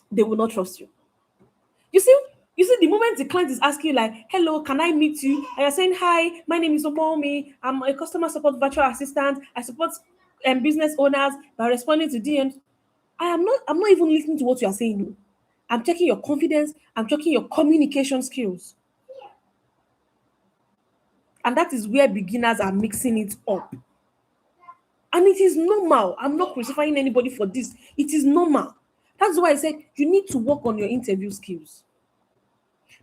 They will not trust you. You see, You see, the moment the client is asking you, like, hello, can I meet you? And you're saying, hi, my name is Omomi. I'm a customer support virtual assistant. I support business owners by responding to DMs. I'm not even listening to what you are saying. No. I'm checking your confidence. I'm checking your communication skills. And that is where beginners are mixing it up. And it is normal. I'm not crucifying anybody for this. It is normal. That's why I said you need to work on your interview skills.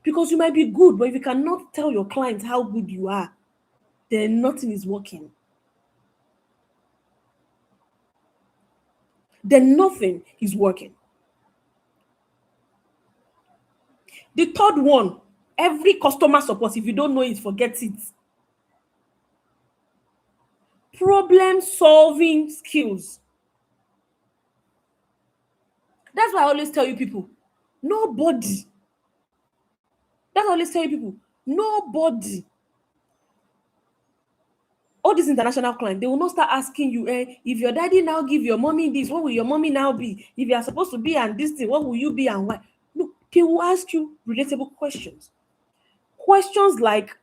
Because you might be good, but if you cannot tell your clients how good you are, then nothing is working. Then nothing is working. The third one, every customer support, if you don't know it, forget it. Problem solving skills. That's why I always tell you people, nobody. That's why I always tell you people, nobody. All these international clients, they will not start asking you, if your daddy now give your mommy this, what will your mommy now be? If you are supposed to be and this thing, what will you be and why? No, they will ask you relatable questions. Questions like,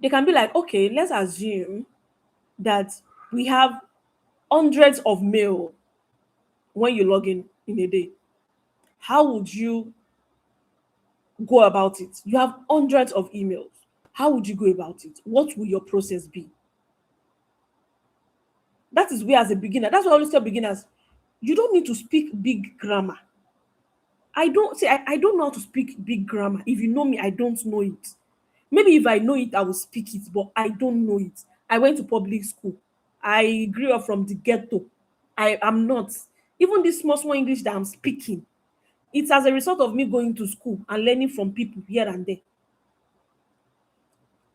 they can be like, okay, let's assume that we have hundreds of mail when you log in a day. How would you go about it? You have hundreds of emails. How would you go about it? What will your process be? That is where, as a beginner, that's what I always tell beginners, you don't need to speak big grammar. I don't know how to speak big grammar. If you know me, I don't know it. Maybe if I know it, I will speak it, but I don't know it. I went to public school. I grew up from the ghetto. I am not. Even this small English that I'm speaking, it's as a result of me going to school and learning from people here and there.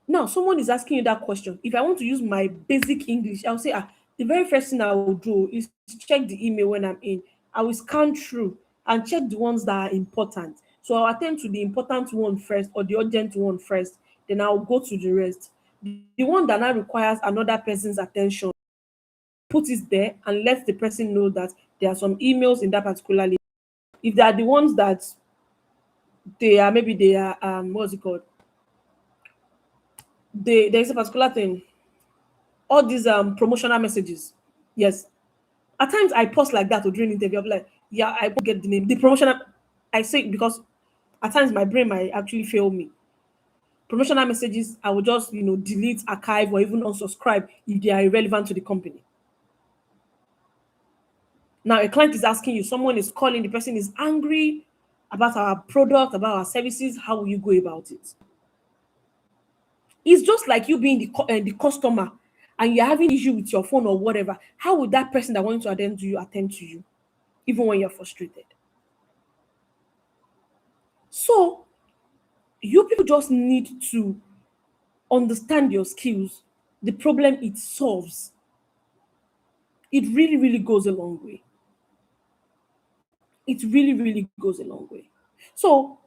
Now, someone is asking you that question. If I want to use my basic English, I'll say, the very first thing I will do is to check the email when I'm in. I will scan through and check the ones that are important. So I'll attend to the important one first or the urgent one first. Then I'll go to the rest. The one that now requires another person's attention, put it there and let the person know that there are some emails in that particular list. If they are the ones that they are what's it called? There's a particular thing, all these promotional messages. Yes. At times I pause like that during interview. I'm like, yeah, I won't get the name. The promotional, I say it because at times my brain might actually fail me. Promotional messages, I will just delete, archive, or even unsubscribe if they are irrelevant to the company. Now a client is asking you, someone is calling, the person is angry about our product, about our services. How will you go about it? It's just like you being the customer and you're having issue with your phone or whatever. How would that person that wants to attend to you, even when you're frustrated? So you people just need to understand your skills, the problem it solves. It really, really goes a long way. It really, really goes a long way. So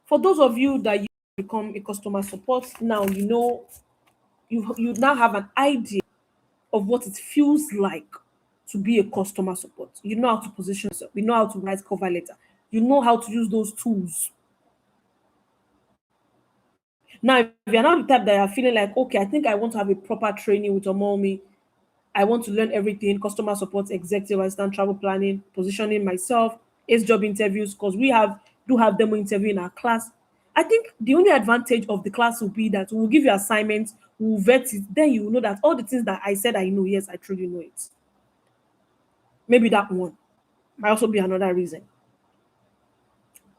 for those of you that you become a customer support, now you now have an idea of what it feels like to be a customer support. You know how to position yourself. You know how to write cover letter. You know how to use those tools. Now, if you're not the type that you're feeling like, okay, I think I want to have a proper training with Omomi. I want to learn everything, customer support, executive assistant, travel planning, positioning myself, ace job interviews, because we do have demo interview in our class. I think the only advantage of the class will be that we'll give you assignments, we'll vet it, then you will know that all the things that I said I know, yes, I truly know it. Maybe that one might also be another reason.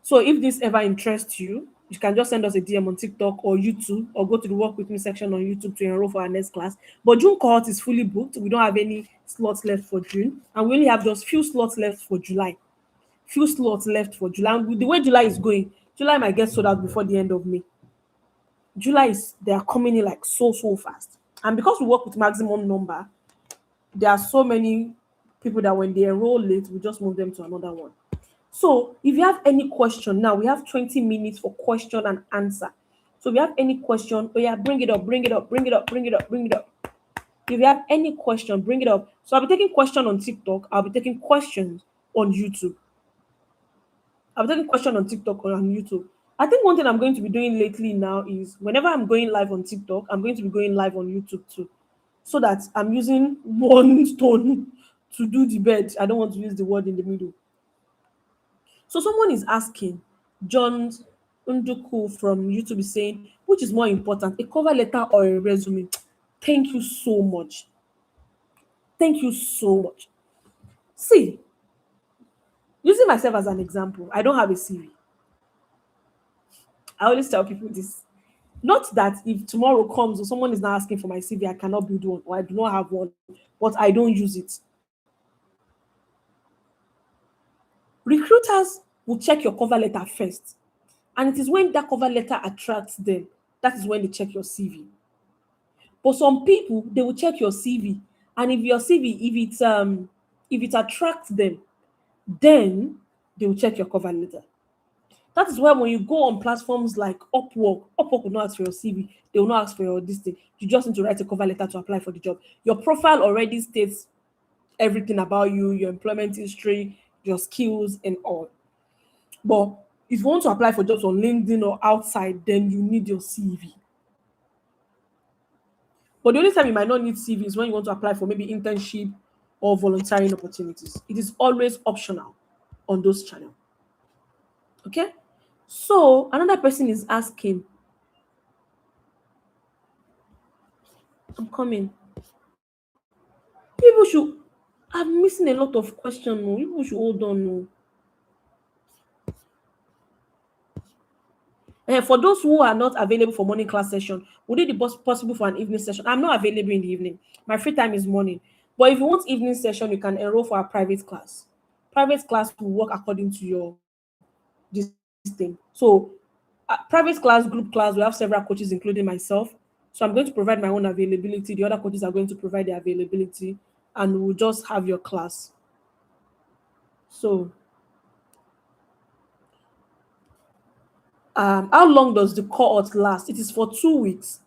So if this ever interests you, you can just send us a DM on TikTok or YouTube or go to the Work With Me section on YouTube to enroll for our next class. But June cohort is fully booked. We don't have any slots left for June. And we only have just few slots left for July. Few slots left for July. And with the way July is going, July might get sold out before the end of May. They are coming in like so fast. And because we work with maximum number, there are so many people that when they enroll late, we just move them to another one. So if you have any question, now we have 20 minutes for question and answer. So if you have any question, oh yeah, bring it up. If you have any question, bring it up. So I'll be taking question on TikTok. I'll be taking questions on YouTube. I've taken question on TikTok or on YouTube. I think one thing I'm going to be doing lately now is whenever I'm going live on TikTok, I'm going to be going live on YouTube too, so that I'm using one stone to do the bed. I don't want to use the word in the middle. So someone is asking, John Unduku from YouTube is saying, which is more important, a cover letter or a resume? Thank you so much. Thank you so much. See, using myself as an example, I don't have a CV. I always tell people this. Not that if tomorrow comes or someone is now asking for my CV, I cannot build one or I do not have one, but I don't use it. Recruiters will check your cover letter first. And it is when that cover letter attracts them, that is when they check your CV. But some people, they will check your CV. And if your CV, if it attracts them, then they will check your cover letter. That is why when you go on platforms like Upwork will not ask for your CV. They will not ask for your this thing. You just need to write a cover letter to apply for the job. Your profile already states everything about you, your employment history, your skills, and all. But if you want to apply for jobs on LinkedIn or outside, then you need your CV. But the only time you might not need CV is when you want to apply for maybe internship or volunteering opportunities. It is always optional on those channels. Okay? So another person is asking, I'm coming. People should I'm missing a lot of questions. No. People should hold on. No. For those who are not available for morning class session, would it be possible for an evening session? I'm not available in the evening. My free time is morning. But if you want evening session, you can enroll for a private class. Private class will work according to your this thing. So, private class, group class, we have several coaches, including myself. So I'm going to provide my own availability. The other coaches are going to provide their availability, and we'll just have your class. So, how long does the cohort last? It is for 2 weeks.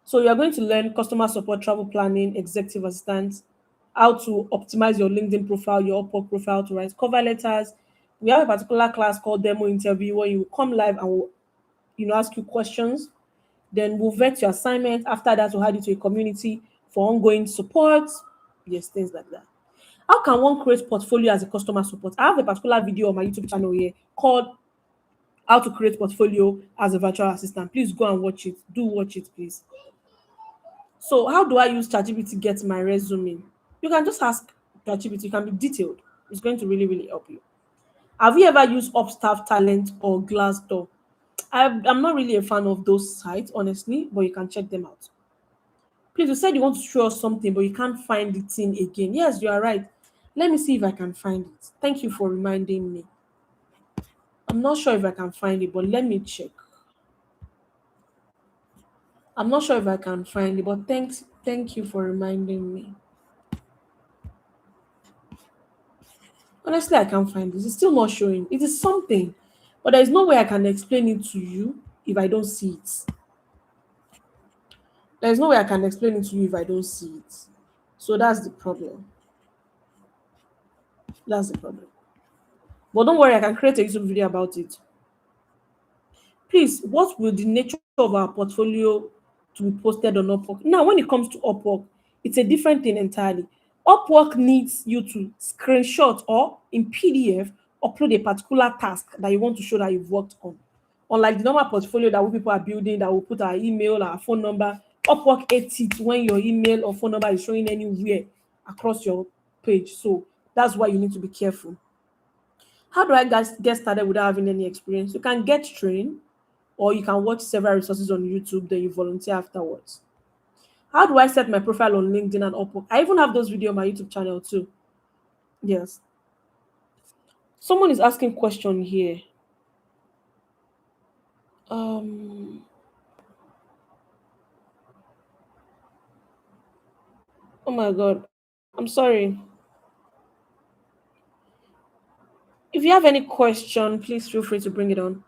So you are going to learn customer support, travel planning, executive assistance, how to optimize your LinkedIn profile, your Upwork profile, to write cover letters. We have a particular class called demo interview where you come live and we'll, ask you questions. Then we'll vet your assignment. After that, we'll add you to a community for ongoing support. Yes, things like that. How can one create portfolio as a customer support? I have a particular video on my YouTube channel here called How to Create Portfolio as a Virtual Assistant. Please go and watch it. Do watch it, please. So how do I use ChatGPT to get my resume? You can just ask ChatGPT. You can be detailed. It's going to really, really help you. Have you ever used Upstaff Talent or Glassdoor? I'm not really a fan of those sites, honestly, but you can check them out. Please, you said you want to show us something, but you can't find the thing again. Yes, you are right. Let me see if I can find it. Thank you for reminding me. I'm not sure if I can find it, but let me check. I'm not sure if I can find it, but thank you for reminding me. Honestly, I can't find this. It's still not showing. It is something, but there is no way I can explain it to you if I don't see it. There is no way I can explain it to you if I don't see it. So that's the problem. That's the problem. But don't worry, I can create a YouTube video about it. Please, what will the nature of our portfolio to be posted on Upwork? Now, when it comes to Upwork, it's a different thing entirely. Upwork needs you to screenshot or in PDF upload a particular task that you want to show that you've worked on. Unlike the normal portfolio that people are building that will put our email, our phone number, Upwork hates it when your email or phone number is showing anywhere across your page. So that's why you need to be careful. How do I guys get started without having any experience? You can get trained or you can watch several resources on YouTube, then you volunteer afterwards. How do I set my profile on LinkedIn and Upwork? I even have those videos on my YouTube channel too. Yes. Someone is asking question here. Um oh my god. I'm sorry. If you have any question, please feel free to bring it on.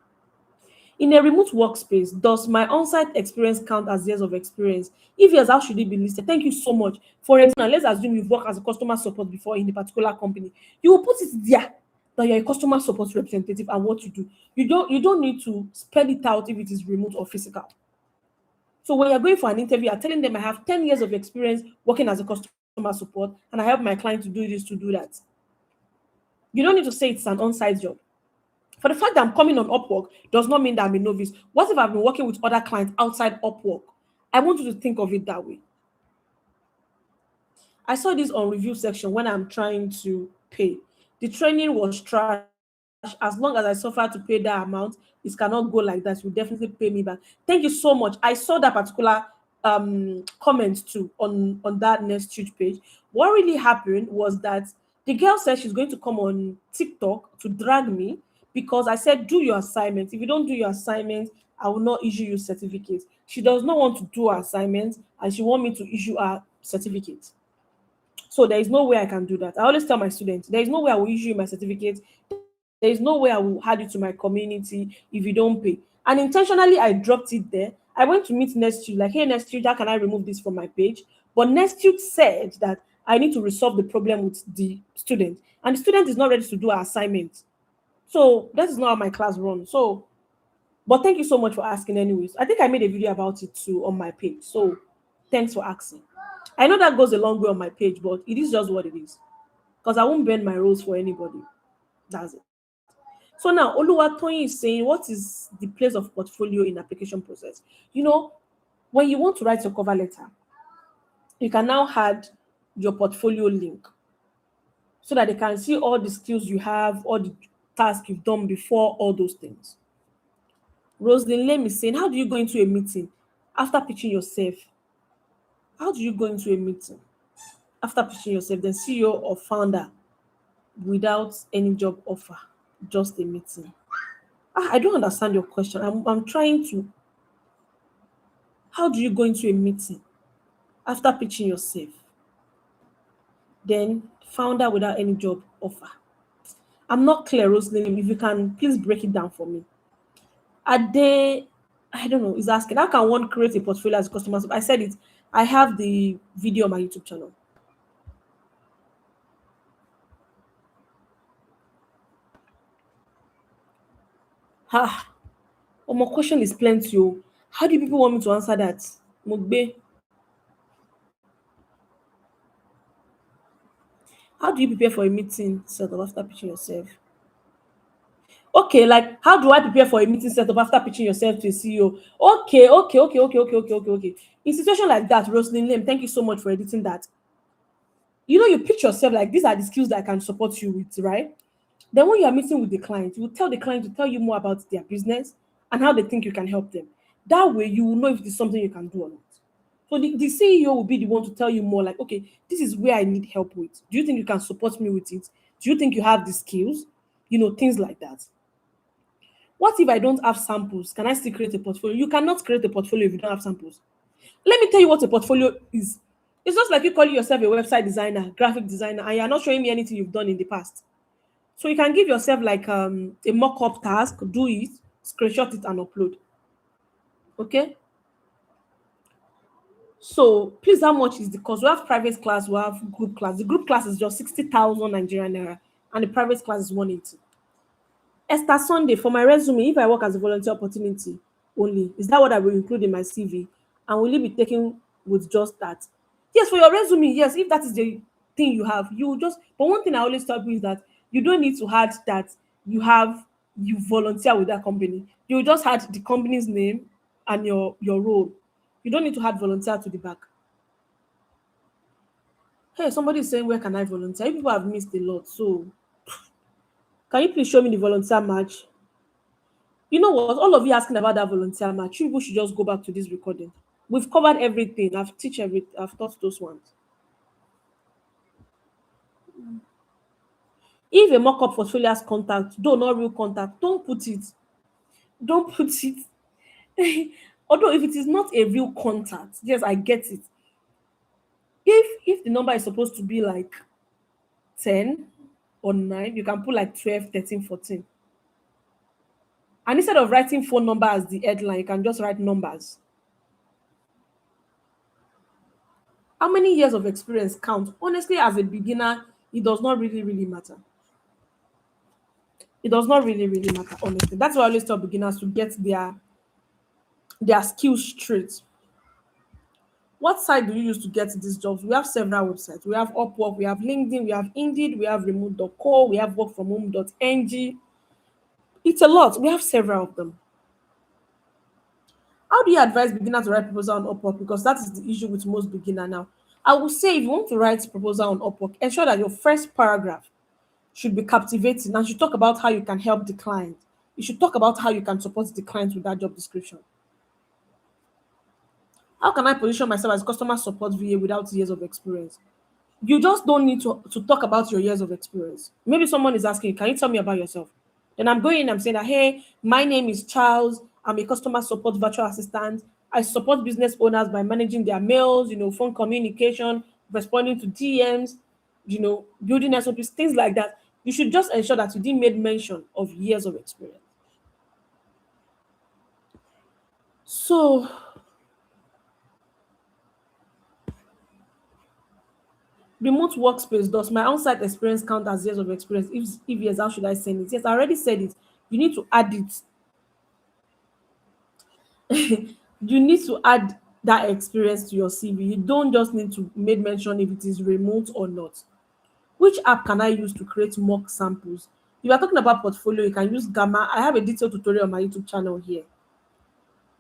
In a remote workspace, does my on-site experience count as years of experience? If yes, how should it be listed? Thank you so much. For example, let's assume you've worked as a customer support before in a particular company. You will put it there that you're a customer support representative and what you do. You don't need to spell it out if it is remote or physical. So when you're going for an interview, you're telling them I have 10 years of experience working as a customer support and I help my client to do this, to do that. You don't need to say it's an on-site job. For the fact that I'm coming on Upwork does not mean that I'm a novice. What if I've been working with other clients outside Upwork? I want you to think of it that way. I saw this on review section when I'm trying to pay. The training was trash. As long as I suffer to pay that amount, it cannot go like that. You definitely pay me back. Thank you so much. I saw that particular comment too on that next huge page. What really happened was that the girl said she's going to come on TikTok to drag me because I said do your assignment. If you don't do your assignment, I will not issue you certificates. She does not want to do her assignment and she want me to issue her certificate. So there is no way I can do that. I always tell my students, there is no way I will issue you my certificate. There is no way I will add you to my community if you don't pay. And intentionally, I dropped it there. I went to meet Nestu, like, hey, Nestu, how can I remove this from my page? But Nestu said that I need to resolve the problem with the student. And the student is not ready to do her assignment. So that is not how my class runs. So, but thank you so much for asking anyways. I think I made a video about it too on my page. So thanks for asking. I know that goes a long way on my page, but it is just what it is. Because I won't bend my rules for anybody. That's it. So now Oluwatoyin is saying, what is the place of portfolio in application process? You know, when you want to write your cover letter, you can now add your portfolio link so that they can see all the skills you have, all the tasks you've done before, all those things. Roslyn Lem is saying, how do you go into a meeting after pitching yourself? How do you go into a meeting after pitching yourself, then CEO or founder without any job offer, just a meeting? I don't understand your question. I'm trying to. How do you go into a meeting after pitching yourself, then founder without any job offer? I'm not clear, Roslyn. If you can, please break it down for me. Are they? I don't know. Is asking how can one create a portfolio as a customer? I said it. I have the video on my YouTube channel. Ah, one more question is plenty. Oh. How do people want me to answer that? Mugbe, how do you prepare for a meeting set up after pitching yourself? Okay, like how do I prepare for a meeting setup after pitching yourself to a CEO? Okay. In situation like that, Roslyn Lim, thank you so much for editing that. You know, you pitch yourself like these are the skills that I can support you with, right? Then when you are meeting with the client, you will tell the client to tell you more about their business and how they think you can help them. That way, you will know if it is something you can do or not. So the CEO will be the one to tell you more like, okay, this is where I need help with. Do you think you can support me with it? Do you think you have the skills? You know, things like that. What if I don't have samples? Can I still create a portfolio? You cannot create a portfolio if you don't have samples. Let me tell you what a portfolio is. It's just like you calling yourself a website designer, graphic designer, and you're not showing me anything you've done in the past. So you can give yourself like a mock-up task, do it, screenshot it, and upload. Okay. So please, how much is the cost? We have private class, we have group class. The group class is just 60,000 Nigerian naira, and the private class is 180. Esther Sunday, for my resume, if I work as a volunteer opportunity only, is that what I will include in my CV? And will it be taken with just that? Yes, for your resume, yes, if that is the thing you have, you just, but one thing I always tell people is that you don't need to add that you volunteer with that company. You just add the company's name and your role. You don't need to add volunteer to the back. Hey, somebody is saying, where can I volunteer? You people have missed a lot. So, can you please show me the volunteer match? You know what? All of you asking about that volunteer match, you people should just go back to this recording. We've covered everything. I've taught those ones. If a mock-up portfolio has contact, though not real contact, don't put it. Don't put it. Although if it is not a real contact, yes, I get it. If the number is supposed to be like 10 or 9, you can put like 12, 13, 14. And instead of writing phone number as the headline, you can just write numbers. How many years of experience count? Honestly, as a beginner, it does not really, really matter. It does not really matter, honestly. That's why I always tell beginners to get their skills straight. What site do you use to get these jobs? We have several websites. We have Upwork, we have LinkedIn, we have Indeed, we have remote.co, we have workfromhome.ng. It's a lot. We have several of them. How do you advise beginners to write proposal on Upwork? Because that is the issue with most beginner now. I would say if you want to write proposal on Upwork, ensure that your first paragraph should be captivating and should talk about how you can help the client. You should talk about how you can support the client with that job description. How can I position myself as customer support VA without years of experience? You just don't need to talk about your years of experience. Maybe someone is asking, can you tell me about yourself? Then I'm going in, I'm saying that, hey, my name is Charles. I'm a customer support virtual assistant. I support business owners by managing their mails, phone communication, responding to DMs, building SOPs, things like that. You should just ensure that you didn't make mention of years of experience. So, remote workspace, does my on-site experience count as years of experience? If yes, how should I send it? Yes, I already said it. You need to add it. You need to add that experience to your CV. You don't just need to make mention if it is remote or not. Which app can I use to create mock samples? If you are talking about portfolio, you can use Gamma. I have a detailed tutorial on my YouTube channel here.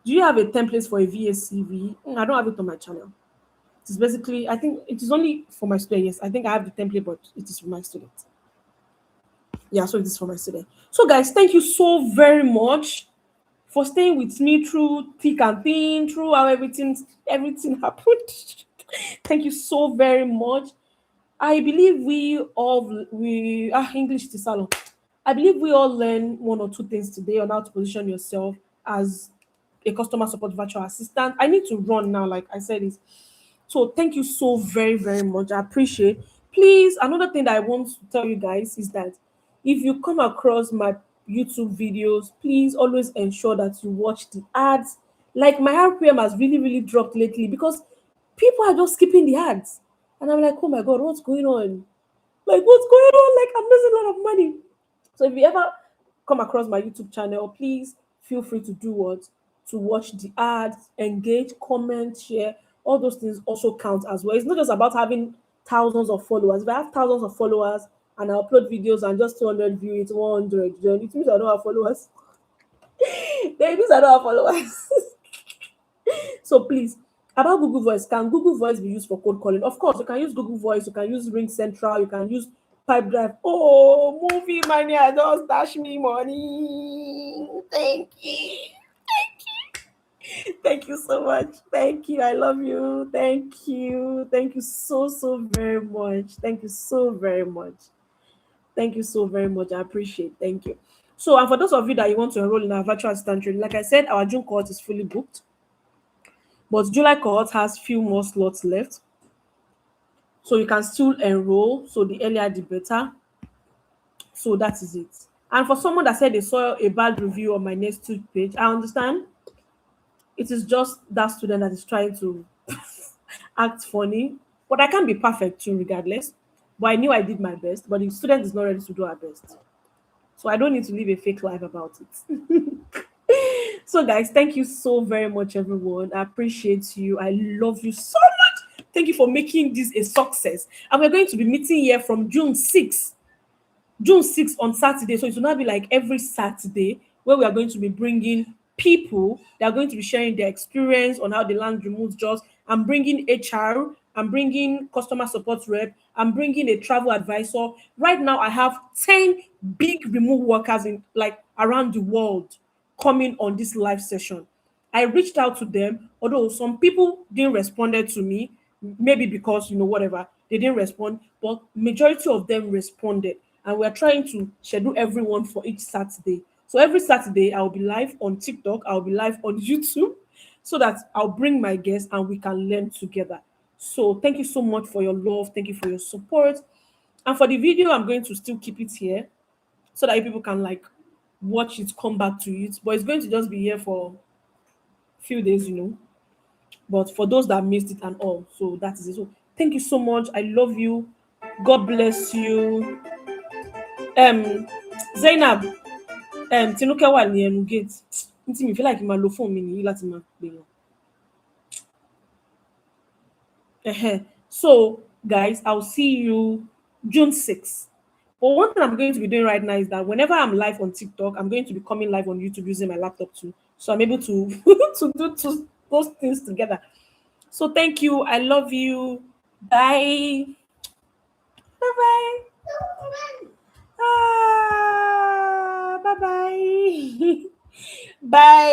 Do you have a template for a VA CV? I don't have it on my channel. It is basically, I think it is only for my student. Yes, I think I have the template, but it is for my student. Yeah, so it is for my student. So, guys, thank you so very much for staying with me through thick and thin, through how everything happened. Thank you so very much. I believe we English to salon. I believe we all learn one or two things today on how to position yourself as a customer support virtual assistant. I need to run now, like I said it. So thank you so very much. I appreciate. Please, another thing that I want to tell you guys is that if you come across my YouTube videos, please always ensure that you watch the ads. Like my RPM has really dropped lately because people are just skipping the ads. And I'm like, oh my god, what's going on? Like, what's going on? Like, I'm losing a lot of money. So if you ever come across my YouTube channel, please feel free to do what? To watch the ads, engage, comment, share. All those things also count as well. It's not just about having thousands of followers. If I have thousands of followers and I upload videos and just 200 views, 100, then it means I don't have followers. Then it means I don't have followers. So please, about Google Voice, can Google Voice be used for code calling? Of course, you can use Google Voice, you can use Ring Central, you can use Pipe Drive. Oh, movie mania, just dash me money. Thank you. Thank you so much. Thank you. I love you. Thank you. Thank you so very much. Thank you so very much. Thank you so very much. I appreciate. Thank you. So, and for those of you that you want to enroll in our virtual assistant training, like I said, our June cohort is fully booked. But July cohort has few more slots left. So you can still enroll. So the earlier the better. So that is it. And for someone that said they saw a bad review on my next two page, I understand. It is just that student that is trying to act funny. But I can't be perfect too, regardless. But I knew I did my best. But the student is not ready to do her best. So I don't need to live a fake life about it. So, guys, thank you so very much, everyone. I appreciate you. I love you so much. Thank you for making this a success. And we're going to be meeting here from June 6th. June 6th on Saturday. So it will not be like every Saturday where we are going to be bringing people that are going to be sharing their experience on how they land remote jobs. I'm bringing HR, I'm bringing customer support rep, I'm bringing a travel advisor. Right now, I have 10 big remote workers in like around the world coming on this live session. I reached out to them, although some people didn't responded to me, maybe because whatever they didn't respond, but majority of them responded, and we're trying to schedule everyone for each Saturday. So every Saturday I'll be live on TikTok, I'll be live on YouTube, so that I'll bring my guests and we can learn together. So thank you so much for your love, thank you for your support, and for the video, I'm going to still keep it here so that you people can like watch it, come back to it, but it's going to just be here for few days. But for those that missed it and all, so that is it. So thank you so much. I love you. God bless you. Zainab, Tinuke wà ní ẹnu gate. Ntí mi feel like máa lo phone mi nìyí láti máa pè wọ́n. So, guys, I'll see you June 6th. But one thing I'm going to be doing right now is that whenever I'm live on TikTok, I'm going to be coming live on YouTube using my laptop too. So I'm able to to do those things together. So thank you. I love you. Bye. Bye bye. Bye bye. Bye.